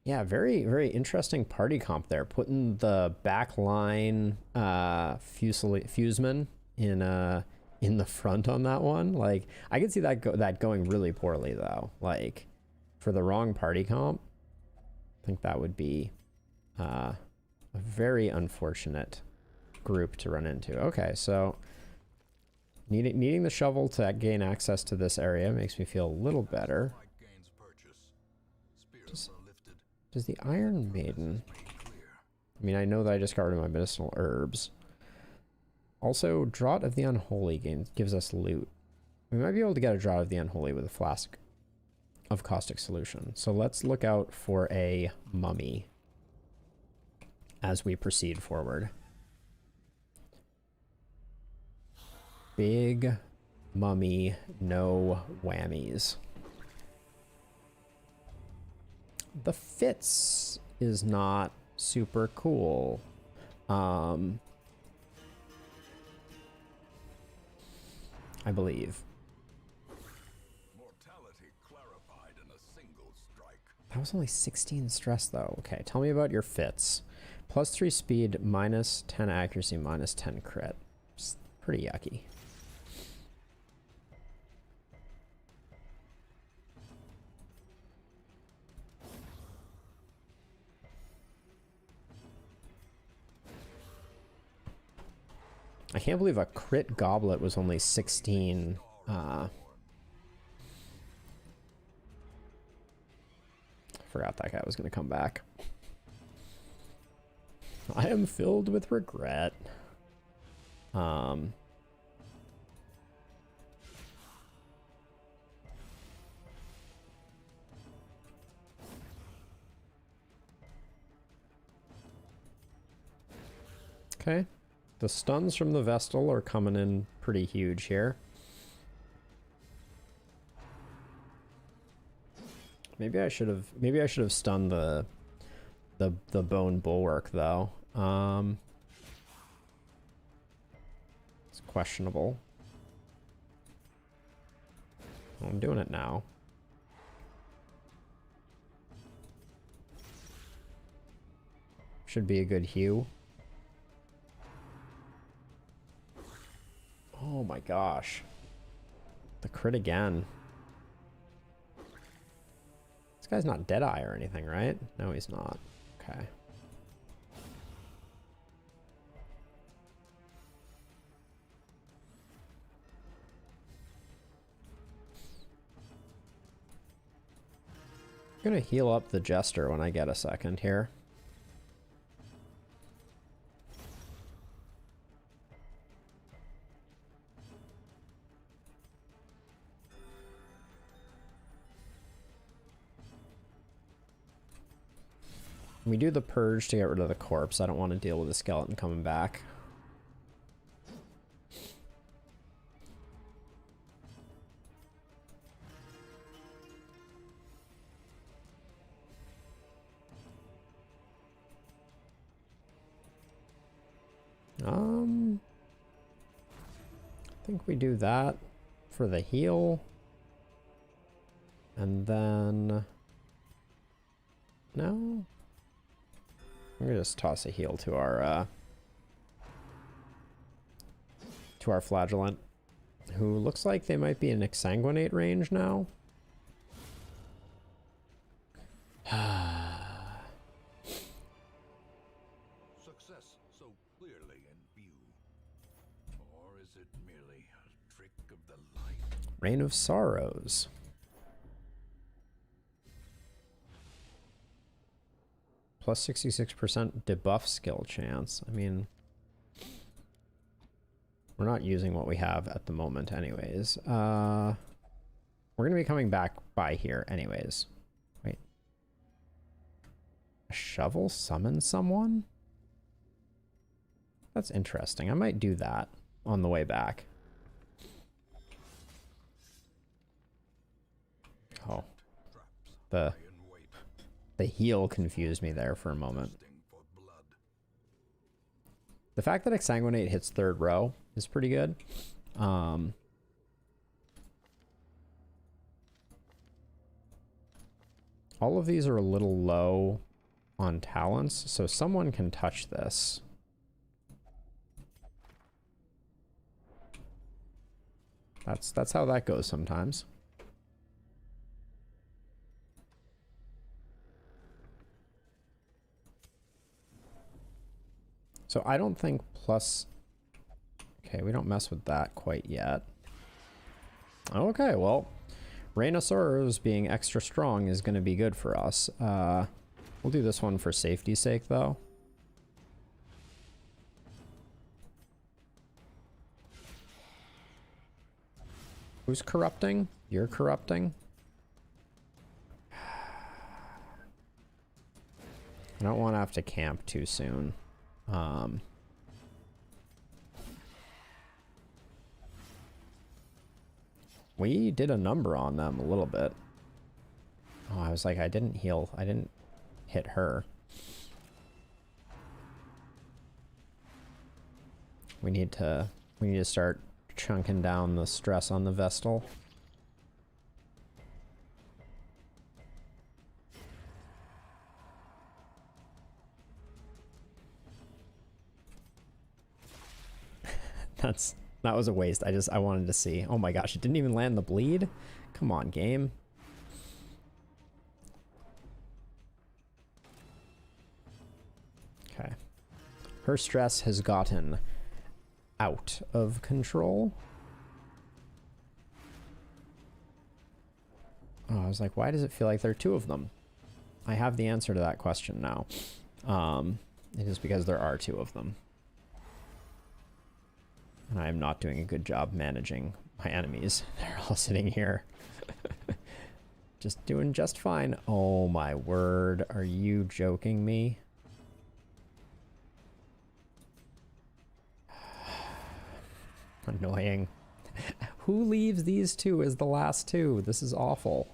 Yeah, very, very interesting party comp there. Putting the back line Fuseman in the front on that one. Like, I could see that going really poorly though. Like, for the wrong party comp, I think that would be a very unfortunate group to run into. Okay, so needing the shovel to gain access to this area makes me feel a little better. Does the Iron Maiden... I mean, I know that I just got rid of my medicinal herbs. Also, Draught of the Unholy gives us loot. We might be able to get a Draught of the Unholy with a flask of caustic solution. So let's look out for a mummy as we proceed forward. Big mummy, no whammies. The Fitz is not super cool. I believe. Mortality clarified in a single strike. That was only 16 stress though. Okay, tell me about your Fitz. +3 speed, -10 accuracy, -10 crit. It's pretty yucky. I can't believe a crit goblet was only 16. Forgot that guy was going to come back. I am filled with regret. Okay. The stuns from the Vestal are coming in pretty huge here. Maybe I should have stunned the bone bulwark though. It's questionable. Well, I'm doing it now. Should be a good hew. Oh my gosh. The crit again. This guy's not Deadeye or anything, right? No, he's not. Okay. I'm gonna heal up the Jester when I get a second here. We do the purge to get rid of the corpse. I don't want to deal with the skeleton coming back. I think we do that for the heal. And then... No? I'm gonna just toss a heal to our flagellant, who looks like they might be in exsanguinate range now. Success so clearly in view. Or is it merely a trick of the light? Reign of Sorrows. Plus 66% debuff skill chance. I mean, we're not using what we have at the moment anyways. We're going to be coming back by here anyways. Wait. A shovel summon someone? That's interesting. I might do that on the way back. Oh. The heal confused me there for a moment. The fact that Exsanguinate hits third row is pretty good. All of these are a little low on talents, so someone can touch this. That's how that goes sometimes. So I don't think plus... Okay, we don't mess with that quite yet. Okay, well, Rhinoceros being extra strong is going to be good for us. We'll do this one for safety's sake, though. Who's corrupting? You're corrupting? I don't want to have to camp too soon. We did a number on them a little bit. Oh, I was like, I didn't heal. I didn't hit her. We need to start chunking down the stress on the Vestal. That was a waste. I wanted to see. Oh my gosh, it didn't even land the bleed? Come on, game. Okay. Her stress has gotten out of control. Oh, I was like, why does it feel like there are two of them? I have the answer to that question now. It is because there are two of them. And I am not doing a good job managing my enemies. They're all sitting here. Just doing just fine. Oh my word. Are you joking me? Annoying. Who leaves these two as the last two? This is awful.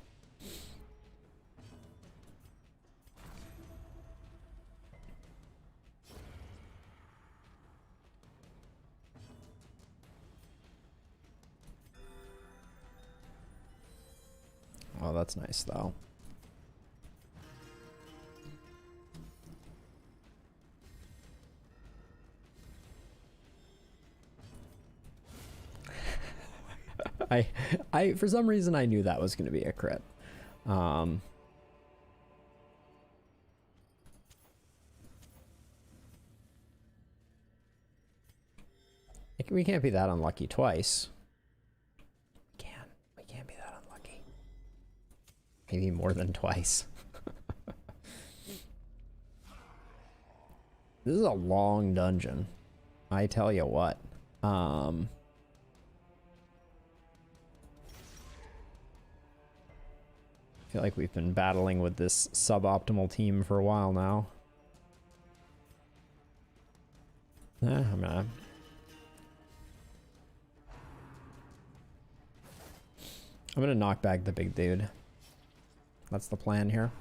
Oh, that's nice, though. I for some reason I knew that was going to be a crit. We can't be that unlucky twice. We can't be that unlucky. Maybe more than twice. This is a long dungeon. I tell you what. I feel like we've been battling with this suboptimal team for a while now. I'm gonna knock back the big dude. That's the plan here.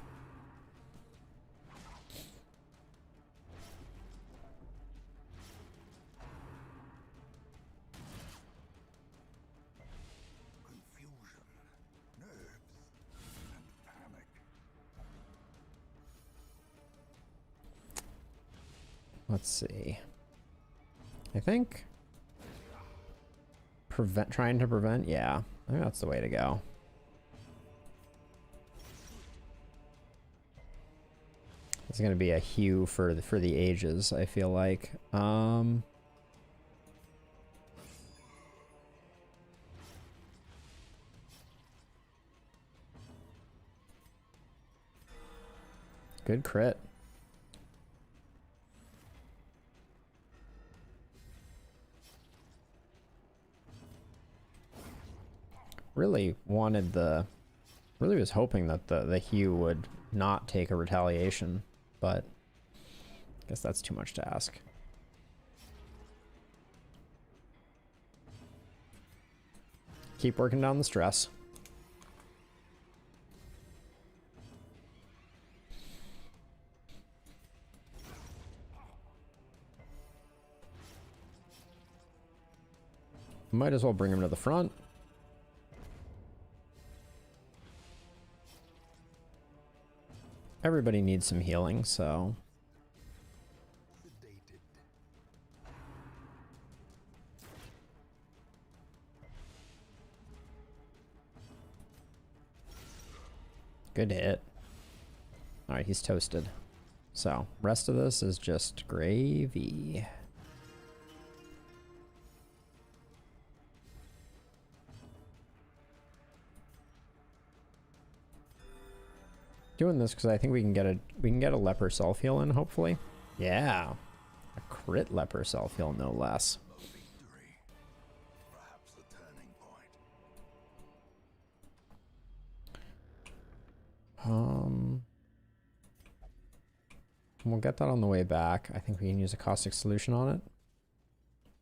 Confusion, nerves, and panic. Let's see. I think trying to prevent, yeah. I think that's the way to go. It's gonna be a hue for the ages, I feel like. Good crit. Really was hoping that the hue would not take a retaliation, but I guess that's too much to ask. Keep working down the stress. Might as well bring him to the front. Everybody needs some healing, so... Sedated. Good hit. Alright, he's toasted. So, rest of this is just gravy. Doing this because I think we can get a leper self heal in, hopefully. Yeah. A crit leper self heal, no less. A victory. Perhaps the turning point. We'll get that on the way back. I think we can use a caustic solution on it.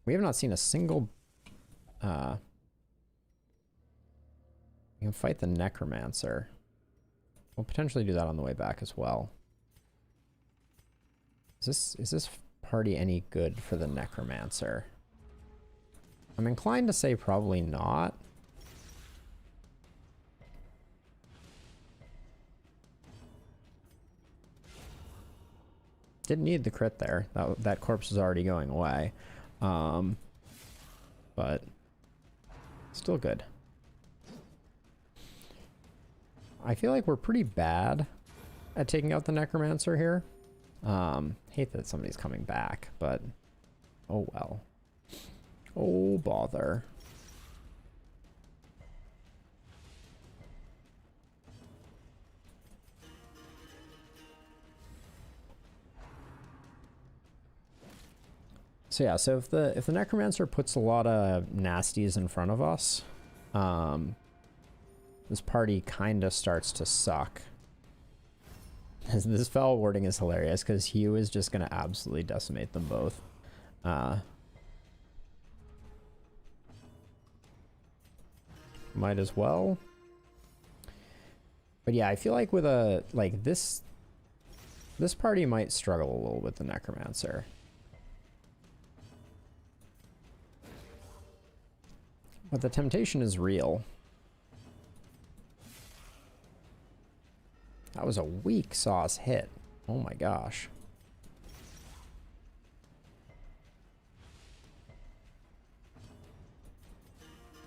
We have not seen a single... we can fight the necromancer. We'll potentially do that on the way back as well. Is this party any good for the necromancer? I'm inclined to say probably not. Didn't need the crit there. That corpse is already going away. But still good. I feel like we're pretty bad at taking out the necromancer here. Hate that somebody's coming back, but oh well. Oh bother. So yeah, so if the necromancer puts a lot of nasties in front of us, this party kind of starts to suck. This foul warding is hilarious because Hugh is just going to absolutely decimate them both. Might as well. But yeah, I feel like with a like this party might struggle a little with the necromancer. But the temptation is real. That was a weak sauce hit. Oh my gosh.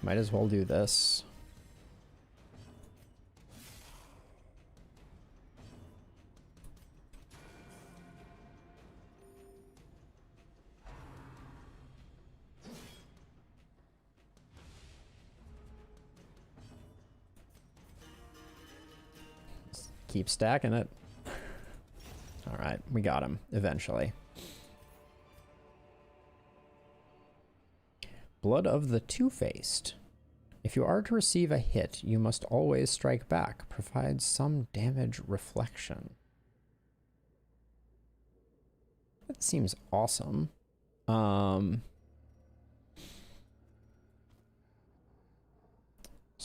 Might as well do this. Keep stacking it. All right, we got him eventually. Blood of the Two-Faced. If you are to receive a hit, you must always strike back. Provides some damage reflection. That seems awesome. So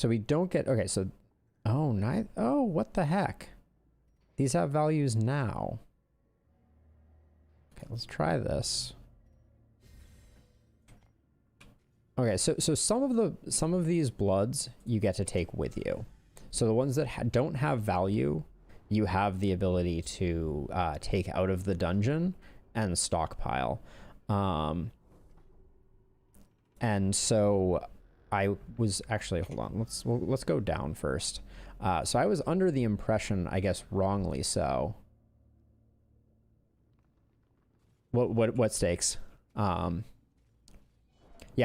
we don't get... Okay, so... Oh, oh, what the heck? These have values now. Okay, let's try this. Okay, so some of these bloods you get to take with you. So the ones that don't have value, you have the ability to take out of the dungeon and stockpile. And so I was actually, hold on, let's go down first. So I was under the impression, I guess wrongly so. What stakes? Yeah,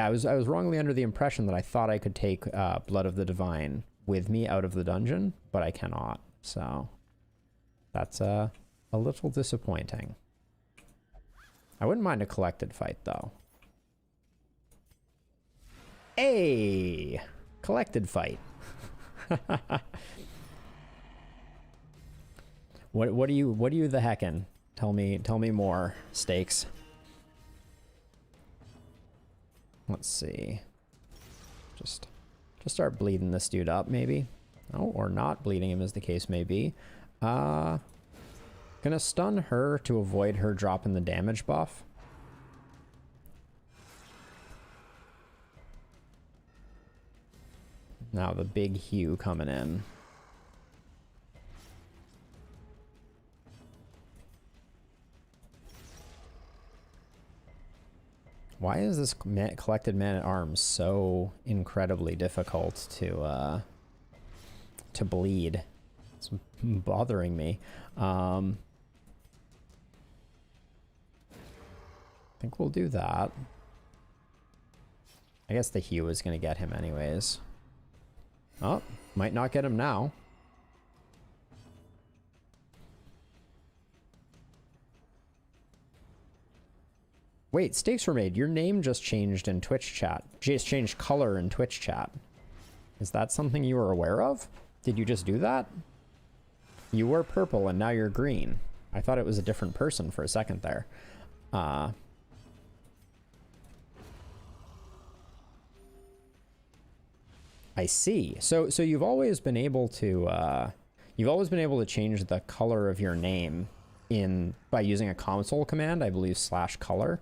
I was wrongly under the impression that I thought I could take Blood of the Divine with me out of the dungeon, but I cannot. So that's a little disappointing. I wouldn't mind a collected fight though. Hey, collected fight. What are you the heckin'? Tell me more, Stakes. Let's see. Just start bleeding this dude up, maybe. Oh, or not bleeding him, as the case may be. Gonna stun her to avoid her dropping the damage buff. Now the big Hugh coming in. Why is this collected man-at-arms so incredibly difficult to bleed? It's bothering me. I think we'll do that. I guess the hew is going to get him anyways. Oh, might not get him now. Wait, stakes were made. Your name just changed in Twitch chat. Just changed color in Twitch chat. Is that something you were aware of? Did you just do that? You were purple and now you're green. I thought it was a different person for a second there. I see. So you've always been able to change the color of your name by using a console command, I believe /color.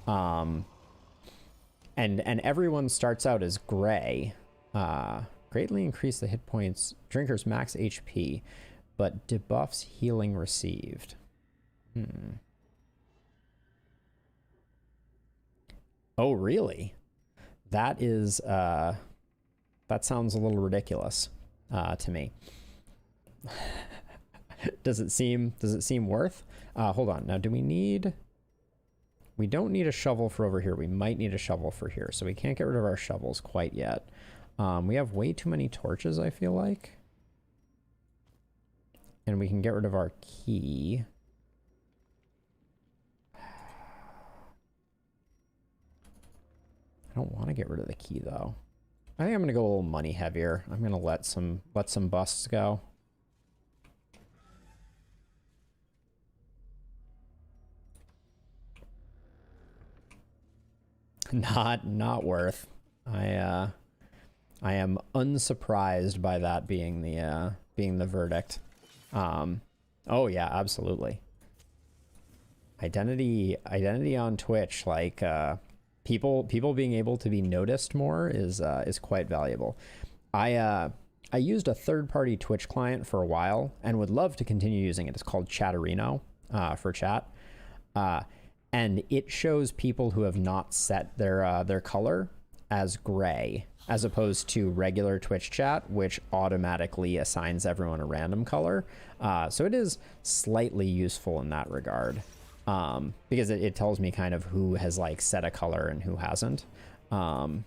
And everyone starts out as gray. Greatly increase the hit points, drinker's max HP, but debuffs healing received. Oh, really? That is, that sounds a little ridiculous to me. Does it seem worth? Hold on. Now, we don't need a shovel for over here. We might need a shovel for here. So we can't get rid of our shovels quite yet. We have way too many torches, I feel like. And we can get rid of our key. I don't want to get rid of the key though. I think I'm gonna go a little money heavier. I'm gonna let some busts go. Not worth. I am unsurprised by that being the verdict. Oh yeah, absolutely. Identity on Twitch, like people being able to be noticed more is quite valuable. I used a third-party Twitch client for a while and would love to continue using it. It's called Chatterino for chat. And it shows people who have not set their color as gray, as opposed to regular Twitch chat, which automatically assigns everyone a random color. So it is slightly useful in that regard, because it tells me kind of who has like set a color and who hasn't. Not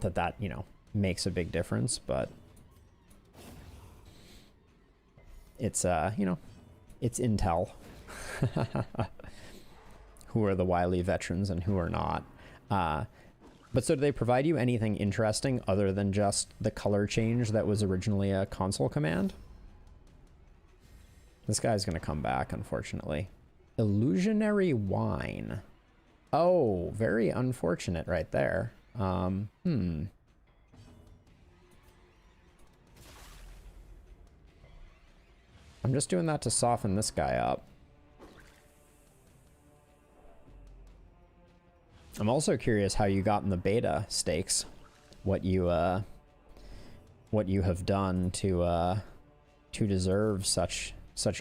that you know, makes a big difference, but it's you know, it's intel. Who are the wily veterans and who are not. But so do they provide you anything interesting other than just the color change that was originally a console command? This guy's gonna come back, unfortunately. Illusionary wine. Oh, very unfortunate right there. I'm just doing that to soften this guy up. I'm also curious how you got in the beta stakes, what you have done to deserve such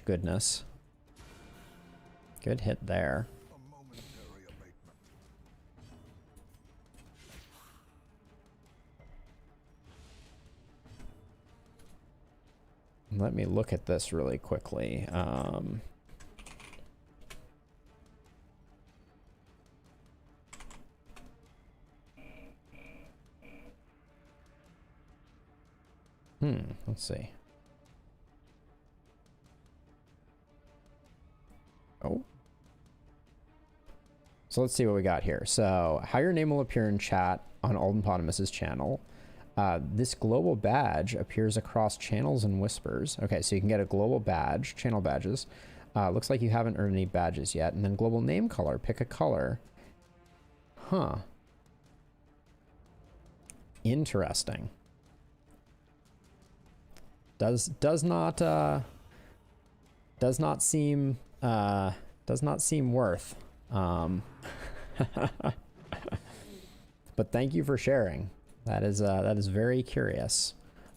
goodness. Good hit there. Let me look at this really quickly. Let's see. Oh. So let's see what we got here. So how your name will appear in chat on Aldenpotamus's channel. This global badge appears across channels and whispers. Okay, so you can get a global badge, channel badges. Looks like you haven't earned any badges yet. And then global name color, pick a color. Huh. Interesting. Does not seem worth. But thank you for sharing. That is very curious.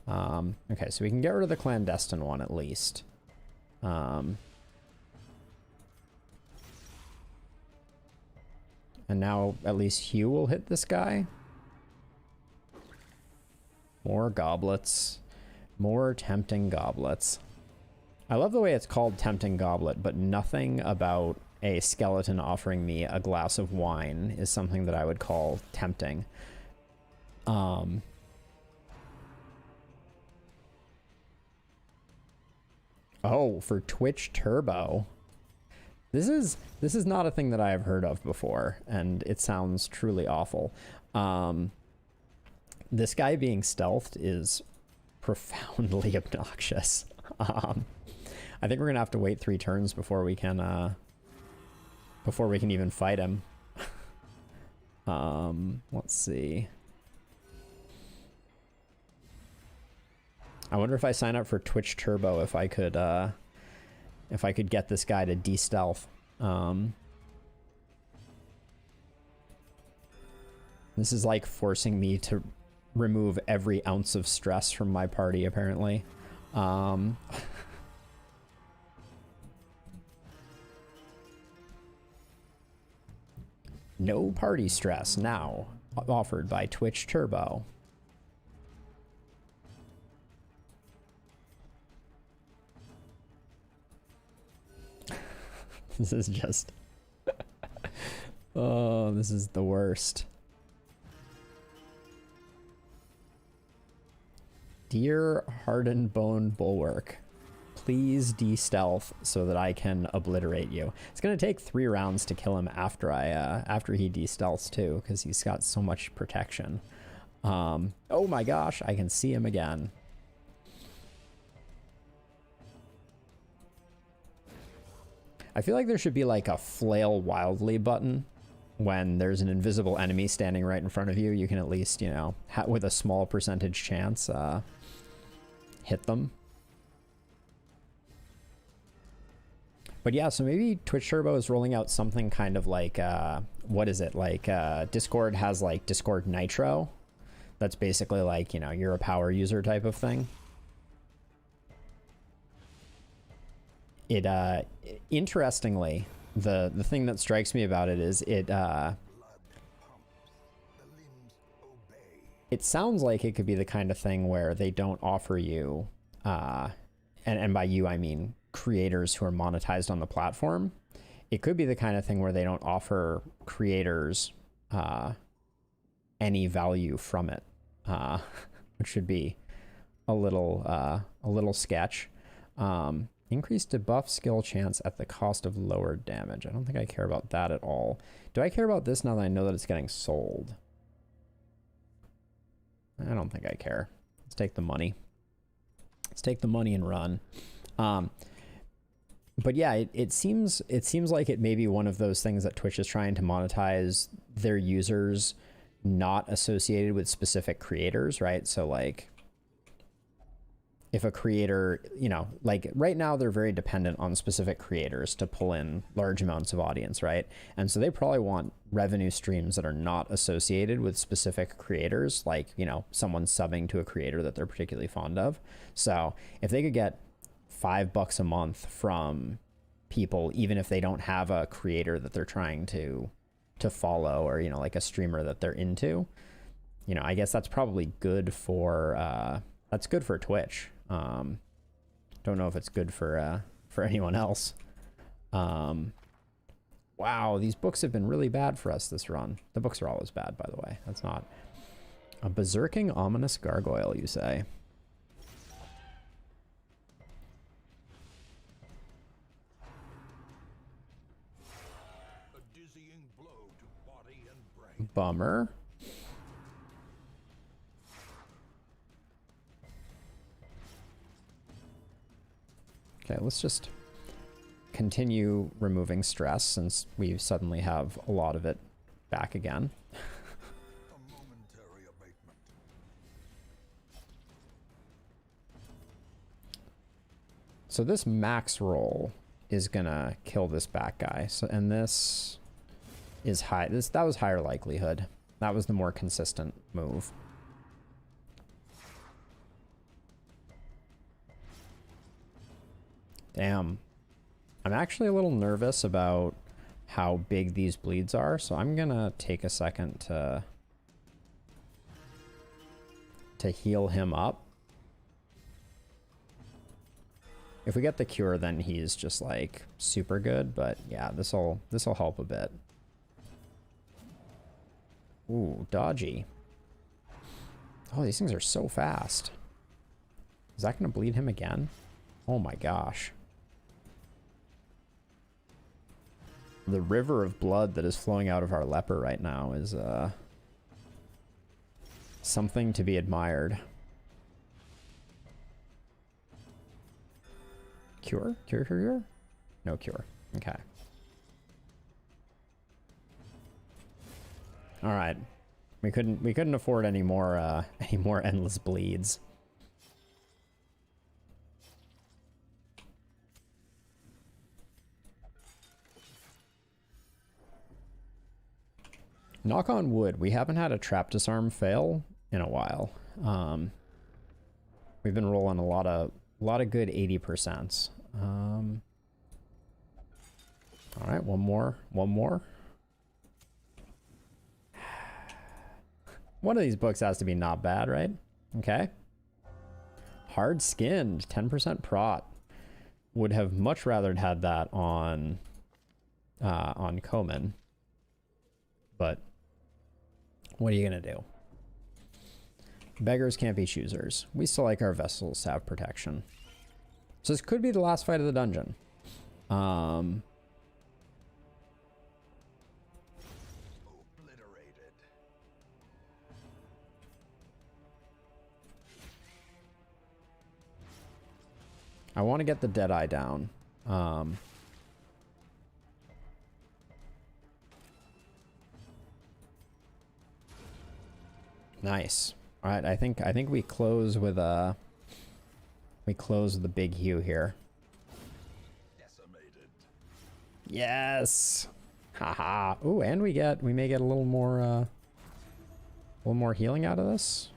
Okay, so we can get rid of the clandestine one at least. And now at least Hugh will hit this guy. More goblets. More tempting goblets. I love the way it's called Tempting Goblet, but nothing about a skeleton offering me a glass of wine is something that I would call tempting. Oh, for Twitch Turbo. This is not a thing that I have heard of before, and it sounds truly awful. This guy being stealthed is profoundly obnoxious. I think we're gonna have to wait 3 turns before we can even fight him. Let's see. I wonder if I sign up for Twitch Turbo if I could get this guy to de-stealth. This is like forcing me to remove every ounce of stress from my party, apparently. No party stress now offered by Twitch Turbo. This is just... oh, this is the worst. Dear Hardened Bone Bulwark, please de-stealth so that I can obliterate you. It's gonna take 3 rounds to kill him after he de-stealths too, because he's got so much protection. Oh my gosh, I can see him again. I feel like there should be like a flail wildly button when there's an invisible enemy standing right in front of you. You can at least, you know, with a small percentage chance, hit them. But yeah, so maybe Twitch Turbo is rolling out something kind of like, what is it? Like Discord has like Discord Nitro. That's basically like, you know, you're a power user type of thing. It, interestingly, the thing that strikes me about it is it sounds like it could be the kind of thing where they don't offer you, and by you, I mean creators who are monetized on the platform. It could be the kind of thing where they don't offer creators any value from it, which should be a little sketch. Increased debuff skill chance at the cost of lower damage. I don't think I care about that at all. Do I care about this now that I know that it's getting sold? I don't think I care. Let's take the money. Let's take the money and run. But yeah, it seems like it may be one of those things that Twitch is trying to monetize their users not associated with specific creators, right? So like, if a creator, you know, like right now they're very dependent on specific creators to pull in large amounts of audience, right? And so they probably want revenue streams that are not associated with specific creators, like, you know, someone subbing to a creator that they're particularly fond of. So if they could get $5 a month from people, even if they don't have a creator that they're trying to follow, or, you know, like a streamer that they're into, you know, I guess that's probably good for, that's good for Twitch. Don't know if it's good for anyone else. Wow, these books have been really bad for us this run. The books are always bad, by the way. That's not a berserking ominous gargoyle, you say. A dizzying blow to body and brain. Bummer. Okay, let's just continue removing stress since we suddenly have a lot of it back again. A momentary abatement. So this max roll is gonna kill this back guy. So, and this is high. That was higher likelihood. That was the more consistent move. Damn. I'm actually a little nervous about how big these bleeds are. So I'm gonna take a second to heal him up. If we get the cure, then he's just like super good, but yeah, this'll help a bit. Ooh, dodgy. Oh, these things are so fast. Is that gonna bleed him again? Oh my gosh. The river of blood that is flowing out of our leper right now is something to be admired. Cure? Cure, cure, cure? No cure. Okay. All right. We couldn't afford any more endless bleeds. Knock on wood, we haven't had a trap disarm fail in a while. We've been rolling a lot of good 80%. All right, one more. One of these books has to be not bad, right? Okay. Hard skinned, 10% prot. Would have much rather had that on Komen. But what are you gonna do? Beggars can't be choosers. We still like our vessels to have protection. So this could be the last fight of the dungeon. Obliterated. I want to get the Deadeye down. Nice. All right, I think we close with the big Hugh here. Decimated. Yes. Haha. Ooh, and we may get a little more healing out of this.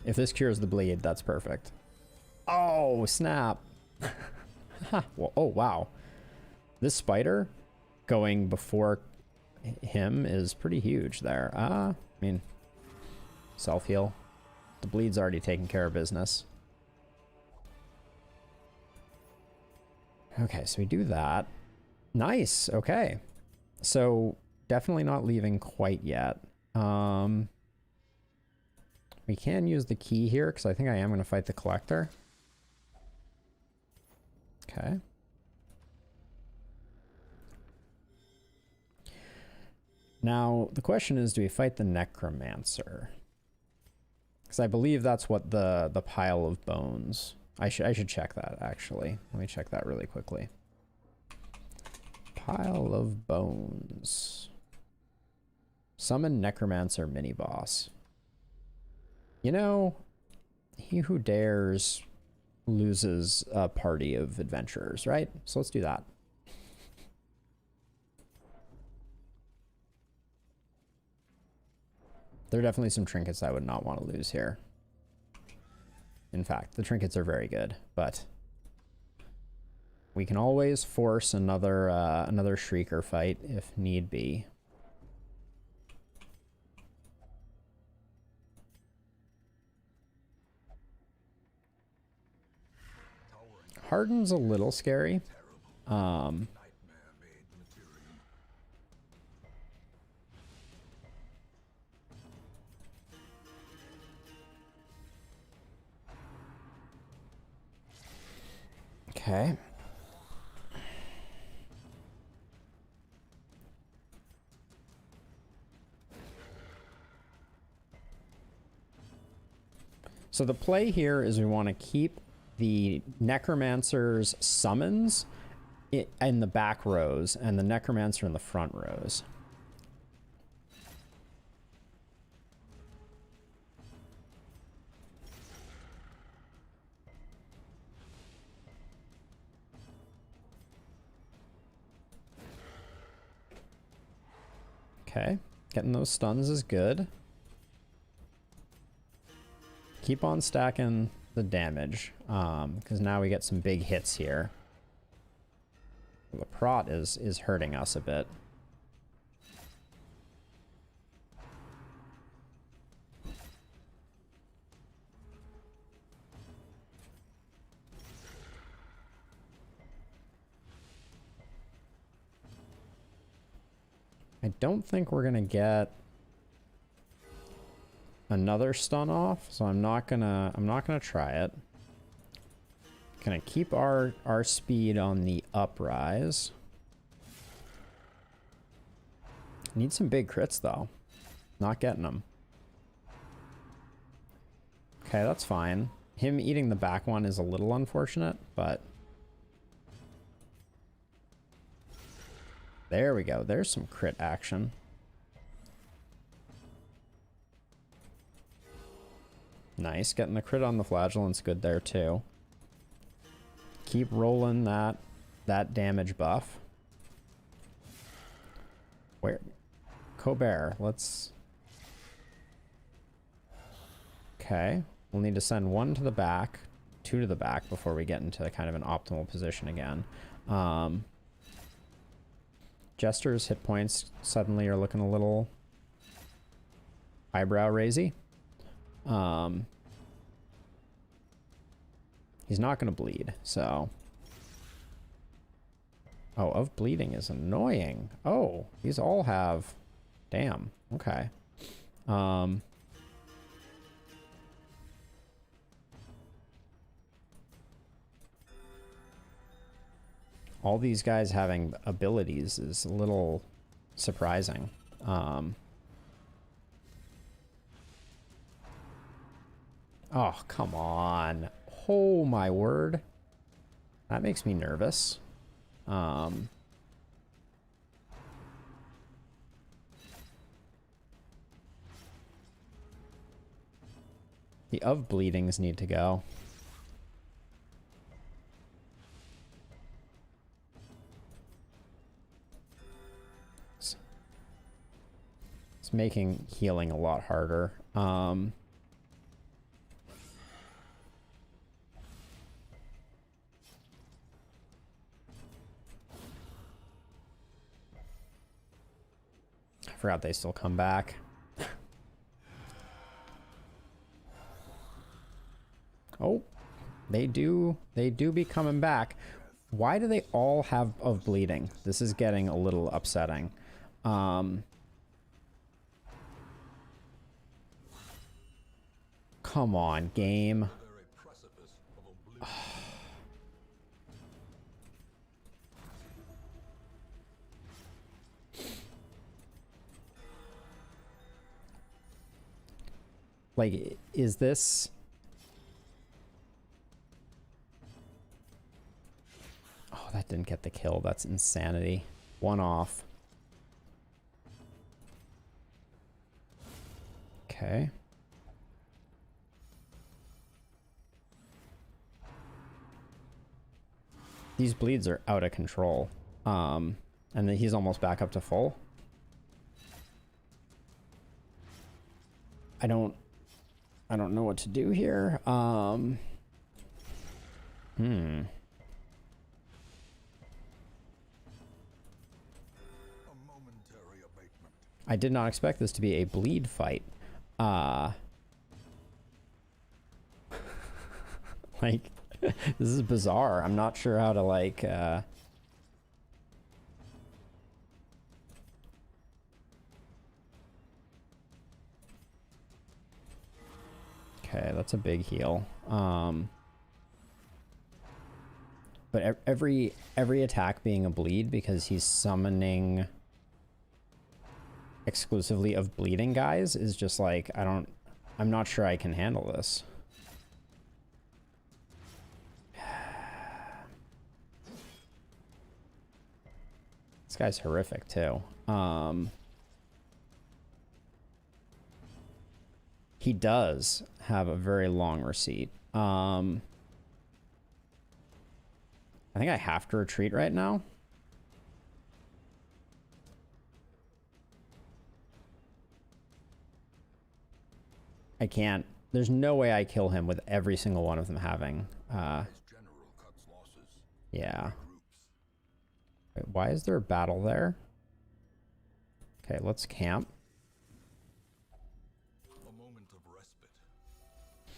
If this cures the bleed, that's perfect. Oh, snap. Well, oh, wow. This spider going before him is pretty huge there. I mean, self-heal. The bleed's already taken care of business. Okay, so we do that. Nice, okay. So, definitely not leaving quite yet. We can use the key here, because I think I am going to fight the collector. Okay. Now, the question is, do we fight the necromancer? Because I believe that's what the pile of bones... I should check that, actually. Let me check that really quickly. Pile of bones. Summon necromancer mini-boss. You know, he who dares loses a party of adventurers, right? So let's do that. There are definitely some trinkets I would not want to lose here. In fact, the trinkets are very good, but we can always force another Shrieker fight if need be. Harden's a little scary. Okay. So the play here is we want to keep the Necromancer's summons in the back rows and the Necromancer in the front rows. Okay, getting those stuns is good. Keep on stacking the damage, because now we get some big hits here. The prot is hurting us a bit. I don't think we're gonna get another stun off, so I'm not gonna try it. Gonna keep our speed on the uprise. Need some big crits though. Not getting them. Okay, that's fine. Him eating the back one is a little unfortunate, but there we go. There's some crit action. Nice. Getting the crit on the flagellant's good there too. Keep rolling that damage buff. Where? Colbert, let's... Okay. We'll need to send 1 to the back, 2 to the back before we get into kind of an optimal position again. Jester's hit points suddenly are looking a little eyebrow raisy. He's not going to bleed, so... Oh, of bleeding is annoying. Oh, these all have... Damn, okay. All these guys having abilities is a little surprising. Oh, come on. Oh, my word. That makes me nervous. The of bleedings need to go. It's making healing a lot harder. I forgot they still come back. Oh, they do be coming back. Why do they all have of bleeding? This is getting a little upsetting. Come on, game. Like, is this... Oh, that didn't get the kill. That's insanity. One off. Okay. These bleeds are out of control. And then he's almost back up to full. I don't know what to do here. I did not expect this to be a bleed fight. Like, this is bizarre. I'm not sure how to, like, Okay, that's a big heal. But every attack being a bleed because he's summoning exclusively of bleeding guys is just like, I'm not sure I can handle this. This guy's horrific too. He does have a very long receipt. I think I have to retreat right now. I can't There's no way I kill him with every single one of them having. His general cuts losses. Yeah. Groups. Wait, why is there a battle there? Okay, let's camp. A moment of respite.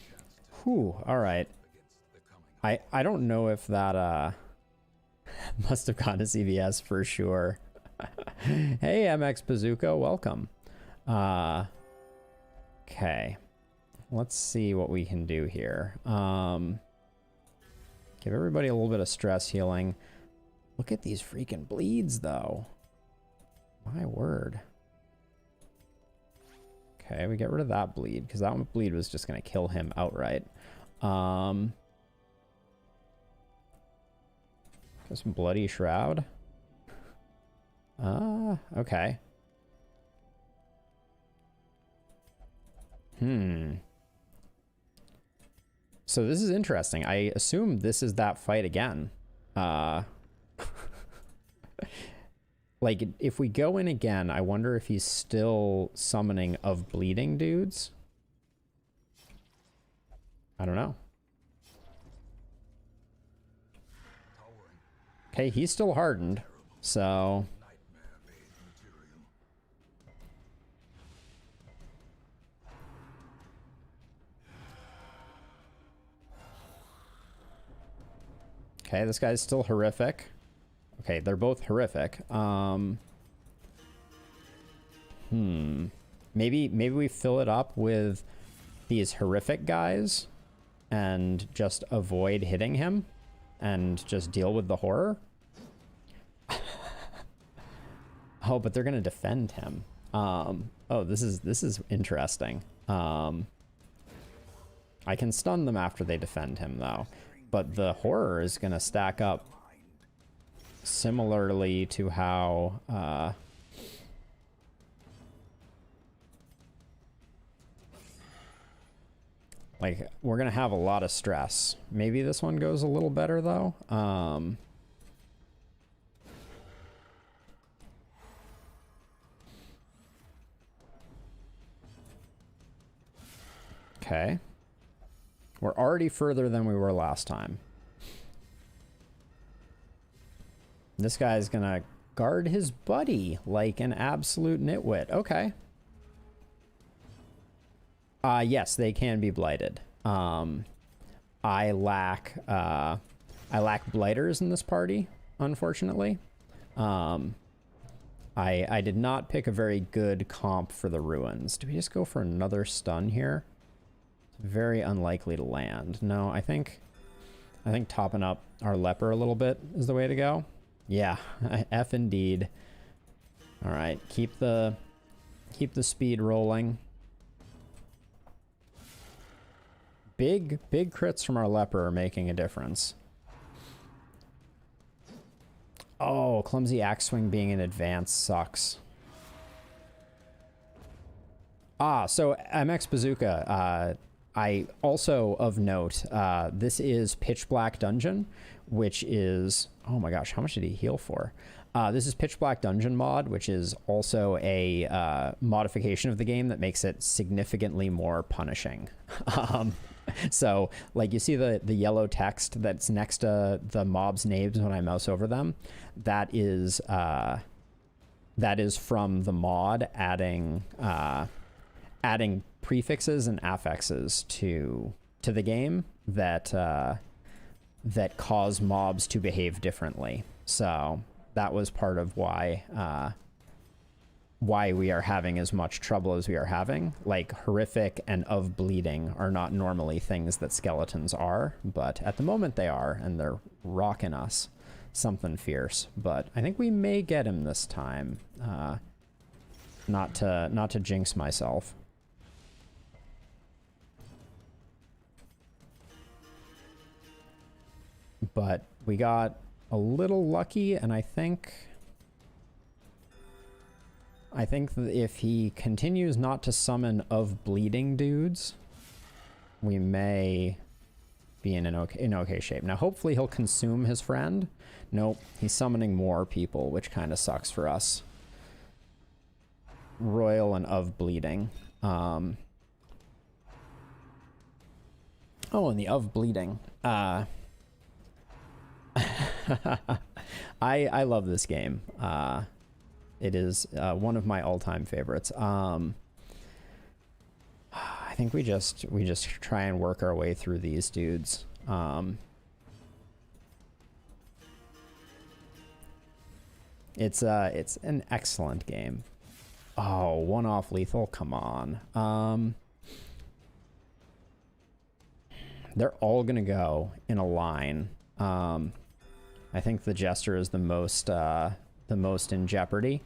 Chance to Whew, alright. against the coming. I don't know if that must have gone to CVS for sure. Hey MX Bazooka, welcome. Okay. Let's see what we can do here. Give everybody a little bit of stress healing. Look at these freaking bleeds though. My word. Okay, we get rid of that bleed because that one bleed was just gonna kill him outright. Got some bloody shroud. Okay. So this is interesting. I assume this is that fight again. Like, if we go in again, I wonder if he's still summoning of bleeding dudes. I don't know. Towering. Okay, he's still hardened, so... Nightmare-made material. Okay, this guy's still horrific. Okay, they're both horrific. Maybe we fill it up with these horrific guys and just avoid hitting him and just deal with the horror. Oh, but they're gonna defend him. Oh, this is interesting. I can stun them after they defend him though, but the horror is gonna stack up similarly to how like we're gonna have a lot of stress. Maybe this one goes a little better though. Okay, we're already further than we were last time. This guy's gonna guard his buddy like an absolute nitwit. Okay. Yes, they can be blighted. I lack blighters in this party, unfortunately. I did not pick a very good comp for the ruins. Do we just go for another stun here? It's very unlikely to land. No, I think topping up our leper a little bit is the way to go. Yeah, F indeed. All right, keep the speed rolling. Big crits from our leper are making a difference. Oh, clumsy axe swing being in advance sucks. So MX Bazooka, I also of note, this is Pitch Black Dungeon, which is, oh my gosh, how much did he heal for? This is Pitch Black Dungeon mod, which is also a modification of the game that makes it significantly more punishing. So like you see the yellow text that's next to the mob's names when I mouse over them, that is from the mod adding prefixes and affixes to the game that cause mobs to behave differently. So that was part of why we are having as much trouble as we are having. Like horrific and of bleeding are not normally things that skeletons are, but at the moment they are, and they're rocking us something fierce. But I think we may get him this time. Not to jinx myself. But we got a little lucky, and I think that if he continues not to summon of bleeding dudes, we may be in okay shape. Now, hopefully he'll consume his friend. Nope, he's summoning more people, which kind of sucks for us. Royal and of bleeding. Oh, and the of bleeding. I love this game. It is one of my all-time favorites. I think we just try and work our way through these dudes. It's an excellent game. Oh, one off lethal, come on. They're all gonna go in a line. I think the Jester is the most in jeopardy.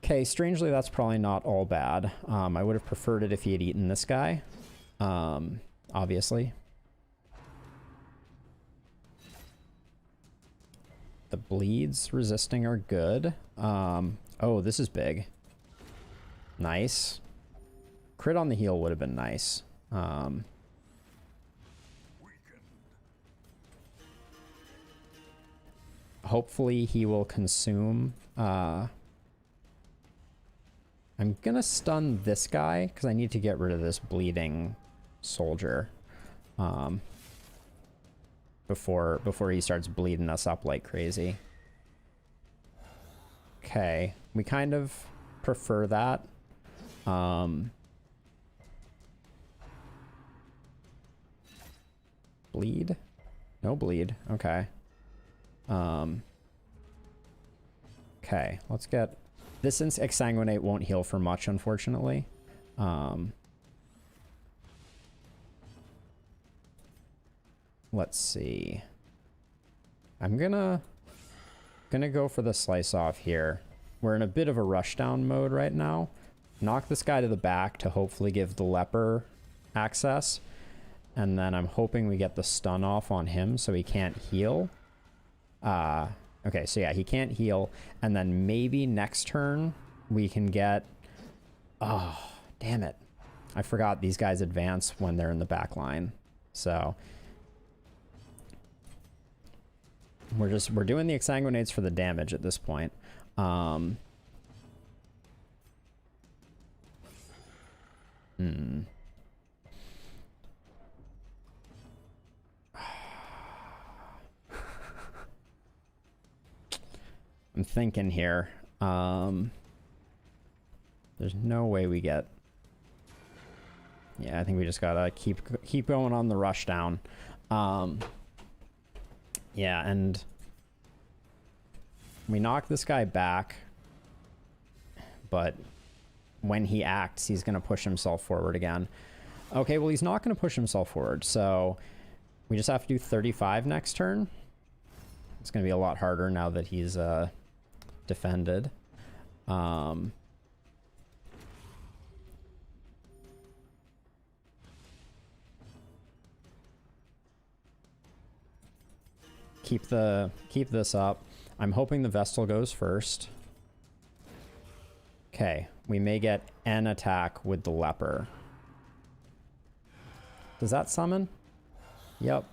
Okay, strangely, that's probably not all bad. I would have preferred it if he had eaten this guy, obviously. The bleeds resisting are good. Oh, this is big. Nice. Crit on the heal would have been nice. Hopefully he will consume. I'm gonna stun this guy because I need to get rid of this bleeding soldier before he starts bleeding us up like crazy. Okay, we kind of prefer that. Bleed? No bleed. Okay. Okay, let's get... This Exsanguinate won't heal for much, unfortunately. Let's see. I'm gonna go for the slice off here. We're in a bit of a rushdown mode right now. Knock this guy to the back to hopefully give the leper access. And then I'm hoping we get the stun off on him so he can't heal. Okay, so yeah, he can't heal. And then maybe next turn we can get... Oh, damn it. I forgot these guys advance when they're in the back line. So... We're doing the Exsanguinates for the damage at this point. I'm thinking here. There's no way we get... Yeah, I think we just gotta keep going on the rush down. Yeah, and we knock this guy back, but when he acts, he's gonna push himself forward again. Okay, well, he's not gonna push himself forward, so we just have to do 35 next turn. It's gonna be a lot harder now that he's defended. Keep this up. I'm hoping the Vestal goes first. Okay, we may get an attack with the leper. Does that summon? Yep.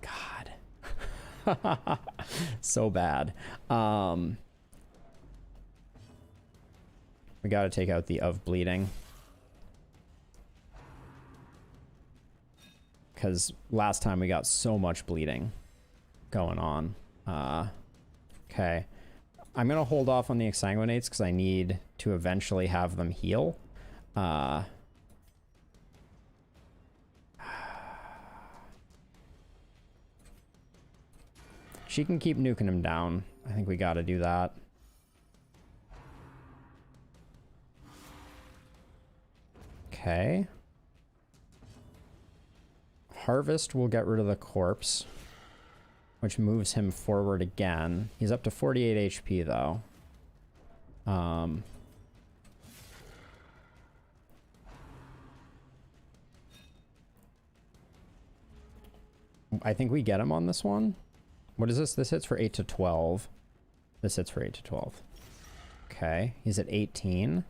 God. So bad. We gotta take out the of bleeding. Because last time we got so much bleeding going on. Okay. I'm going to hold off on the Exsanguinates because I need to eventually have them heal. She can keep nuking him down. I think we got to do that. Okay. Harvest will get rid of the corpse, which moves him forward again. He's up to 48 HP, though. I think we get him on this one. What is this? This hits for 8 to 12. This hits for 8 to 12. Okay, he's at 18.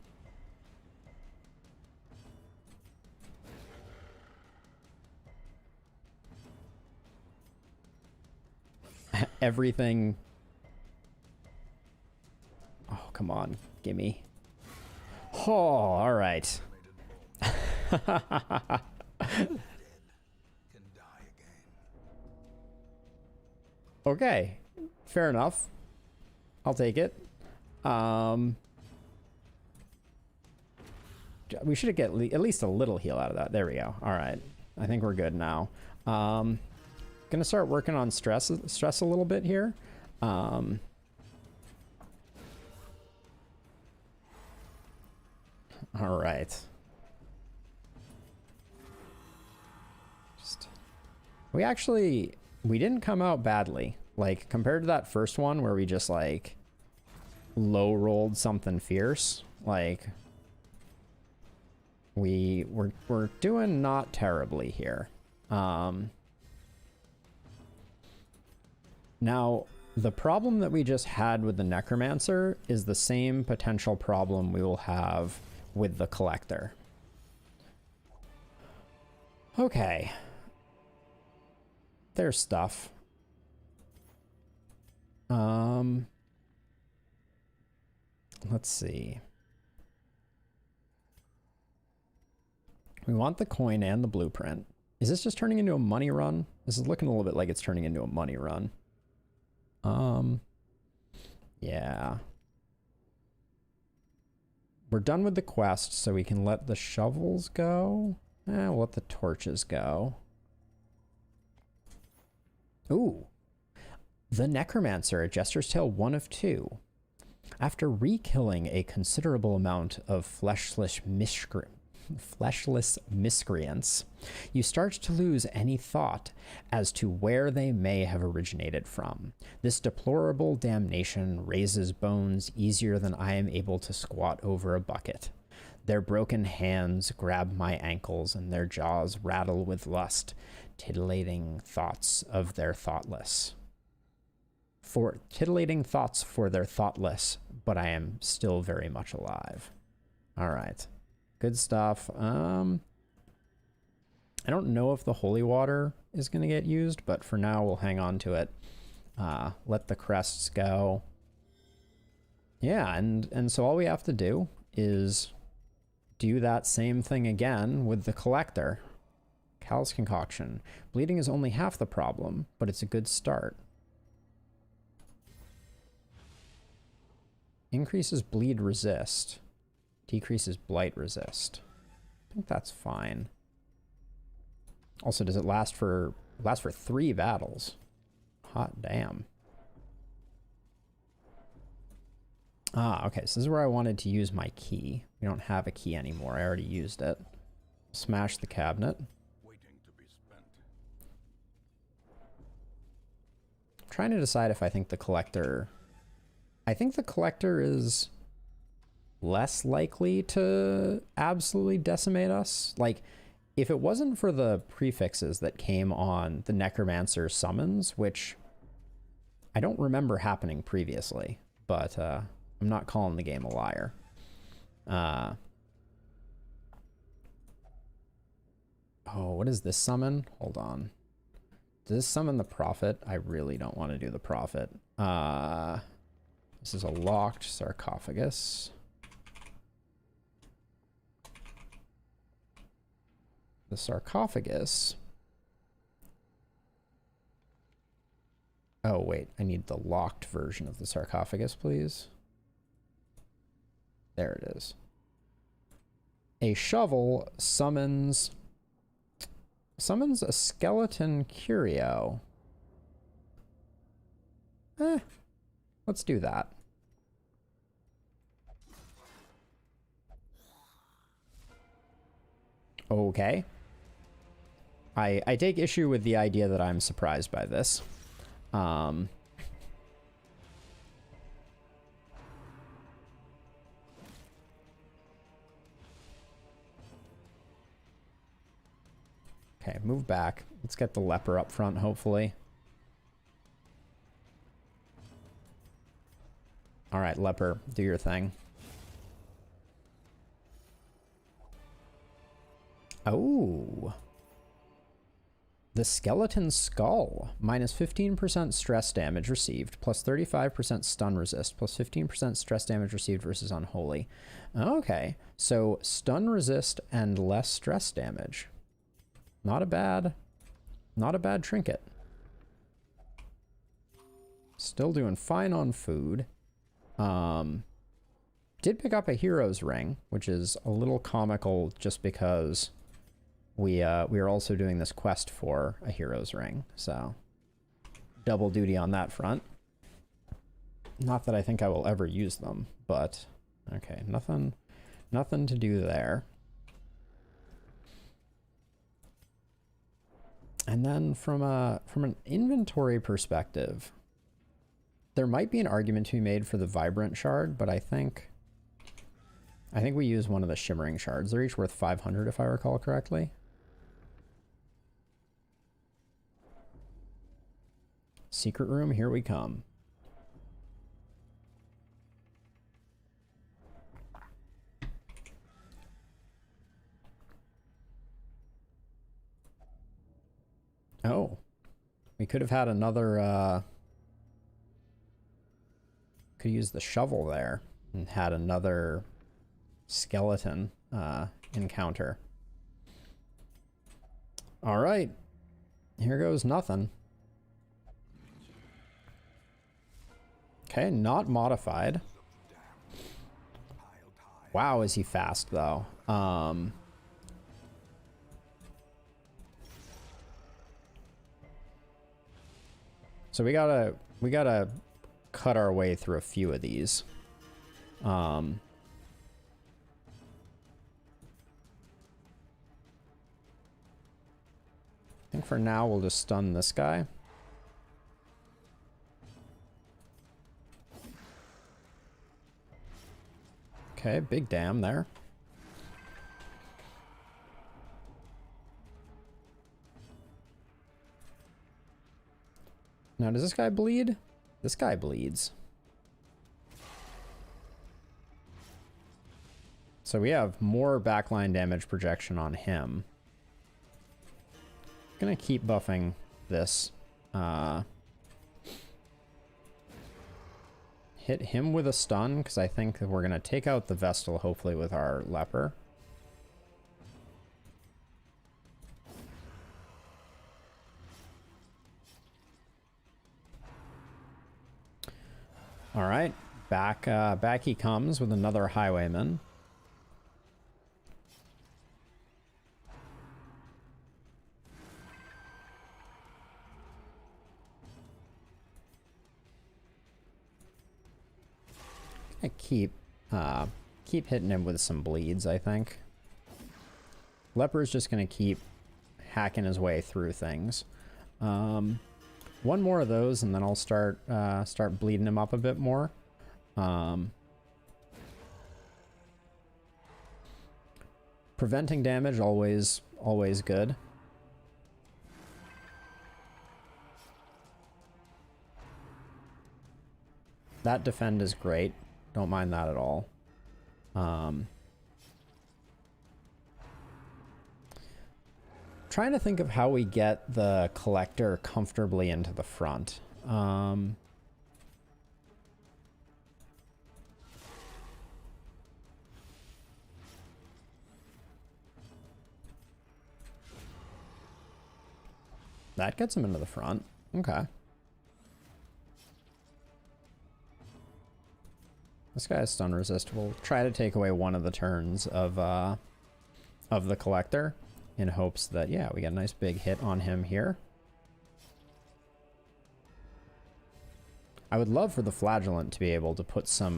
Everything. Oh, come on. Gimme. Oh, all right. can die again. Okay, fair enough. I'll take it. We should get at least a little heal out of that. There we go. All right, I think we're good now. Gonna start working on stress a little bit here. All right. We didn't come out badly. Like, compared to that first one where we just, like, low rolled something fierce, like, we're doing not terribly here. Now, the problem that we just had with the Necromancer is the same potential problem we will have with the Collector. Okay. There's stuff. Let's see. We want the coin and the blueprint. Is this just turning into a money run? This is looking a little bit like it's turning into a money run. Yeah. We're done with the quest, so we can let the shovels go. We'll let the torches go. Ooh. The Necromancer, a Jester's Tale 1 of 2. After re-killing a considerable amount of fleshless miscreants, you start to lose any thought as to where they may have originated from. This deplorable damnation raises bones easier than I am able to squat over a bucket. Their broken hands grab my ankles and their jaws rattle with lust, titillating thoughts of their thoughtless. Titillating thoughts for their thoughtless, but I am still very much alive. All right. Good stuff. I don't know if the holy water is going to get used, but for now we'll hang on to it. Let the crests go. Yeah, and so all we have to do is do that same thing again with the Collector. Cal's Concoction. Bleeding is only half the problem, but it's a good start. Increases bleed resist. Decreases blight resist. I think that's fine. Also, does it last for 3 battles? Hot damn. Okay, so this is where I wanted to use my key. We don't have a key anymore. I already used it. Smash the cabinet. Waiting to be spent. I'm trying to decide if I think the Collector... I think the Collector is less likely to absolutely decimate us. Like, if it wasn't for the prefixes that came on the Necromancer summons, which I don't remember happening previously, but I'm not calling the game a liar. Oh, what is this summon? Hold on. Does this summon the Prophet? I really don't want to do the Prophet. This is a locked sarcophagus. The sarcophagus. Oh, wait. I need the locked version of the sarcophagus, please. There it is. A shovel summons a skeleton curio. Let's do that. Okay. I take issue with the idea that I'm surprised by this. Okay, move back. Let's get the leper up front, hopefully. All right, leper, do your thing. Oh. The Skeleton Skull. Minus 15% stress damage received, plus 35% stun resist, plus 15% stress damage received versus Unholy. Okay, so stun resist and less stress damage. Not a bad trinket. Still doing fine on food. Did pick up a hero's ring, which is a little comical just because we are also doing this quest for a hero's ring, so double duty on that front. Not that I think I will ever use them, but okay, nothing to do there. And then from an inventory perspective, there might be an argument to be made for the vibrant shard, but I think we use one of the shimmering shards. They're each worth 500 if I recall correctly. Secret room, here we come. Oh, we could have had another, could use the shovel there and had another skeleton encounter. All right, here goes nothing. Okay, not modified. Wow, is he fast though? So we gotta cut our way through a few of these. I think for now we'll just stun this guy. Okay, big dam there. Now, does this guy bleed? This guy bleeds. So we have more backline damage projection on him. Gonna keep buffing this. Hit him with a stun, because I think that we're gonna take out the Vestal, hopefully, with our leper. All right, back he comes with another highwayman. I keep hitting him with some bleeds, I think. Leper's just gonna keep hacking his way through things. One more of those, and then I'll start bleeding him up a bit more. Preventing damage, always good. That defend is great. Don't mind that at all. Trying to think of how we get the collector comfortably into the front. That gets him into the front. Okay. This guy is stun resist. We'll try to take away one of the turns of the collector in hopes that, yeah, we get a nice big hit on him here. I would love for the flagellant to be able to put some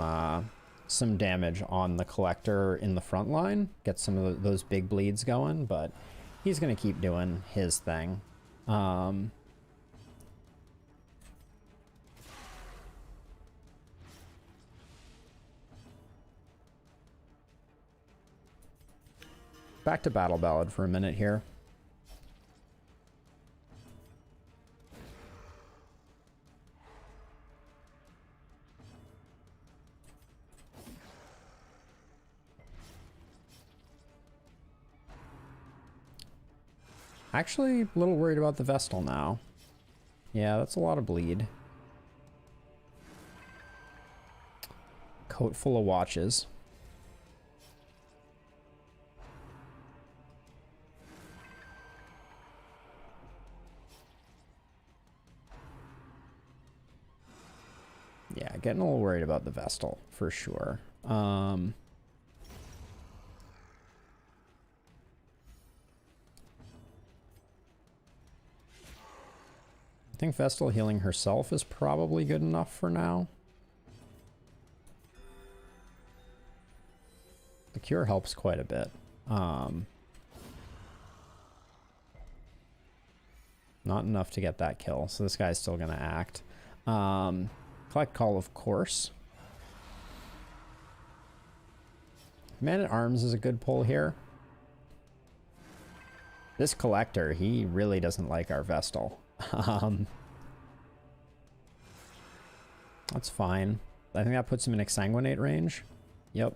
damage on the collector in the front line, get some of those big bleeds going, but he's gonna keep doing his thing. Back to Battle Ballad for a minute here. Actually, a little worried about the Vestal now. Yeah, that's a lot of bleed. Coat full of watches. getting a little worried about the Vestal for sure. I think Vestal healing herself is probably good enough for now. The cure helps quite a bit. Not enough to get that kill, so this guy's still gonna act. Collect Call, of course. Man-at-Arms is a good pull here. This Collector, he really doesn't like our Vestal. That's fine. I think that puts him in Exsanguinate range. Yep.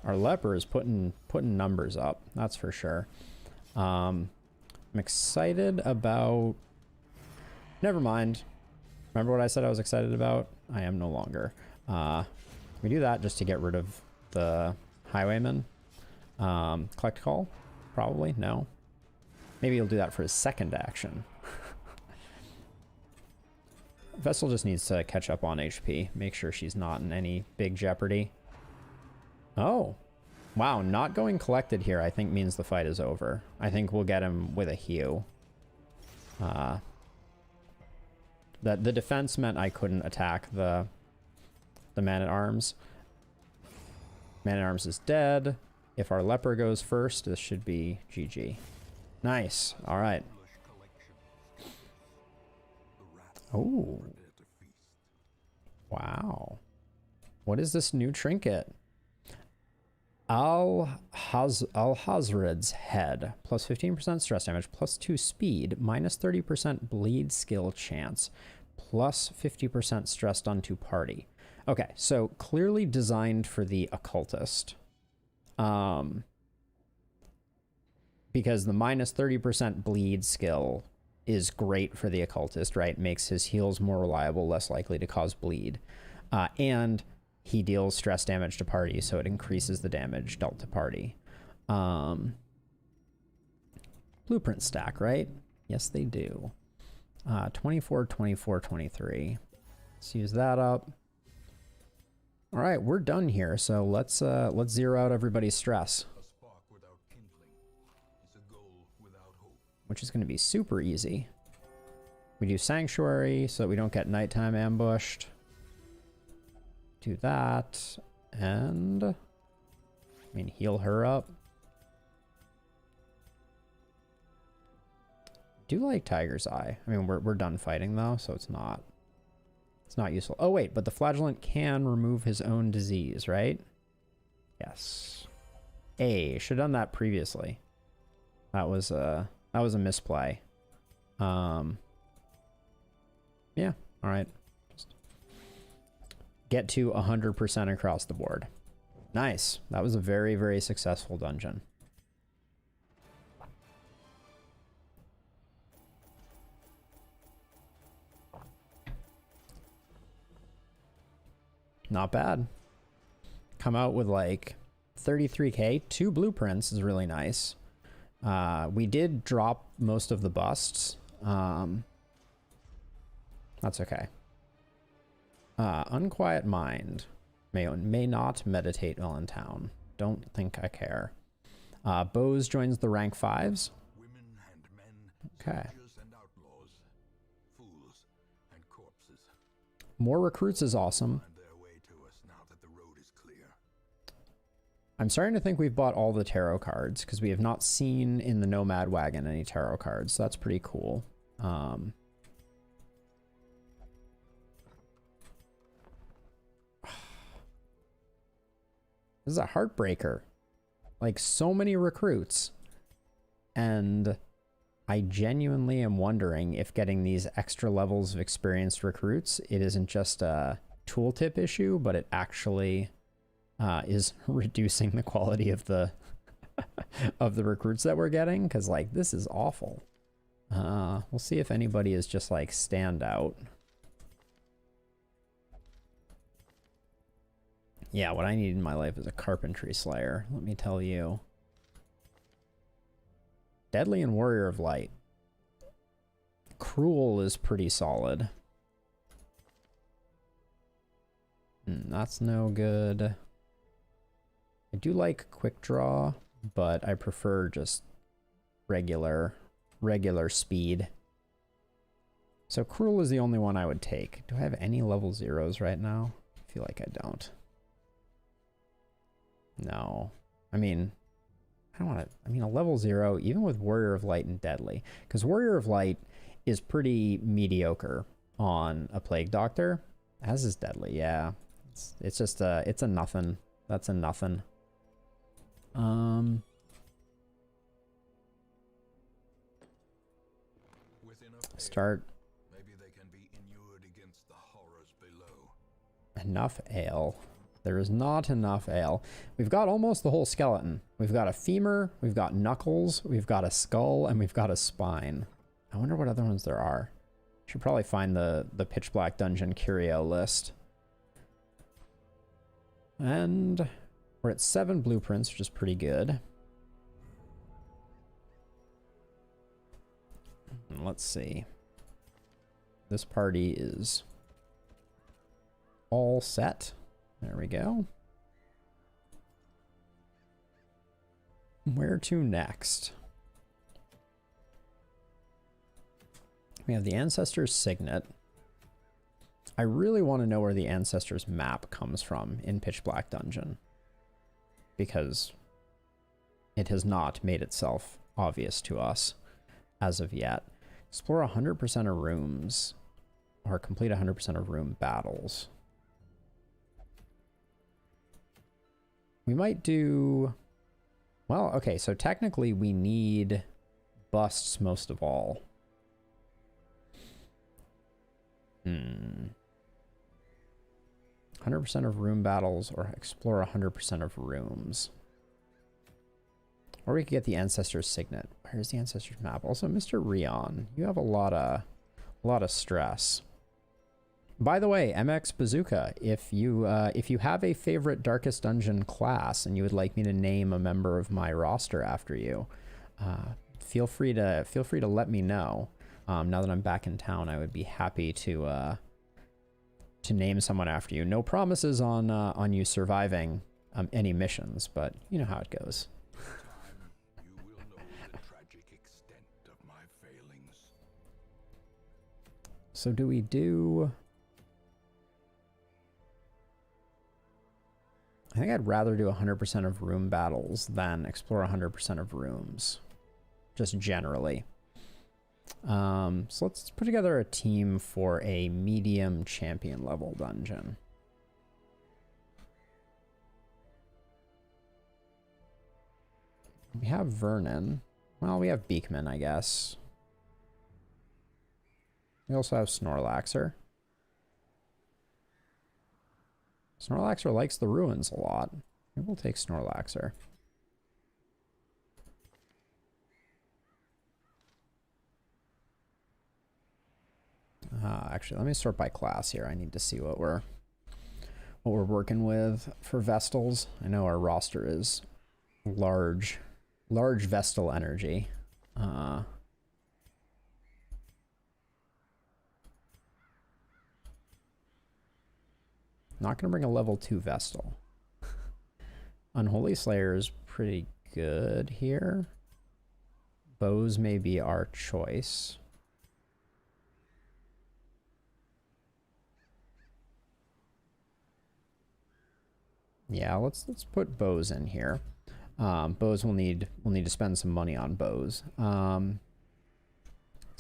Our Leper is putting numbers up, that's for sure. I'm excited about... Never mind. Remember what I said I was excited about? I am no longer. We do that just to get rid of the Highwayman. Collect Call? Probably, no. Maybe he'll do that for his second action. Vestal just needs to catch up on HP. Make sure she's not in any big jeopardy. Oh. Wow, not going collected here I think means the fight is over. I think we'll get him with a hew. The defense meant I couldn't attack the Man-at-Arms. Man-at-Arms is dead. If our Leper goes first, this should be GG. Nice. All right. Oh. Wow. What is this new trinket? Al-Hazred's Head. Plus 15% stress damage, plus 2 speed, minus 30% bleed skill chance, plus 50% stress done to party. Okay, so clearly designed for the occultist. Because the minus 30% bleed skill is great for the occultist, right? Makes his heals more reliable, less likely to cause bleed. And he deals stress damage to party, so it increases the damage dealt to party. Blueprint stack, right? Yes, they do. 24, 24, 23. Let's use that up. All right, we're done here. So let's zero out everybody's stress, which is going to be super easy. We do Sanctuary so that we don't get nighttime ambushed. Do that, and I mean, heal her up. Do like Tiger's Eye. I mean, we're done fighting though, so it's not useful. Oh wait, but the Flagellant can remove his own disease, right? Yes. Should have done that previously. That was a misplay. Yeah. All right. Get to 100% across the board. Nice. That was a very, very successful dungeon. Not bad. Come out with like 33k. 2 blueprints is really nice. We did drop most of the busts. That's okay. Unquiet Mind. May not meditate while in town. Don't think I care. Bose joins the rank 5s. Women and men, Okay. soldiers and outlaws, fools and corpses, More recruits is awesome. find their way to us now that the road is clear. I'm starting to think we've bought all the tarot cards because we have not seen in the Nomad Wagon any tarot cards. So that's pretty cool. This is a heartbreaker. Like, so many recruits. And I genuinely am wondering if getting these extra levels of experienced recruits, it isn't just a tooltip issue, but it actually is reducing the quality of the of the recruits that we're getting. Because, like, this is awful. We'll see if anybody is just, like, stand out. Yeah, what I need in my life is a carpentry slayer, let me tell you. Deadly and Warrior of Light. Cruel is pretty solid. That's no good. I do like Quick Draw, but I prefer just regular speed. So Cruel is the only one I would take. Do I have any level 0s right now? I feel like I don't. No. I mean, I don't want to... I mean, a level 0, even with Warrior of Light and Deadly. Because Warrior of Light is pretty mediocre on a Plague Doctor. As is Deadly, yeah. It's just a... It's a nothing. That's a nothing. Start... Maybe they can be inured against the horrors below. Enough ale. There is not enough ale. We've got almost the whole skeleton. We've got a femur, we've got knuckles, we've got a skull, and we've got a spine. I wonder what other ones there are. Should probably find the Pitch Black Dungeon curio list. And we're at 7 blueprints, which is pretty good. Let's see. This party is all set. There we go. Where to next? We have the Ancestor's Signet. I really want to know where the Ancestor's map comes from in Pitch Black Dungeon, because it has not made itself obvious to us as of yet. Explore 100% of rooms, or complete 100% of room battles. We might do... Well, okay, so technically we need busts most of all. 100% of room battles, or explore 100% of rooms. Or we could get the Ancestor's Signet. Where's the Ancestor's map? Also, Mr. Rion, you have a lot of stress. By the way, MX Bazooka, if you have a favorite Darkest Dungeon class and you would like me to name a member of my roster after you, feel free to let me know. Now that I'm back in town, I would be happy to name someone after you. No promises on you surviving any missions, but you know how it goes. You will know the tragic extent of my failings. So do we do... I think I'd rather do 100% of room battles than explore 100% of rooms, just generally. So let's put together a team for a medium champion level dungeon. We have Vernon. Well, we have Beekman, I guess. We also have Snorlaxer. Snorlaxer likes the ruins a lot. Maybe we'll take Snorlaxer. Actually, let me sort by class here. I need to see what we're working with for Vestals. I know our roster is large Vestal energy. Not gonna bring a level 2 Vestal. Unholy Slayer is pretty good here. Bows may be our choice. Yeah, let's put bows in here. Bows will need to spend some money on bows. So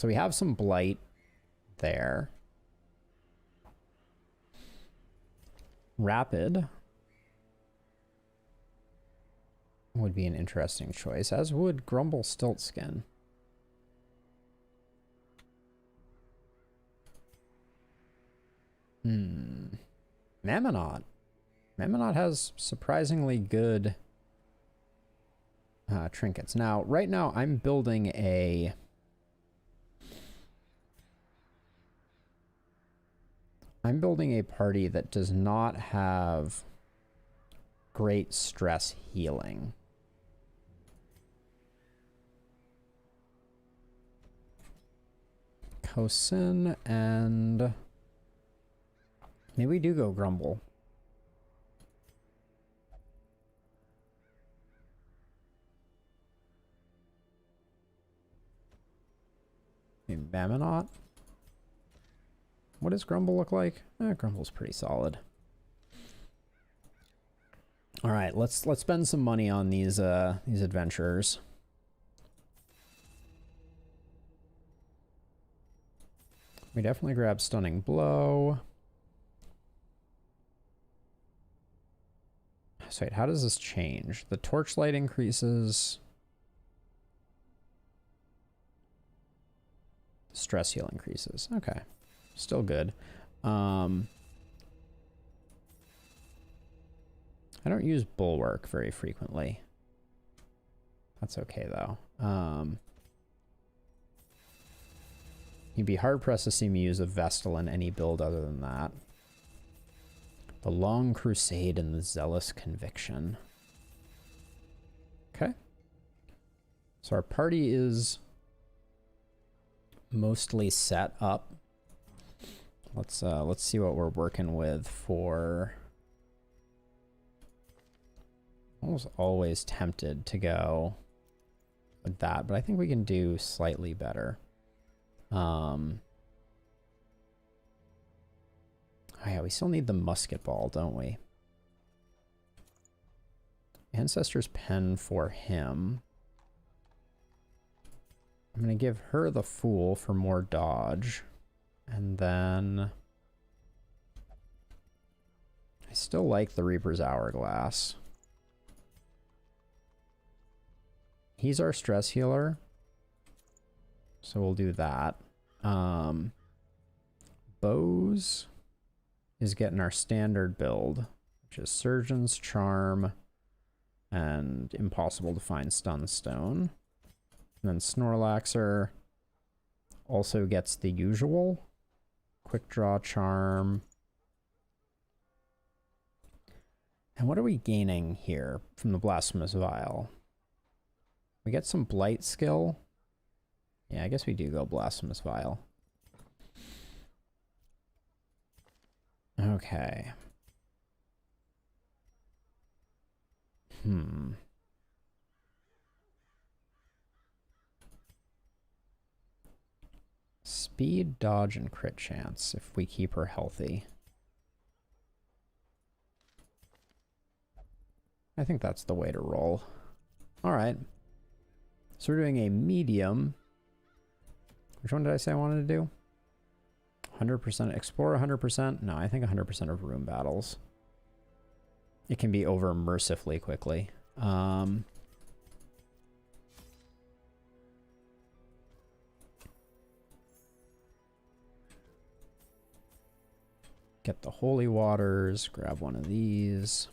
we have some blight there. Rapid would be an interesting choice, as would Grumble Stiltskin. Mammonaut. Mammonaut has surprisingly good trinkets. Now, right now, I'm building a... party that does not have great stress healing. Tosin, and maybe we do go Grumble. Maybe Bamanot. What does Grumble look like? Grumble's pretty solid. All right, let's spend some money on these adventurers. We definitely grab Stunning Blow. So wait, how does this change? The Torchlight increases. Stress heal increases. Okay. Still good. I don't use Bulwark very frequently. That's okay, though. You'd be hard-pressed to see me use a Vestal in any build other than that. The Long Crusade and the Zealous Conviction. Okay. So our party is mostly set up. Let's see what we're working with for... Almost always tempted to go with that, but I think we can do slightly better. Oh yeah, we still need the musket ball, don't we? Ancestor's Pen for him. I'm gonna give her the Fool for more dodge. And then I still like the Reaper's Hourglass. He's our stress healer, so we'll do that. Bows is getting our standard build, which is Surgeon's Charm and Impossible to Find Stunstone. And then Snorlaxer also gets the usual Quick Draw Charm. And what are we gaining here from the Blasphemous Vial? We get some Blight skill. Yeah, I guess we do go Blasphemous Vial. Okay. Speed, dodge, and crit chance if we keep her healthy. I think that's the way to roll. All right. So we're doing a medium. Which one did I say I wanted to do? 100% explore 100%? No, I think 100% of room battles. It can be over mercifully quickly. Get the holy waters, grab one of these.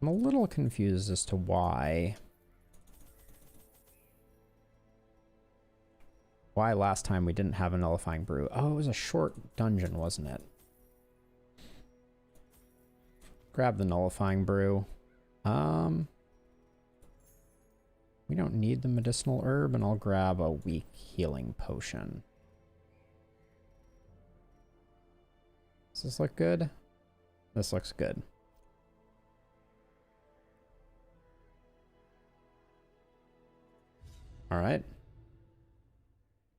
I'm a little confused as to why last time we didn't have a Nullifying Brew. Oh, it was a short dungeon, wasn't it? Grab the Nullifying Brew. We don't need the medicinal herb, and I'll grab a weak healing potion. Does this look good? This looks good. All right.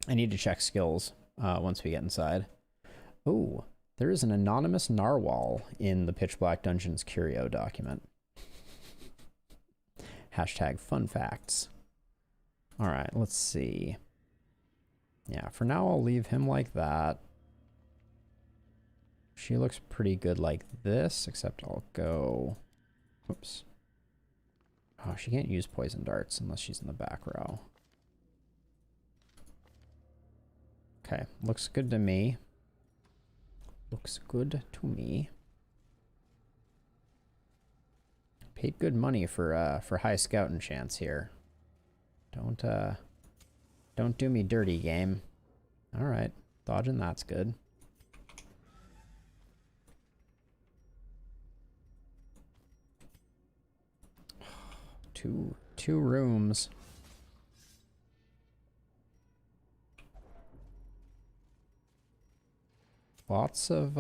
I need to check skills once we get inside. Oh, there is an anonymous narwhal in the Pitch Black Dungeons curio document. Hashtag fun facts. All right, let's see. Yeah, for now I'll leave him like that. She looks pretty good like this, except I'll go... Oops. Oh, she can't use poison darts unless she's in the back row. Okay, looks good to me. Looks good to me. Paid good money for high scouting chance here. Don't do me dirty, game. All right, dodging that's good. Two 2 rooms. Lots of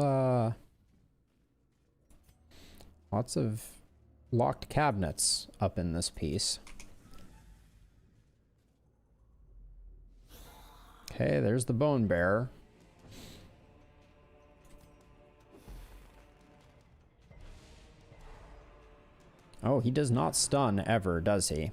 locked cabinets up in this piece. Okay, there's the bone bearer. Oh, he does not stun ever, does he?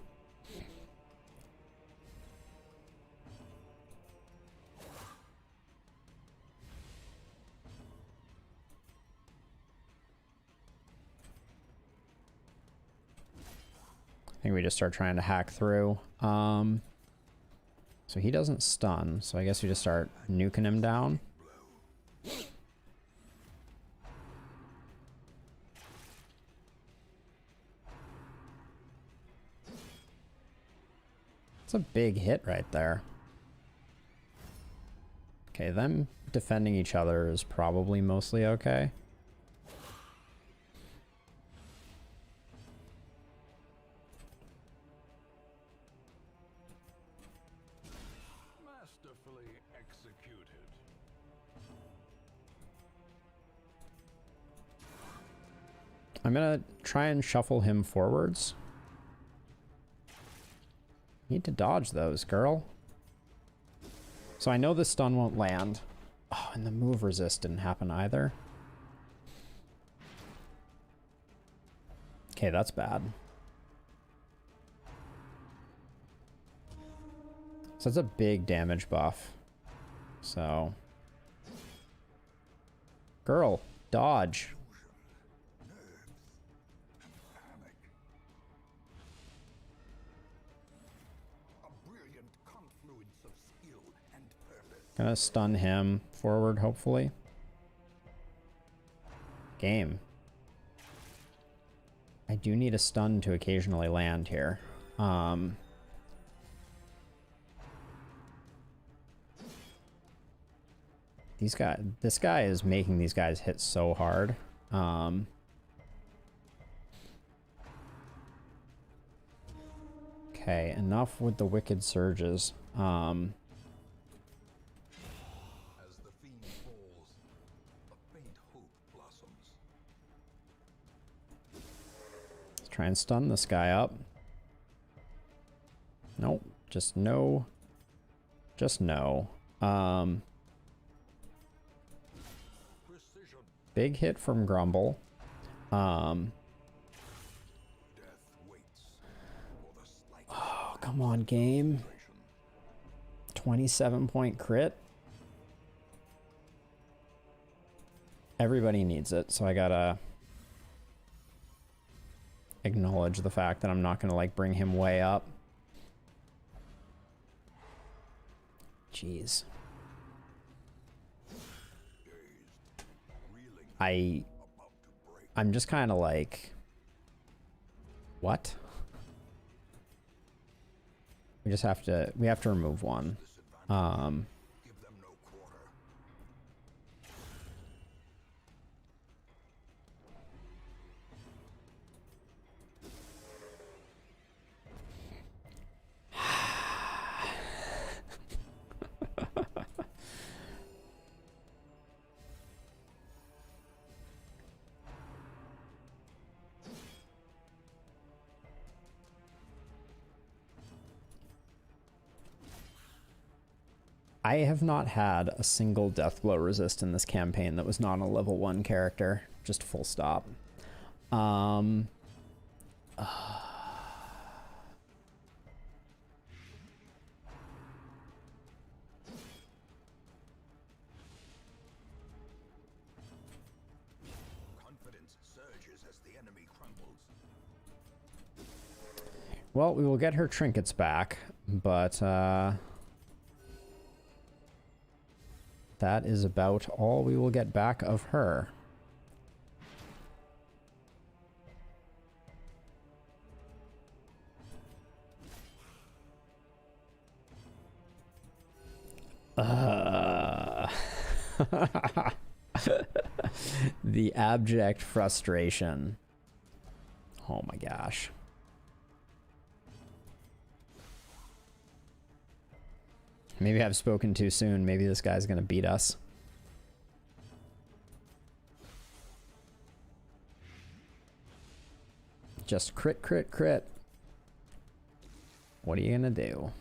I think we just start trying to hack through. So he doesn't stun, so I guess we just start nuking him down. It's a big hit right there. Okay, them defending each other is probably mostly okay. Masterfully executed. I'm gonna try and shuffle him forwards. Need to dodge those, girl. So I know the stun won't land. Oh, and the move resist didn't happen either. Okay, that's bad. So that's a big damage buff. So... Girl, dodge. Gonna stun him forward, hopefully. Game. I do need a stun to occasionally land here. This guy is making these guys hit so hard. Okay, enough with the wicked surges. Try and stun this guy up. Nope. Just no. Just no. Big hit from Grumble. Oh, come on, game. 27-point crit. Everybody needs it, so I gotta acknowledge the fact that I'm not gonna like bring him way up. Jeez. I'm just kind of like, what? We have to remove one. I have not had a single Deathblow resist in this campaign that was not a level 1 character. Just full stop. Confidence surges as the enemy crumbles. Well, we will get her trinkets back, but that is about all we will get back of her. The abject frustration. Oh my gosh. Maybe I've spoken too soon. Maybe this guy's gonna beat us. Just crit, crit, crit. What are you gonna do?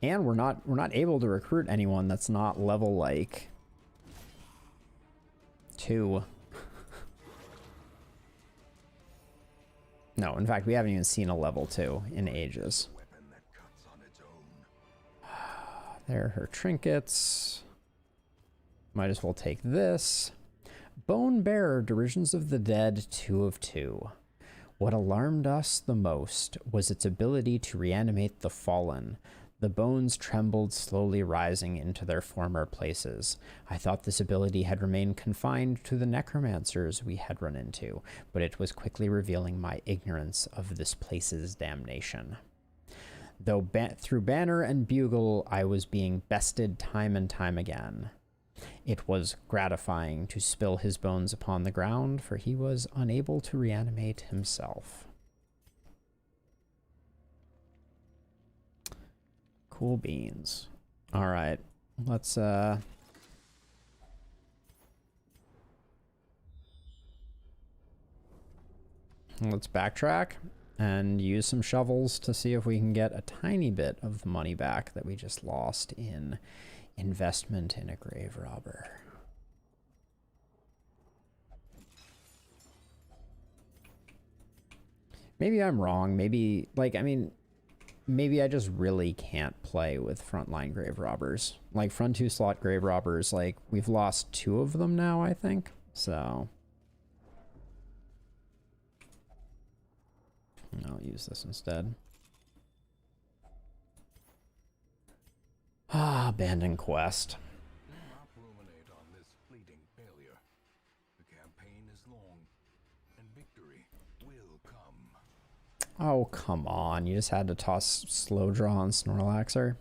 And we're not able to recruit anyone that's not level like 2. No, in fact, we haven't even seen a level 2 in ages. There are her trinkets. Might as well take this. Bone Bearer, Derisions of the Dead, 2 of 2. What alarmed us the most was its ability to reanimate the fallen. The bones trembled, slowly rising into their former places. I thought this ability had remained confined to the necromancers we had run into, but it was quickly revealing my ignorance of this place's damnation. Though through banner and bugle, I was being bested time and time again. It was gratifying to spill his bones upon the ground, for he was unable to reanimate himself. Cool beans. All right, let's backtrack and use some shovels to see if we can get a tiny bit of the money back that we just lost in investment in a grave robber. Maybe I'm wrong. Maybe, like, I mean, maybe I just really can't play with frontline grave robbers. Like, front 2 slot grave robbers, like, we've lost 2 of them now, I think. So I'll use this instead. Ah, abandoned quest. Do not ruminate on this fleeting failure. The campaign is long, and victory will come. Oh, come on. You just had to toss Slow Draw on Snorlaxer?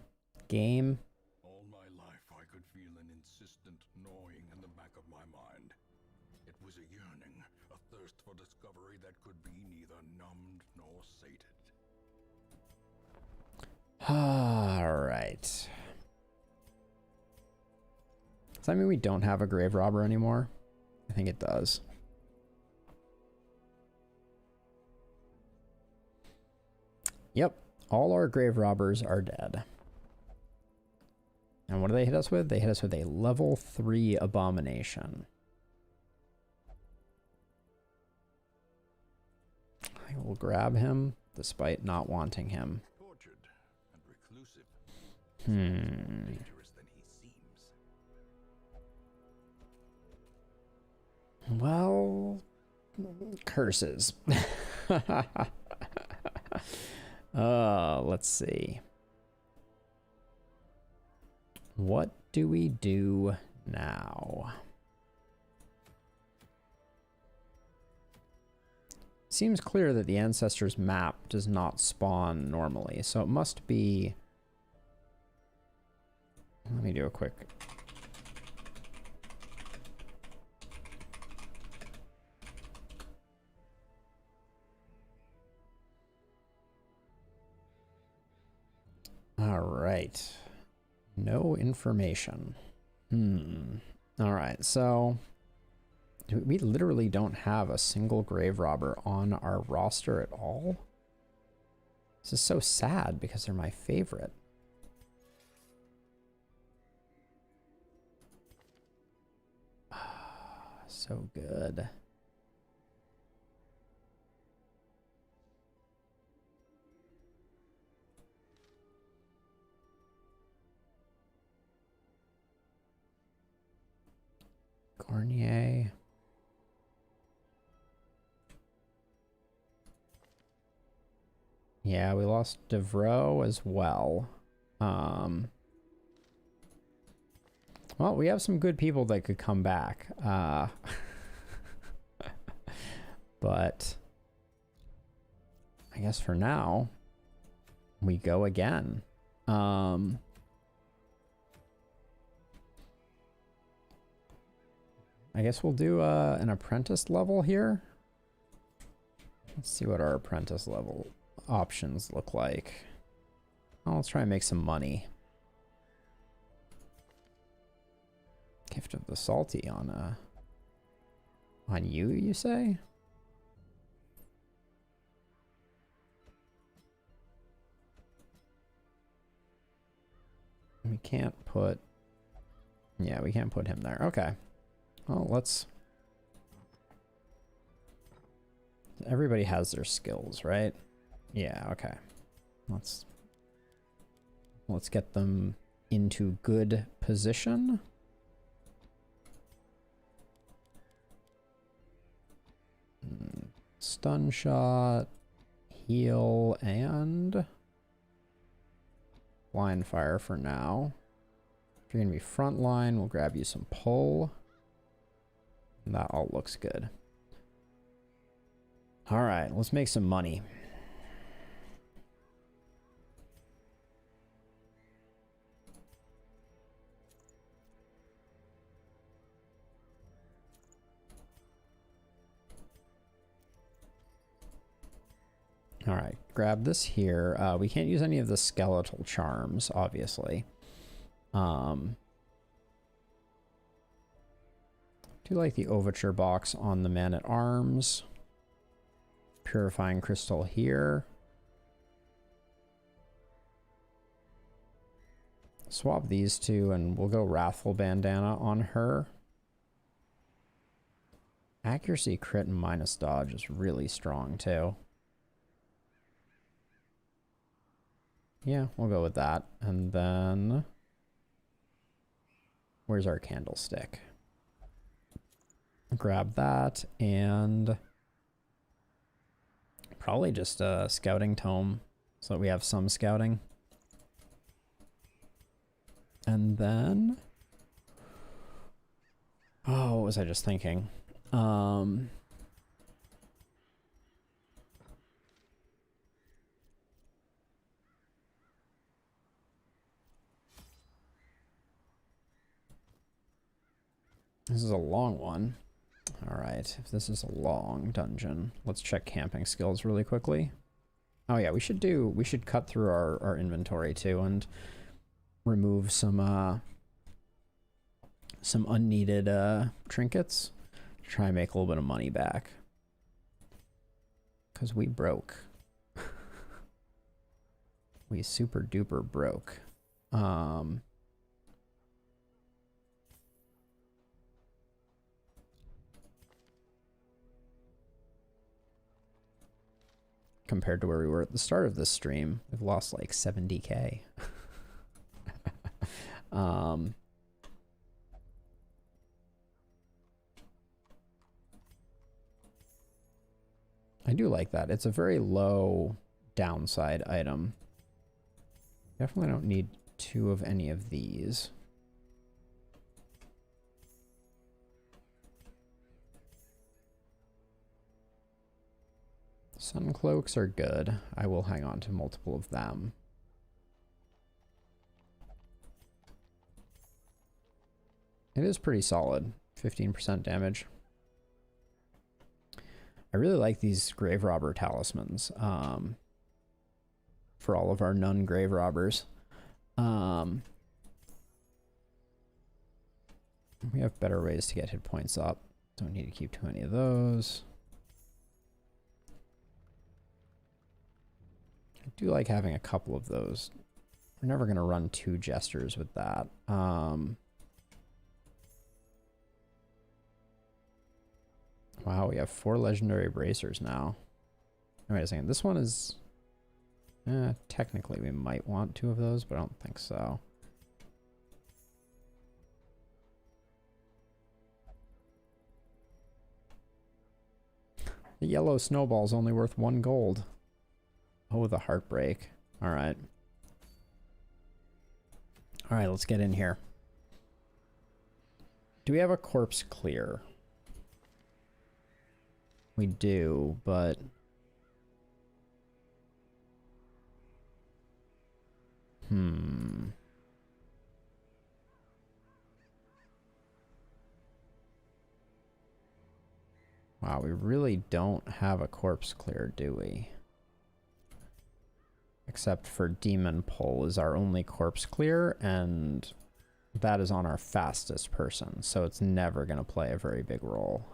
Game? All my life I could feel an insistent gnawing in the back of my mind. It was a yearning, a thirst for discovery that could be neither numbed nor sated. Alright. Does that mean we don't have a grave robber anymore? I think it does. Yep, all our grave robbers are dead. And what do they hit us with? They hit us with a level 3 abomination. I will grab him despite not wanting him. Tortured and reclusive. Dangerous than he seems. Well, curses. Let's see. What do we do now? Seems clear that the Ancestors map does not spawn normally, so it must be... Let me do a quick... All right. No information. All right, so we literally don't have a single grave robber on our roster at all. This is so sad because they're my favorite. So good. Cornier. Yeah, we lost Devro as well. Well, we have some good people that could come back. But I guess for now, we go again. I guess we'll do an apprentice level here. Let's see what our apprentice level options look like. Well, let's try and make some money. Gift of the Salty on you, you say? We can't put... Yeah, we can't put him there. Okay. Well, let's... Everybody has their skills, right? Yeah, okay. Let's get them into good position. Stun shot, heal, and blind fire for now. If you're gonna be frontline, we'll grab you some pull. And that all looks good. All right, let's make some money. All right, grab this here. We can't use any of the skeletal charms, obviously. Do like the overture box on the man-at-arms. Purifying crystal here. Swap these two and we'll go Wrathful Bandana on her. Accuracy, crit, and minus dodge is really strong too. Yeah, we'll go with that. And then... Where's our candlestick? Grab that and... Probably just a scouting tome so that we have some scouting. And then... Oh, what was I just thinking? This is a long one. All right, if this is a long dungeon, let's check camping skills really quickly. Oh yeah, we should cut through our inventory too and remove some unneeded trinkets to try and make a little bit of money back. Cause we broke. We super duper broke. Compared to where we were at the start of this stream, we've lost like 70K. I do like that. It's a very low downside item. Definitely don't need 2 of any of these. Sun cloaks are good. I will hang on to multiple of them. It is pretty solid. 15% damage. I really like these grave robber talismans for all of our nun grave robbers. We have better ways to get hit points up. Don't need to keep too many of those. I do like having a couple of those. We're never going to run 2 jesters with that. Wow, we have 4 legendary bracers now. Wait a second, this one is... technically we might want 2 of those, but I don't think so. The yellow snowball's only worth 1 gold. Oh, the heartbreak. Alright. Alright, let's get in here. Do we have a corpse clear? We do, but... Wow, we really don't have a corpse clear, do we? except for Demon Pull is our only corpse clear, and that is on our fastest person, so it's never going to play a very big role.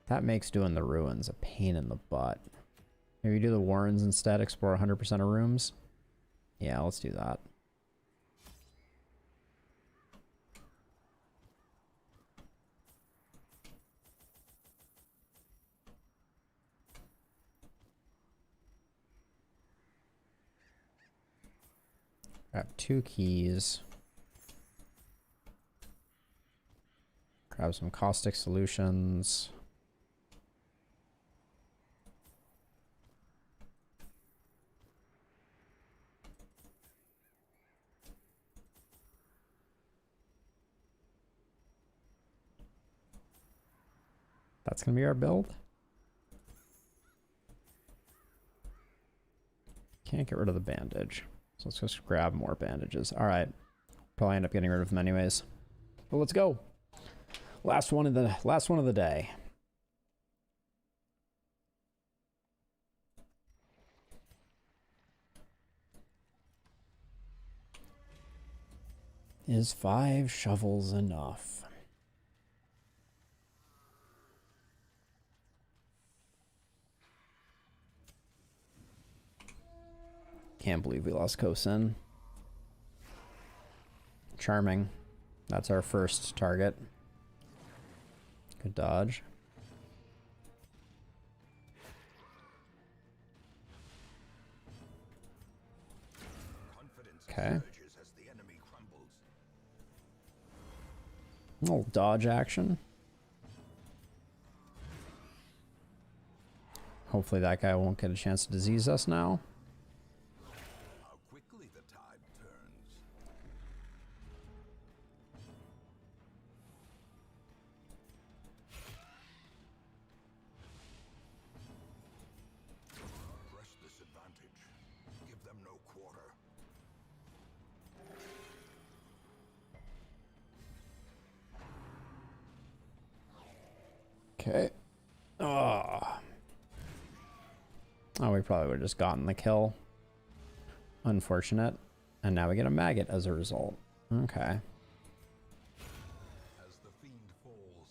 That makes doing the ruins a pain in the butt. Maybe do the Warrens instead, explore 100% of rooms? Yeah, let's do that. Grab 2 keys. Grab some caustic solutions. That's going to be our build. Can't get rid of the bandage. So let's just grab more bandages. All right. Probably end up getting rid of them anyways. But let's go. Last one of the day. Is 5 shovels enough? Can't believe we lost Kosin. Charming. That's our first target. Good dodge. Okay. A little dodge action. Hopefully that guy won't get a chance to disease us now. How quickly the tide turns. Press this advantage. Give them no quarter. Okay. Oh, we probably would have just gotten the kill. Unfortunate. And now we get a maggot as a result. Okay. As the fiend falls,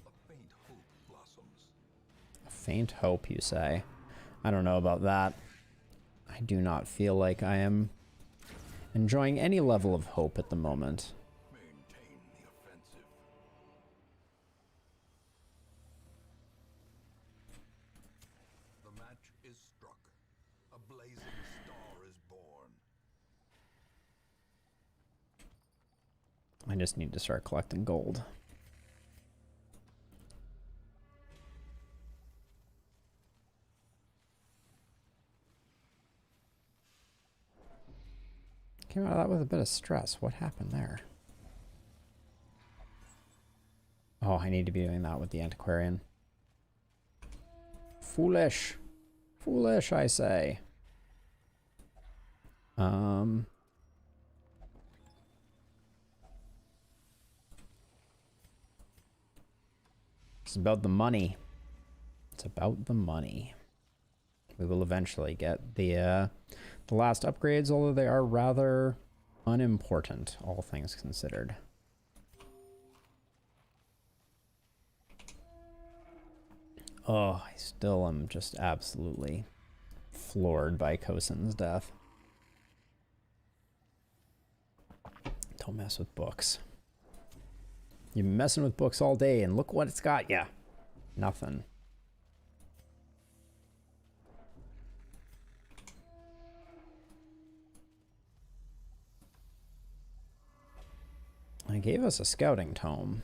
a faint hope blossoms. A faint hope, you say? I don't know about that. I do not feel like I am enjoying any level of hope at the moment. Maintain the offensive. The match is struck. A blazing star is born. I just need to start collecting gold. Came out of that with a bit of stress. What happened there? Oh, I need to be doing that with the antiquarian. Foolish. Foolish, I say. It's about the money. It's about the money. We will eventually get the last upgrades, although they are rather unimportant, all things considered. Oh, I still am just absolutely floored by Kosin's death. Don't mess with books. You've been messing with books all day, and look what it's got ya. Nothing. I gave us a scouting tome.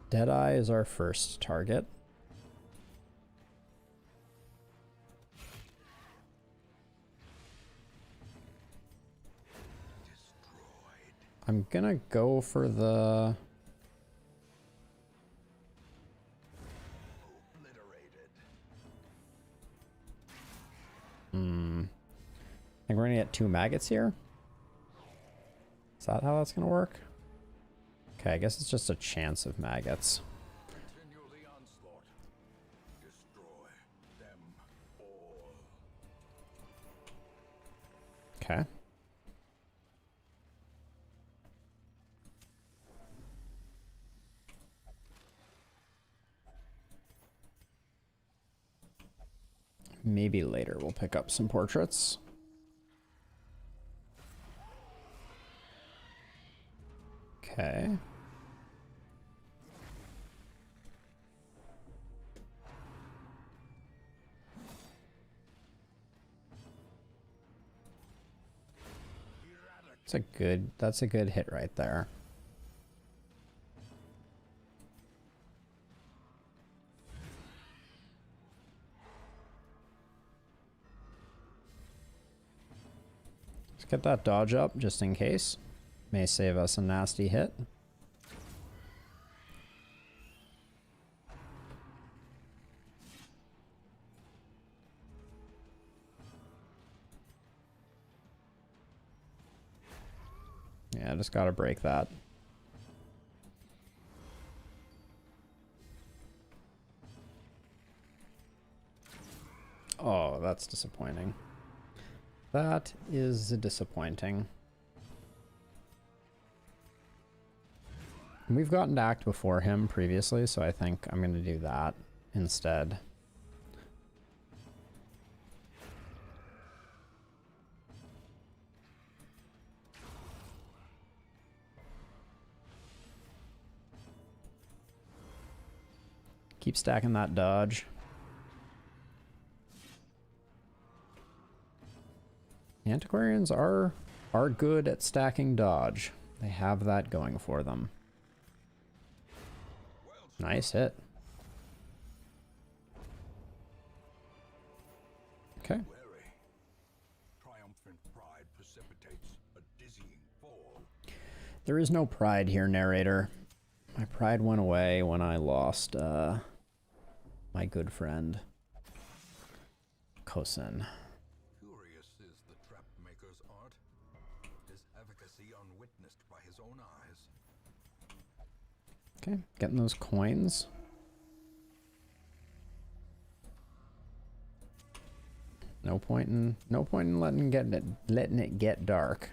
Deadeye is our first target. I'm gonna go for the... I think we're gonna get 2 maggots here. Is that how that's gonna work? Okay, I guess it's just a chance of maggots. Continue the onslaught. Destroy them all. Okay. Maybe later we'll pick up some portraits. Okay. That's a good hit right there. Let's get that dodge up just in case. May save us a nasty hit. Yeah, just gotta break that. Oh, that's disappointing. That is disappointing. We've gotten to act before him previously, so I think I'm gonna do that instead. Keep stacking that dodge. Antiquarians are good at stacking dodge. They have that going for them. Nice hit. Okay. Triumphant pride precipitates a dizzying fall. There is no pride here, narrator. My pride went away when I lost my good friend Kosin. Curious is the trap maker's art. His efficacy unwitnessed by his own eyes. Okay, getting those coins. No point in letting it get dark.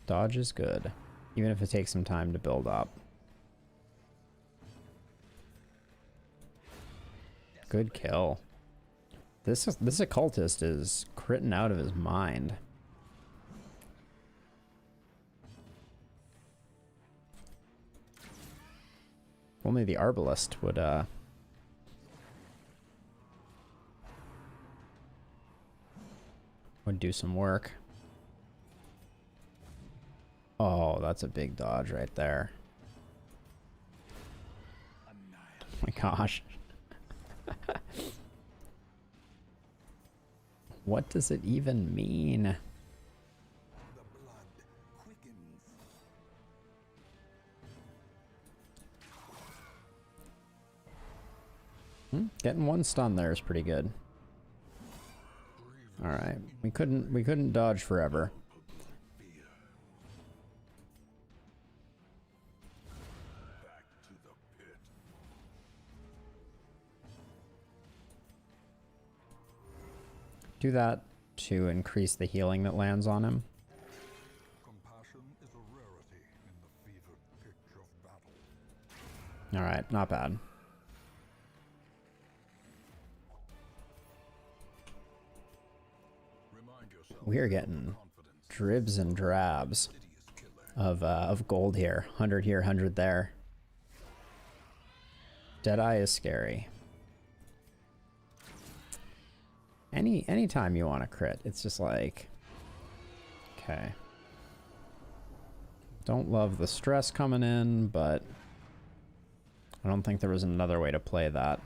Dodge is good, even if it takes some time to build up. Good kill. This occultist is critting out of his mind. Only the Arbalest would do some work. Oh, that's a big dodge right there. Oh my gosh. What does it even mean? The blood quickens. Getting one stun there is pretty good. All right, we couldn't dodge forever. Back to the pit. Do that to increase the healing that lands on him. Compassion is a rarity in the fevered pitch of battle. All right, not bad. Remind yourself We are getting dribs and drabs of gold here. 100 here, 100 there. Deadeye is scary. Anytime you want to crit, it's just like, okay. Don't love the stress coming in, but I don't think there was another way to play that.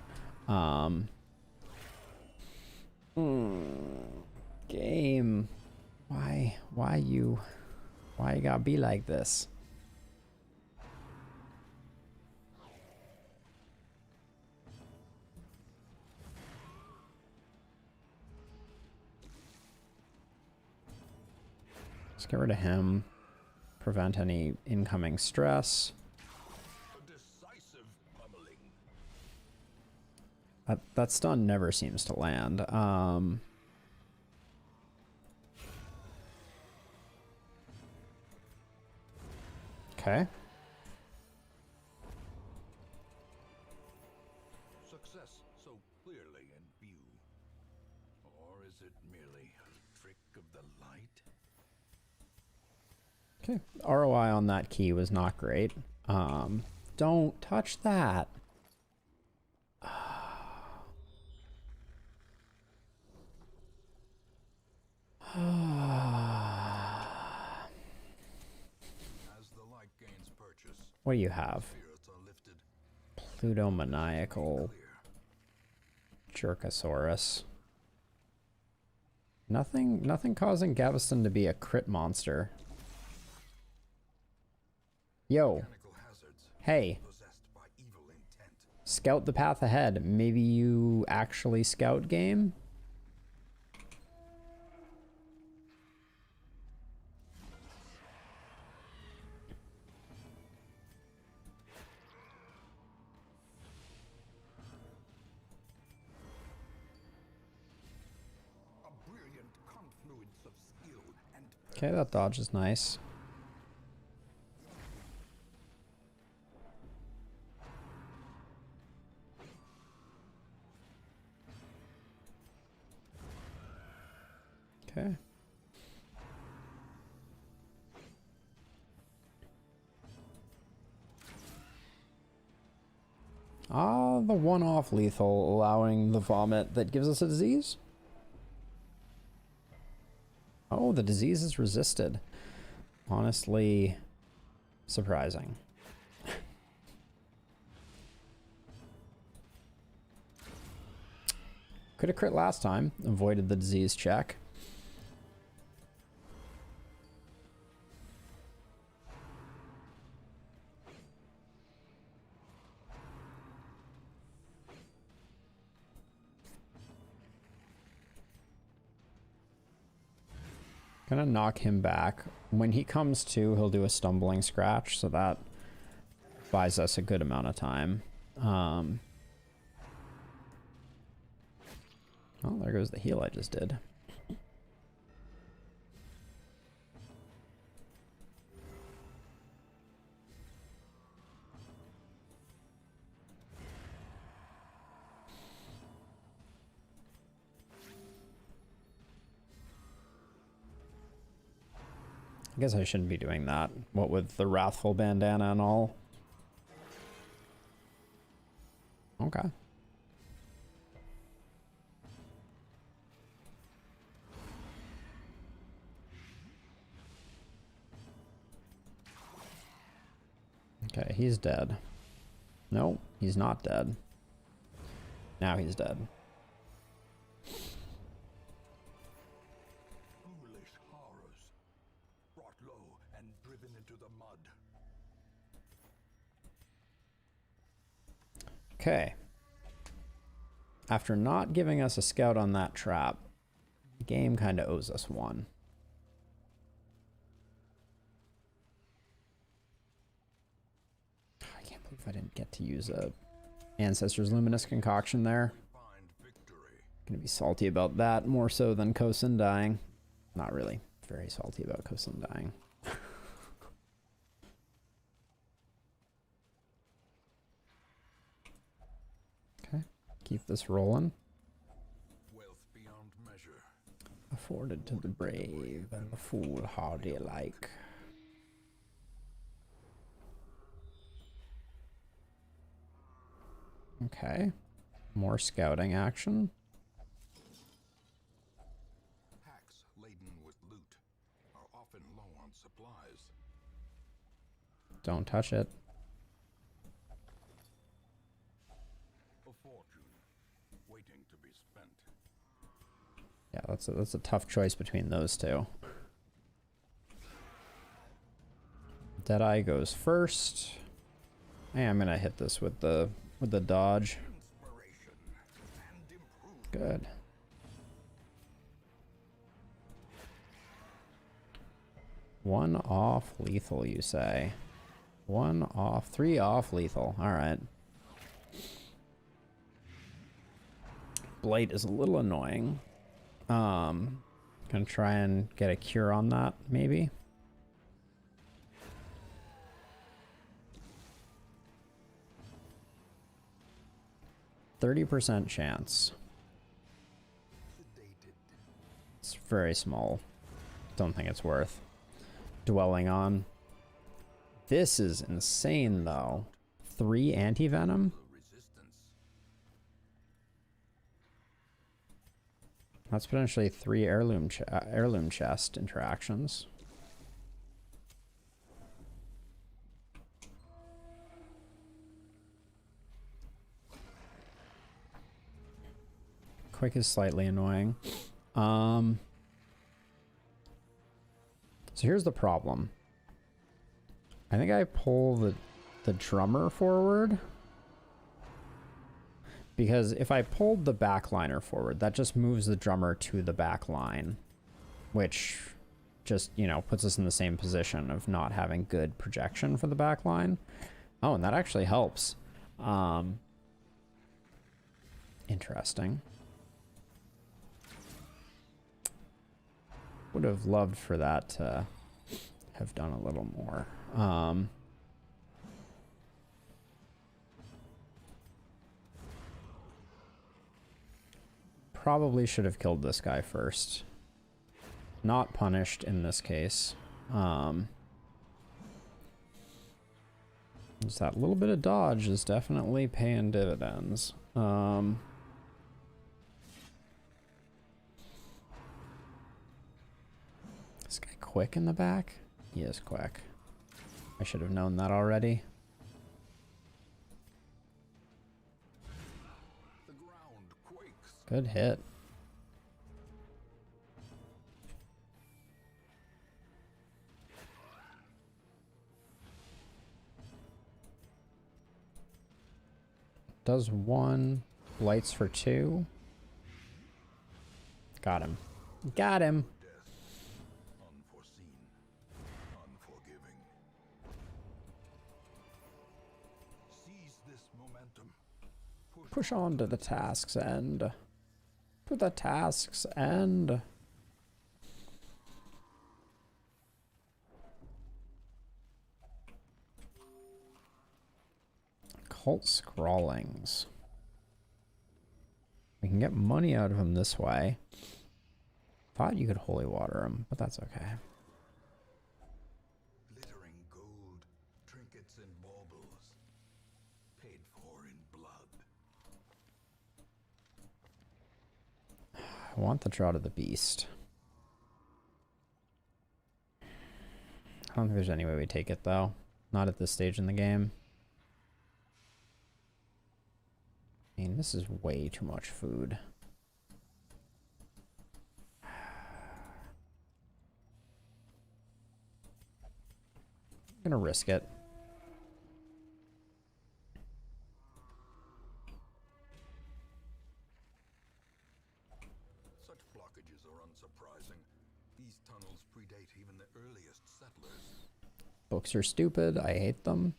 Game. Why you gotta be like this? Let's get rid of him. Prevent any incoming stress. A decisive pummeling. That stun never seems to land. Okay. Success so clearly in view. Or is it merely a trick of the light? Okay. ROI on that key was not great. Don't touch that. As the light gains purchase, What do you have? spirits are lifted. Pluto Maniacal Clear. Jerkosaurus. Nothing causing Gaveston to be a crit monster. Yo, Mechanical hazards hey, possessed by evil intent. scout the path ahead. Maybe you actually scout game? A brilliant confluence of skill and Okay, that dodge is nice. Okay. Ah, the one-off lethal, allowing the vomit that gives us a disease? Oh, the disease is resisted. Honestly, surprising. Could have crit last time, avoided the disease check. Gonna knock him back. When he comes to, he'll do a stumbling scratch, so that buys us a good amount of time. Oh, there goes the heal I just did. I guess I shouldn't be doing that. What with the Wrathful bandana and all. Okay. Okay, he's dead. No, he's not dead. Now he's dead. foolish horrors, brought low and driven into the mud. Okay. After not giving us a scout on that trap, the game kind of owes us one. I can't believe I didn't get to use a Ancestor's Luminous Concoction there. Find victory. Gonna be salty about that more so than Kosin dying. Not really. Very salty about Kosin dying. Okay, keep this rolling. Wealth beyond measure. Afforded to the brave and the foolhardy alike. Okay, more scouting action. Packs laden with loot are often low on supplies. Don't touch it. A fortune waiting to be spent. Yeah, that's a tough choice between those two. Deadeye goes first. Hey, I'm gonna hit this with the dodge. Inspiration and improvement. Good. 1 off lethal, you say? 1 off, 3 off lethal. All right. Blight is a little annoying. Gonna try and get a cure on that, maybe. %30 chance. It's very small. Don't think it's worth dwelling on. This is insane, though. 3 anti-venom? That's potentially 3 heirloom chest interactions. Quick is slightly annoying. So here's the problem. I think I pull the drummer forward. Because if I pulled the backliner forward, that just moves the drummer to the back line. Which just, you know, puts us in the same position of not having good projection for the back line. Oh, and that actually helps. Interesting. Would have loved for that to have done a little more. Probably should have killed this guy first. Not punished in this case. Just that little bit of dodge is definitely paying dividends. This guy quick in the back? He is quick. I should have known that already. The ground quakes. Good hit. Does 1, blights for 2. Got him. Got him. Unforeseen, unforgiving. Seize this momentum. Push on to the task's end. To the task's end. Cult Scrawlings. We can get money out of him this way. Thought you could holy water him, but that's okay. Glittering gold, trinkets and baubles, paid for in blood. I want the Draught of the Beast. I don't think there's any way we take it, though. Not at this stage in the game. I mean, this is way too much food. I'm gonna risk it. Such blockages are unsurprising. These tunnels predate even the earliest settlers. Books are stupid. I hate them.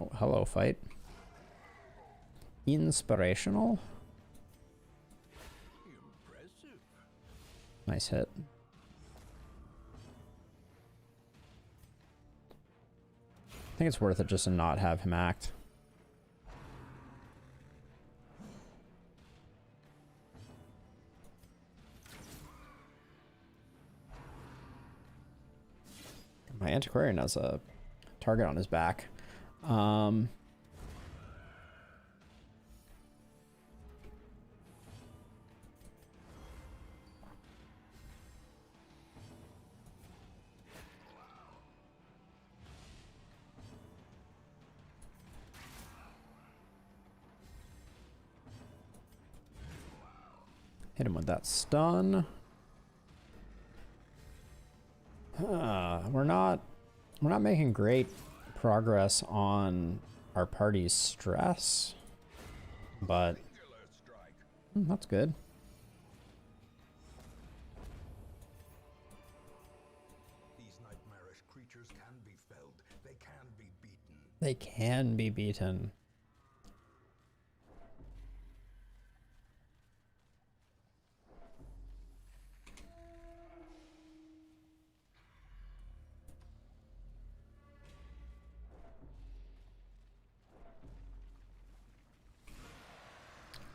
Oh, hello, fight. Inspirational. Impressive. Nice hit. I think it's worth it just to not have him act. My antiquarian has a target on his back. Hit him with that stun. We're not making great progress on our party's stress. but that's good. These nightmarish creatures can be felled. They can be beaten. They can be beaten.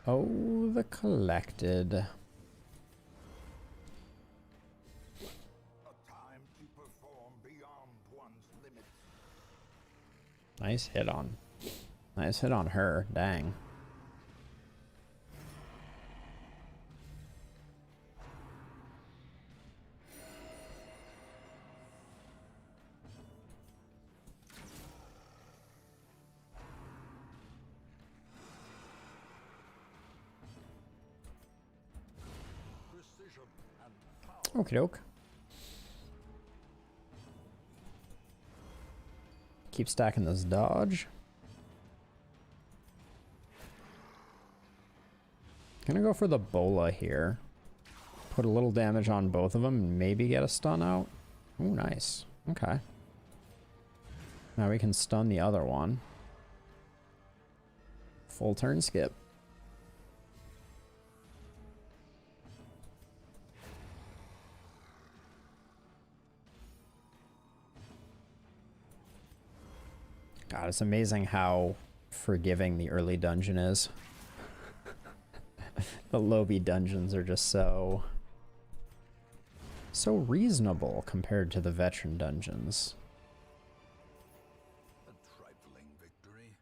Oh, the collected. A time to perform beyond one's limits. Nice hit on. Nice hit on her. Dang. Precision and power. Okie doke. Keep stacking this dodge. Gonna go for the bola here. Put a little damage on both of them and maybe get a stun out. Oh, nice. Okay. Now we can stun the other one. Full turn skip. God, it's amazing how forgiving the early dungeon is. The Lobi dungeons are just so reasonable compared to the veteran dungeons. A trifling victory,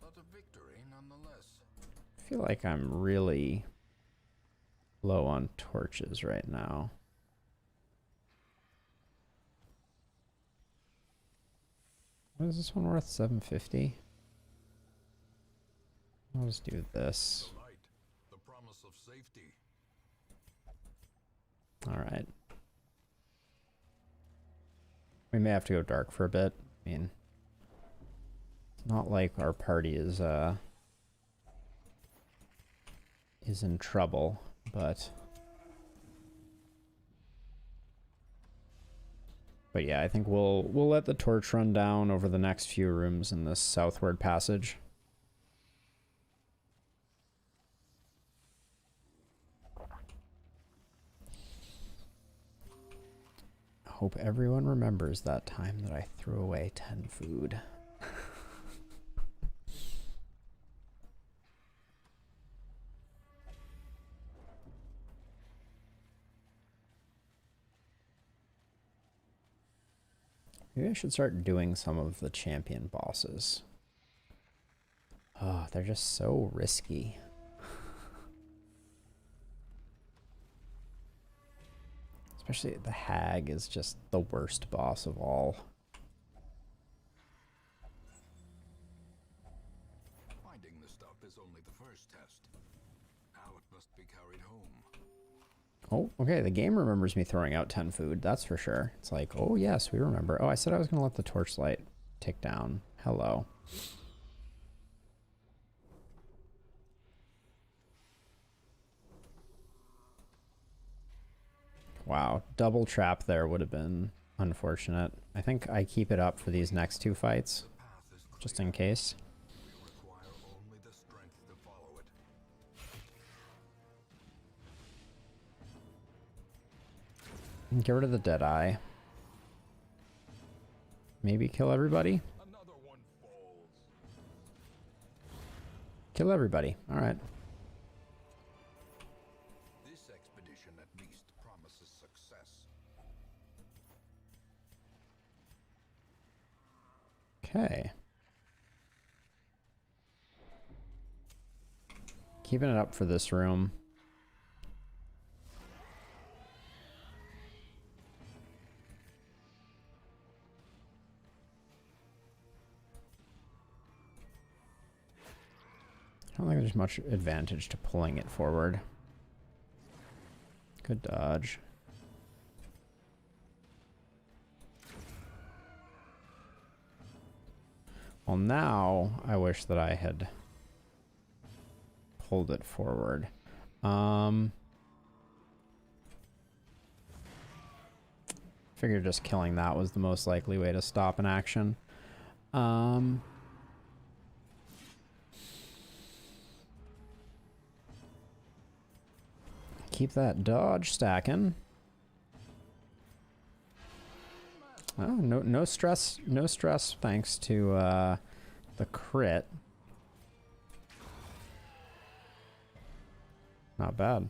but a victory nonetheless. I feel like I'm really low on torches right now. What is this one worth? 750? I'll just do this. The light, the promise of safety. Alright. We may have to go dark for a bit. I mean, it's not like our party is in trouble, but yeah, I think we'll let the torch run down over the next few rooms in this southward passage. Hope everyone remembers that time that I threw away 10 food. Maybe I should start doing some of the champion bosses. Oh, they're just so risky. Especially the Hag is just the worst boss of all. Finding the stuff is only the first test. Now it must be carried home. Oh, okay, the game remembers me throwing out 10 food, that's for sure. It's like, oh yes, we remember. Oh, I said I was going to let the torchlight tick down. Hello. Wow, double trap there would have been unfortunate. I think I keep it up for these next two fights, just in case. We require only the strength to follow it. Get rid of the Deadeye. Maybe kill everybody? Another one falls. Kill everybody. Alright. This expedition at least promises success. Okay. Keeping it up for this room. I don't think there's much advantage to pulling it forward. Good dodge. Well, now I wish that I had hold it forward. Figured just killing that was the most likely way to stop an action. Keep that dodge stacking. Oh, no stress, thanks to the crit. Not bad.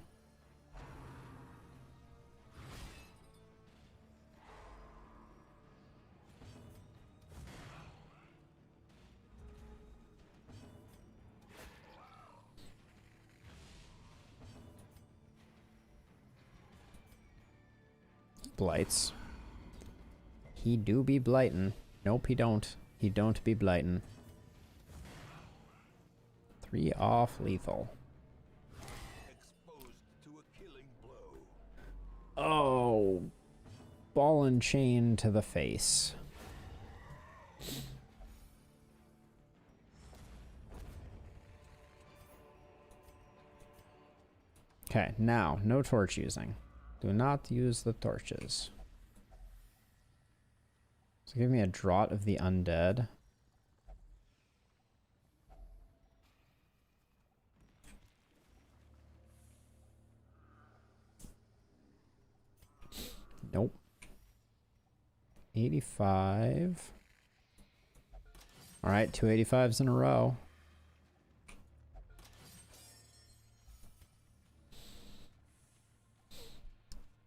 Blights. He do be blightin'. Nope, he don't. He don't be blightin'. 3 off lethal. Exposed to a killing blow. Oh. Ball and chain to the face. Okay, now, no torch using. Do not use the torches. So give me a draught of the undead. Nope. 85. All right, 2 85s in a row.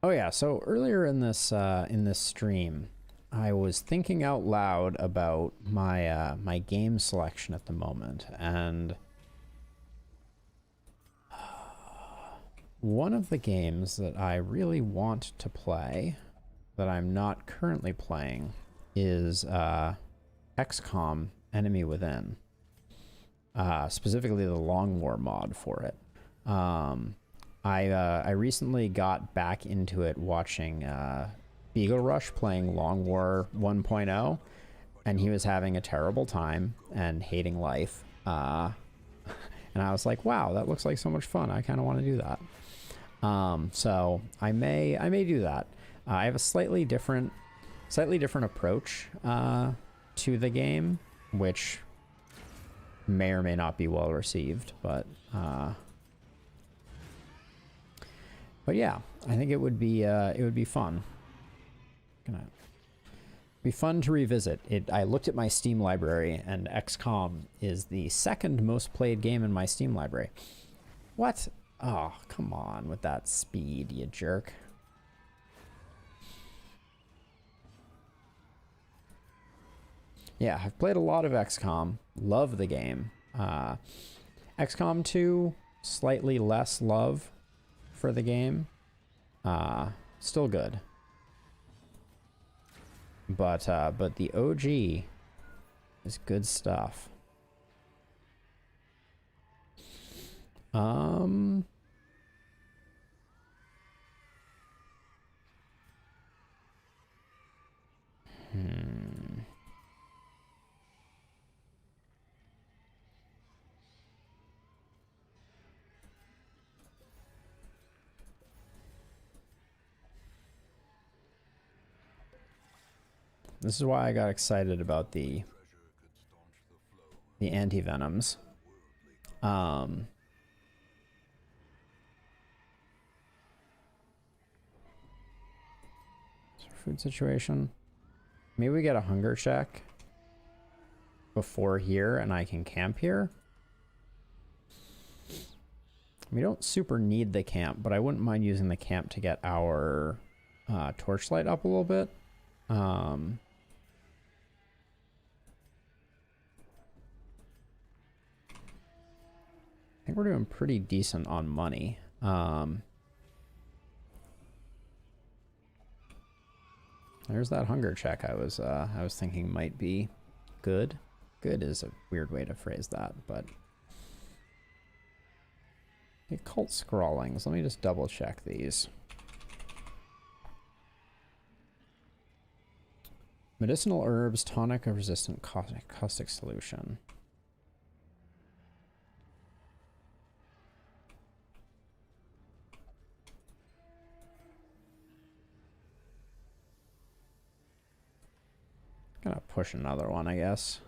Oh yeah, so earlier in this stream, I was thinking out loud about my my game selection at the moment, and one of the games that I really want to play that I'm not currently playing is XCOM Enemy Within, specifically the Long War mod for it. I recently got back into it watching Beagle Rush playing Long War 1.0, and he was having a terrible time and hating life. And I was like, wow, that looks like so much fun. I kind of want to do that. So I may do that. I have a slightly different approach to the game, which may or may not be well received, but yeah, I think it would be fun. Gonna be fun to revisit it. I looked at my Steam library, and XCOM is the second most played game in my Steam library. What? Oh, come on with that speed, you jerk. Yeah, I've played a lot of XCOM. Love the game. XCOM 2, slightly less love for the game. Still good. But the OG is good stuff. This is why I got excited about the anti-venoms. Food situation. Maybe we get a hunger check before here and I can camp here. We don't super need the camp, but I wouldn't mind using the camp to get our torchlight up a little bit. I think we're doing pretty decent on money. There's that hunger check I was thinking might be good. Good is a weird way to phrase that, but occult scrawlings. Let me just double check these. Medicinal herbs, tonic of resistant caustic solution. Gonna push another one, I guess.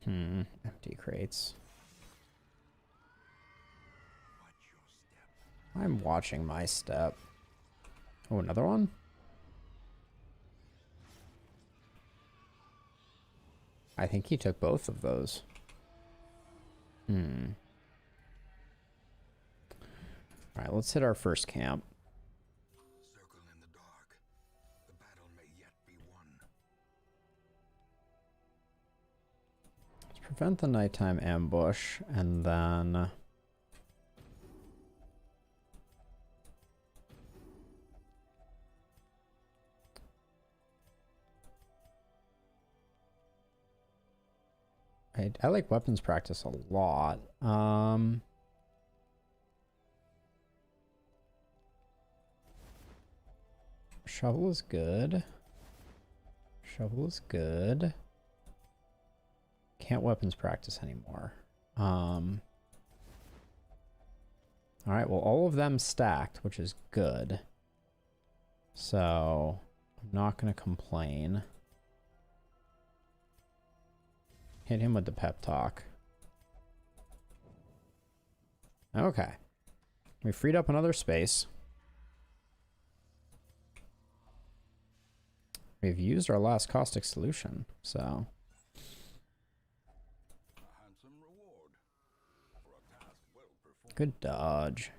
Empty crates. I'm watching my step. Oh, another one? I think he took both of those. Alright, let's hit our first camp. Circle in the dark. The battle may yet be won. Let's prevent the nighttime ambush, and then... I like weapons practice a lot. Shovel is good. Shovel is good. Can't weapons practice anymore. Alright, well, all of them stacked, which is good. So, I'm not going to complain. Hit him with the pep talk. Okay. We freed up another space. We've used our last caustic solution, so... A handsome reward for a task well performed. Good dodge.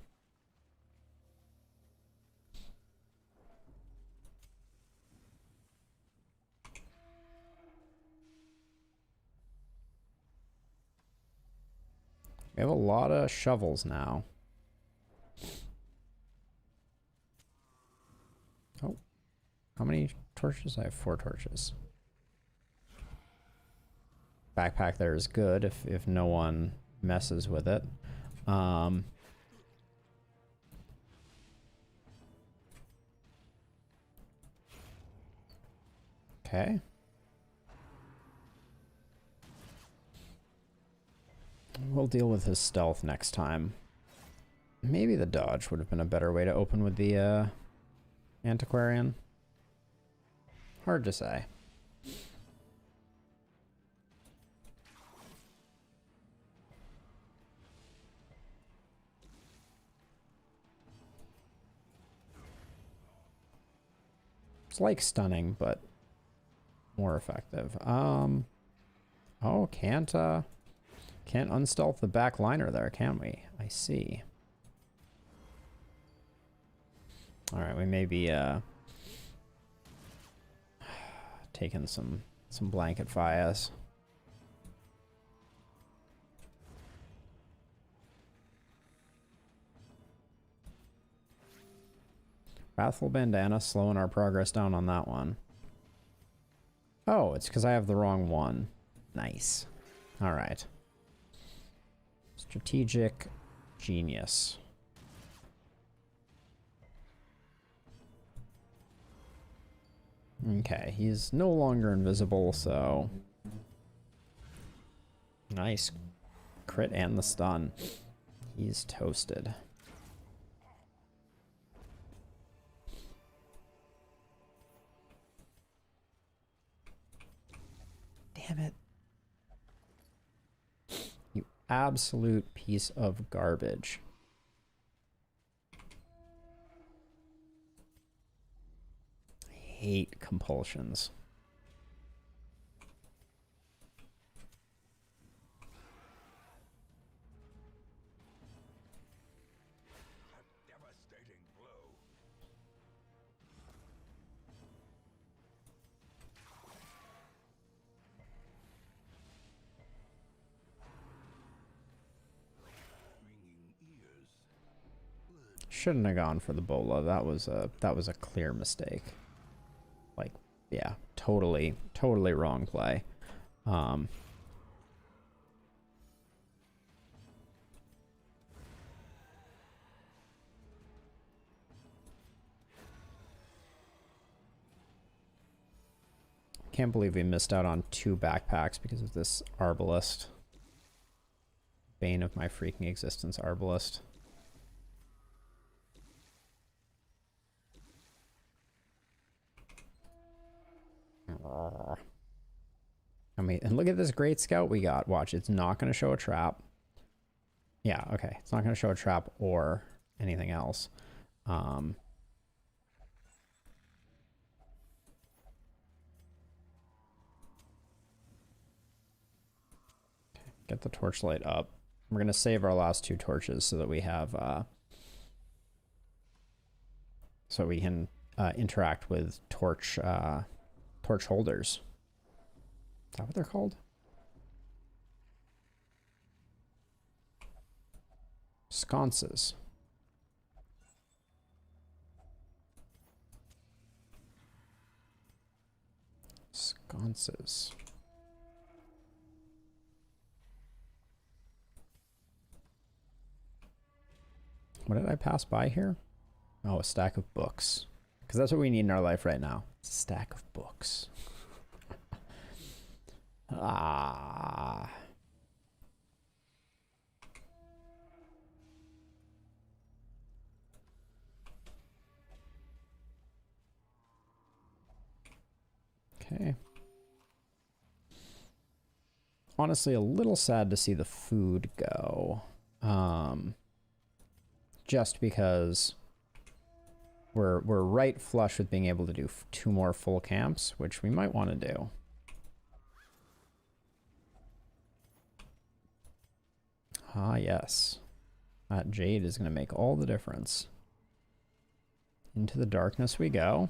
We have a lot of shovels now. Oh. How many torches? I have 4 torches. Backpack there is good if no one messes with it. Okay. We'll deal with his stealth next time. Maybe the dodge would have been a better way to open with the antiquarian. Hard to say. It's like stunning, but more effective. Oh, can't unstealth the back liner there, can we? I see. Alright, we may be taking some blanket fires. Wrathful Bandana slowing our progress down on that one. Oh, it's because I have the wrong one. Nice. Alright. Strategic genius. Okay, he's no longer invisible, so... Nice. Crit and the stun. He's toasted. Damn it. You absolute piece of garbage. I hate compulsions. A devastating blow. Ringing ears. Shouldn't have gone for the bola. That was a clear mistake. Like, yeah, totally wrong play. Can't believe we missed out on 2 backpacks because of this Arbalest. Bane of my freaking existence, Arbalest. And look at this great scout we got. Watch, it's not going to show a trap. Yeah, okay. It's not going to show a trap or anything else. Get the torchlight up. We're going to save our last 2 torches so that we have, so we can interact with torch holders. Is that what they're called? Sconces. Sconces. What did I pass by here? Oh, a stack of books. Because that's what we need in our life right now. It's a stack of books. Ah. Okay. Honestly, a little sad to see the food go. Just because we're right flush with being able to do 2 more full camps, which we might want to do. Ah, yes. That jade is going to make all the difference. Into the darkness we go.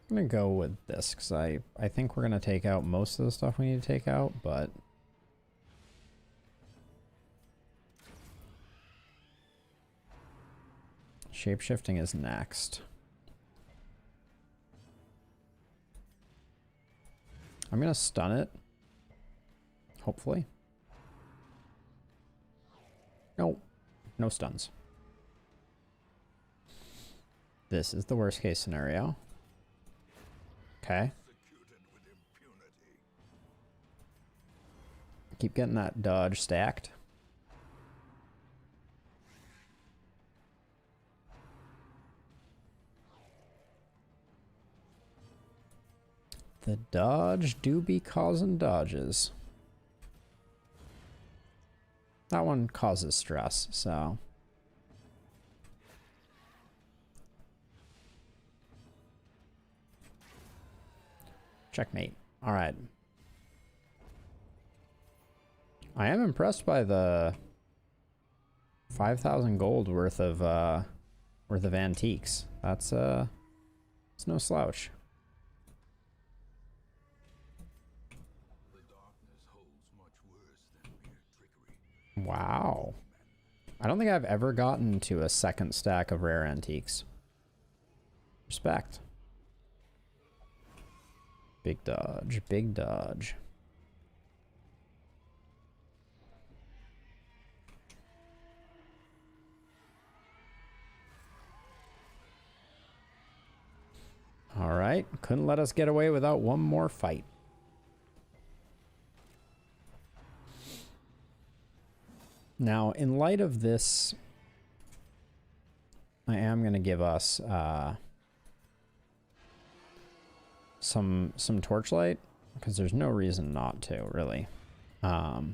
I'm going to go with this because I think we're going to take out most of the stuff we need to take out, but shapeshifting is next. I'm going to stun it. Hopefully. No. No stuns. This is the worst case scenario. Okay. Keep getting that dodge stacked. The dodge do be causing dodges. That one causes stress, so. Checkmate. All right. I am impressed by the 5,000 gold worth of antiques. That's it's no slouch. Wow. I don't think I've ever gotten to a second stack of rare antiques. Respect. Big dodge, big dodge. All right, couldn't let us get away without one more fight. Now, in light of this, I am going to give us some torchlight, because there's no reason not to, really. Our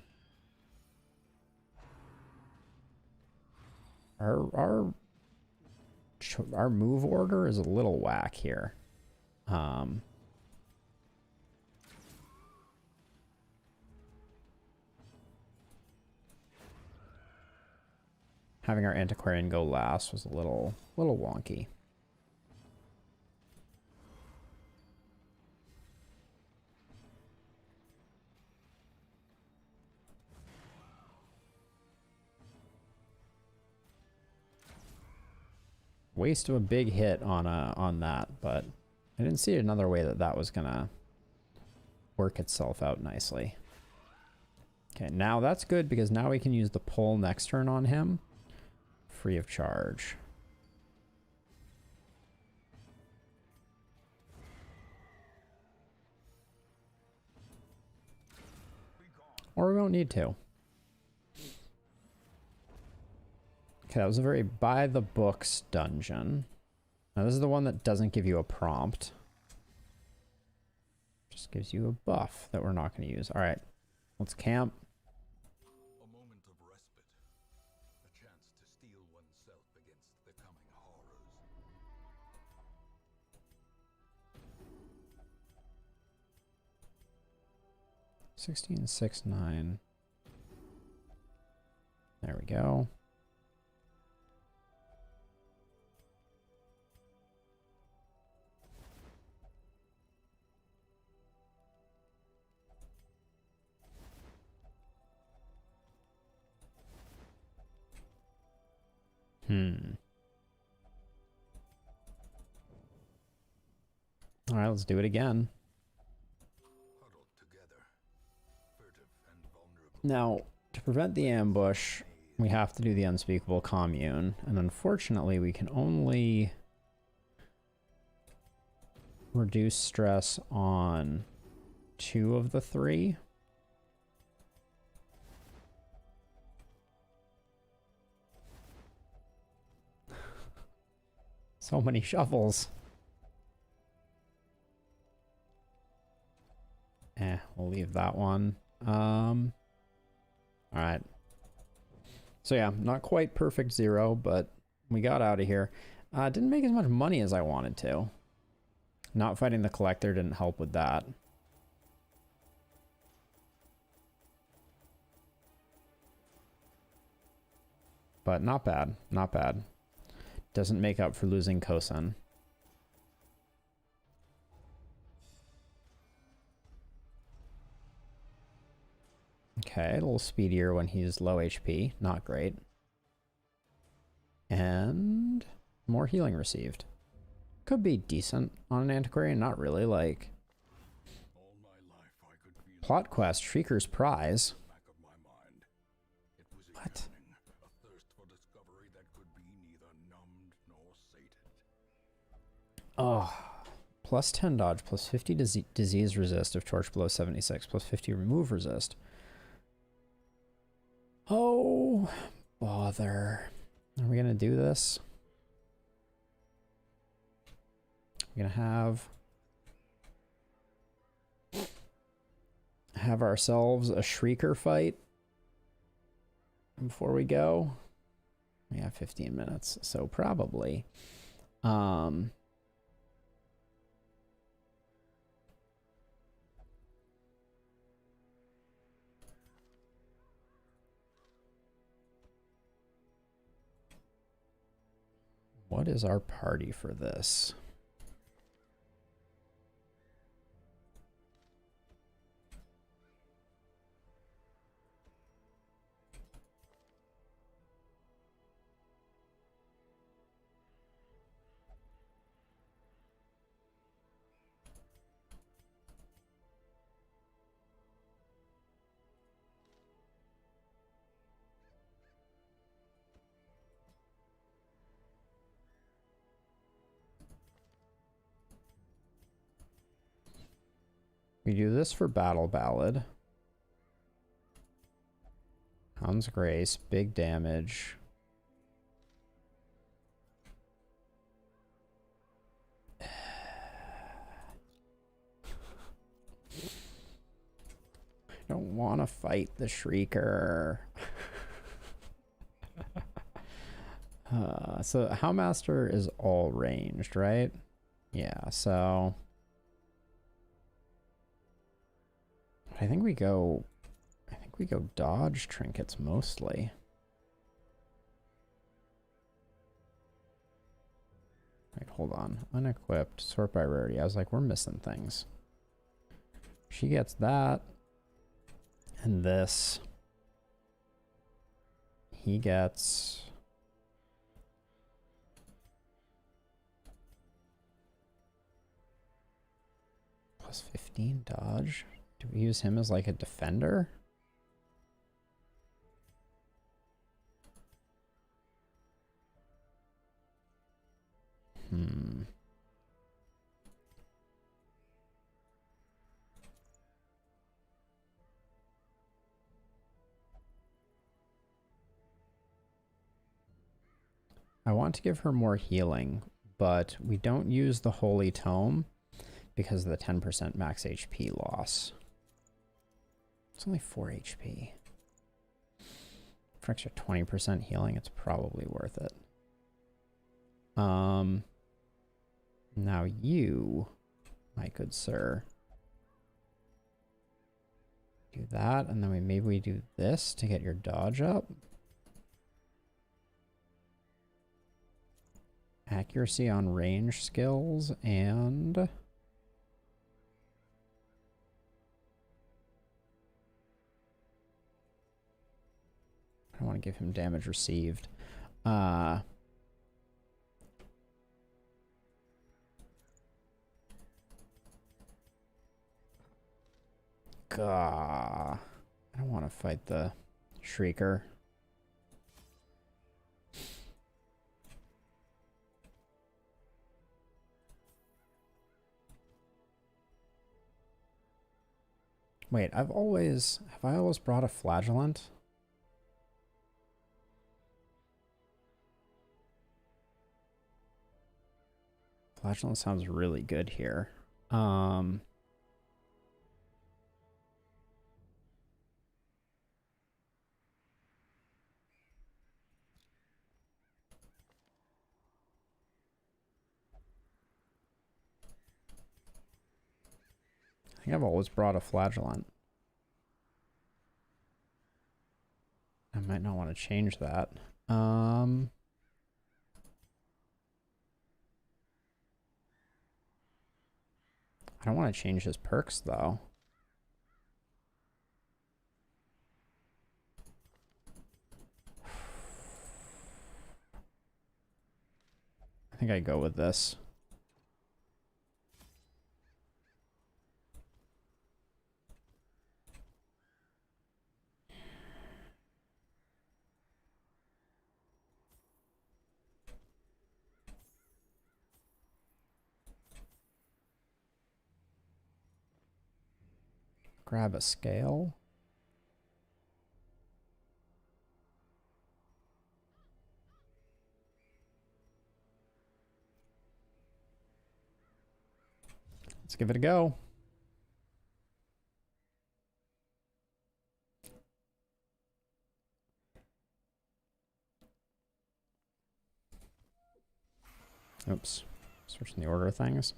move order is a little whack here. Having our antiquarian go last was a little wonky. Waste of a big hit on that, but I didn't see another way that was gonna work itself out nicely. Okay, now that's good because now we can use the pull next turn on him, free of charge. Or we won't need to. Okay, that was a very by the books dungeon. Now this is the one that doesn't give you a prompt. Just gives you a buff that we're not going to use. All right, let's camp. A moment of respite. A chance to steel oneself against the coming horrors. 1669. There we go. All right, let's do it again. Huddled together, furtive and vulnerable. Now, to prevent the ambush, we have to do the unspeakable commune, and unfortunately, we can only reduce stress on 2 of the 3. So many shovels. We'll leave that one. All right. So yeah, not quite perfect 0, but we got out of here. Didn't make as much money as I wanted to. Not fighting the collector didn't help with that. But not bad, not bad. Doesn't make up for losing Kosen. Okay, a little speedier when he's low HP. Not great. And more healing received. Could be decent on an antiquarian. Not really, like... All my life I could feel Plot quest, Shrieker's Prize. back of my mind. It was a What? yearning, a thirst for discovery that could be neither numbed nor sated. Oh, plus 10 dodge, plus 50 disease resist if torch below 76, plus 50 remove resist. Oh, bother. Are we going to do this? We're going to have ourselves a Shrieker fight before we go. We have 15 minutes, so probably. What is our party for this? We do this for Battle Ballad. Hound's Grace, big damage. I don't want to fight the Shrieker. So Houndmaster is all ranged, right? Yeah, so... I think we go dodge trinkets mostly. Wait, hold on. Unequipped, sort by rarity. I was like, we're missing things. She gets that. And this. He gets... plus 15 dodge. Do we use him as like a defender? I want to give her more healing, but we don't use the Holy Tome because of the 10% max HP loss. It's only 4 HP. For extra 20% healing, it's probably worth it. Now you, my good sir, do that, and then maybe we do this to get your dodge up. Accuracy on range skills, and I don't want to give him damage received. Gah. I don't want to fight the Shrieker. Wait, have I always brought a Flagellant? Flagellant sounds really good here. I think I've always brought a Flagellant. I might not want to change that. I don't want to change his perks, though. I think I go with this. Grab a scale. Let's give it a go. Oops. Switching the order of things.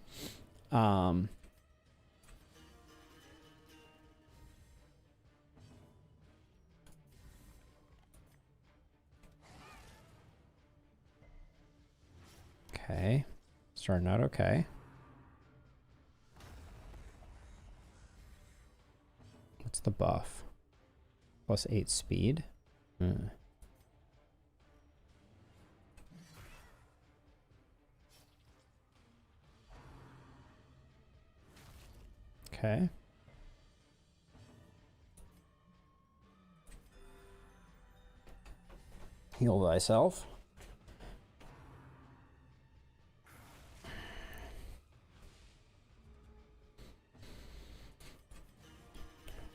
Okay. Starting out okay. What's the buff? Plus 8 speed? Okay. Heal thyself.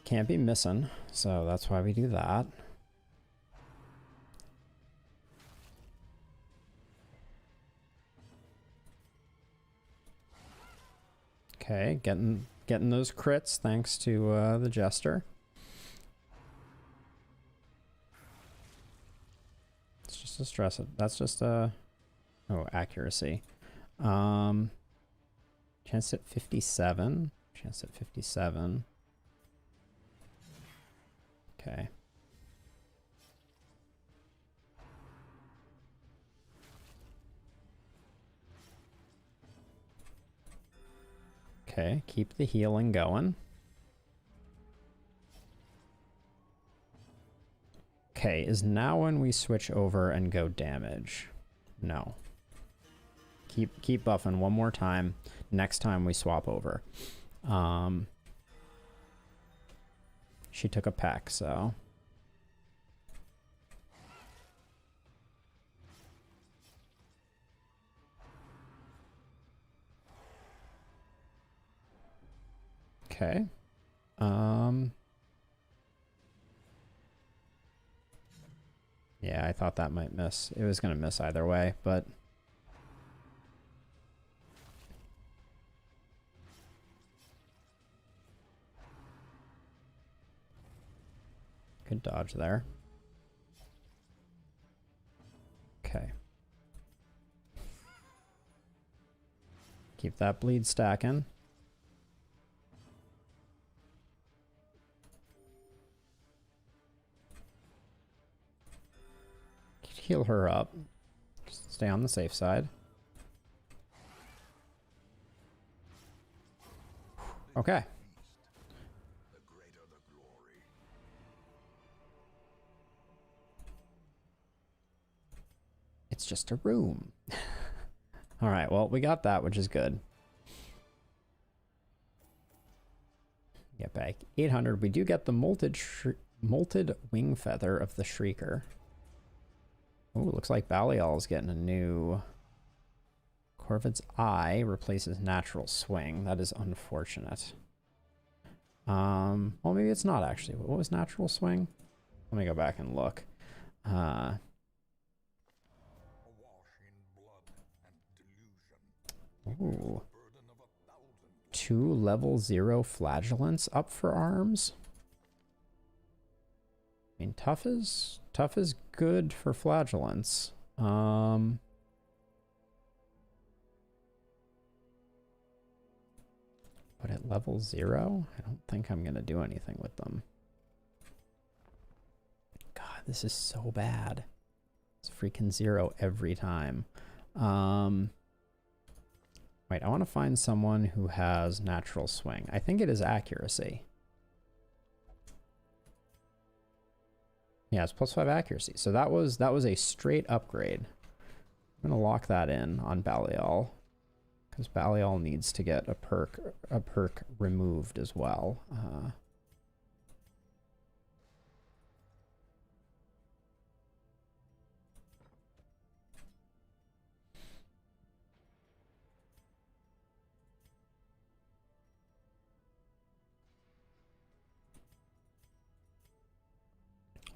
Can't be missing, so that's why we do that. Okay, getting those crits thanks to the Jester. It's just a stress. That's just a accuracy. Chance at 57. Chance at 57. Okay. Okay, keep the healing going. Okay, is now when we switch over and go damage? No. Keep buffing one more time. Next time we swap over. She took a peck, so. Okay. Yeah, I thought that might miss. It was going to miss either way, but... Good dodge there. Okay. Keep that bleed stacking. Heal her up. Just stay on the safe side. Okay. It's just a room. All right, well, we got that, which is good. Get back 800. We do get the molted wing feather of the Shrieker. Oh, looks like Balial's getting a new... Corvid's Eye replaces Natural Swing. That is unfortunate. Well, maybe it's not actually. What was Natural Swing? Let me go back and look. Ooh. 2 level 0 flagellants up for arms. I mean, tough is good for flagellants. But at level 0, I don't think I'm gonna do anything with them. God, this is so bad. It's freaking 0 every time. Wait, I want to find someone who has Natural Swing. I think it is accuracy. Yeah, it's +5 accuracy. So that was a straight upgrade. I'm gonna lock that in on Balial, because Balial needs to get a perk removed as well.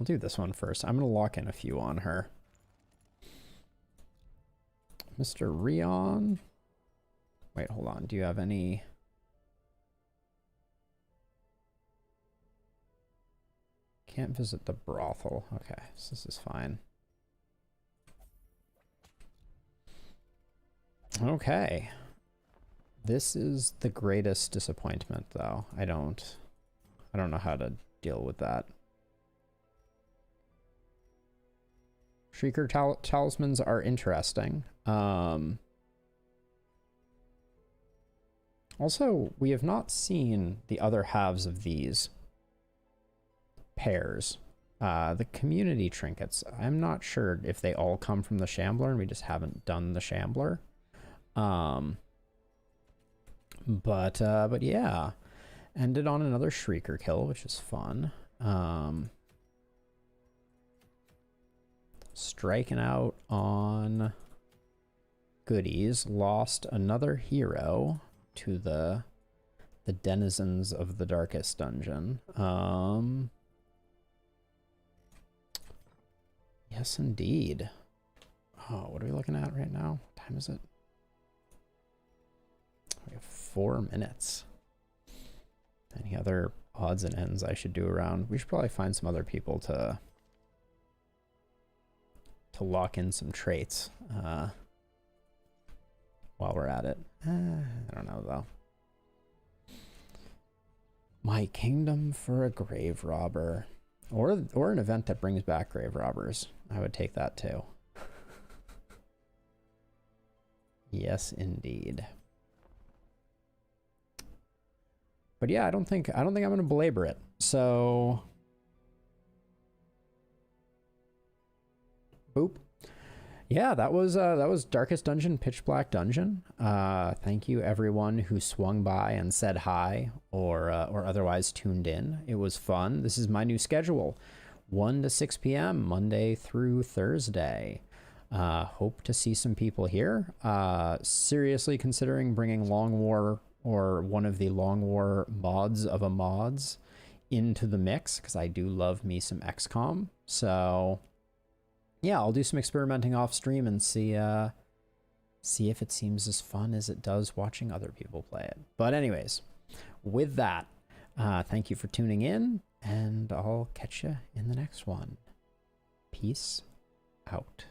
I'll do this one first. I'm going to lock in a few on her. Mr. Rion. Wait, hold on. Do you have any... Can't visit the brothel. Okay, so this is fine. Okay. This is the greatest disappointment, though. I don't know how to deal with that. Shrieker talismans are interesting. Also, we have not seen the other halves of these pairs. The community trinkets, I'm not sure if they all come from the Shambler and we just haven't done the Shambler. But yeah. Ended on another Shrieker kill, which is fun. Striking out on goodies. Lost another hero to the denizens of the Darkest Dungeon. Yes, indeed. Oh, what are we looking at right now? What time is it? We have 4 minutes. Any other odds and ends I should do around? We should probably find some other people to lock in some traits while we're at it. I don't know, though. My Kingdom for a Grave Robber. Or an event that brings back grave robbers. I would take that too. Yes, indeed. But yeah, I don't think I'm going to belabor it. So boop. Yeah, that was Darkest Dungeon, Pitch Black Dungeon. Thank you everyone who swung by and said hi or otherwise tuned in. It was fun. This is my new schedule, 1 to 6 p.m. Monday through Thursday. Hope to see some people here. Seriously considering bringing Long War or one of the Long War mods of a mods into the mix, because I do love me some XCOM. So yeah, I'll do some experimenting off stream and see if it seems as fun as it does watching other people play it. But anyways, with that, thank you for tuning in, and I'll catch you in the next one. Peace out.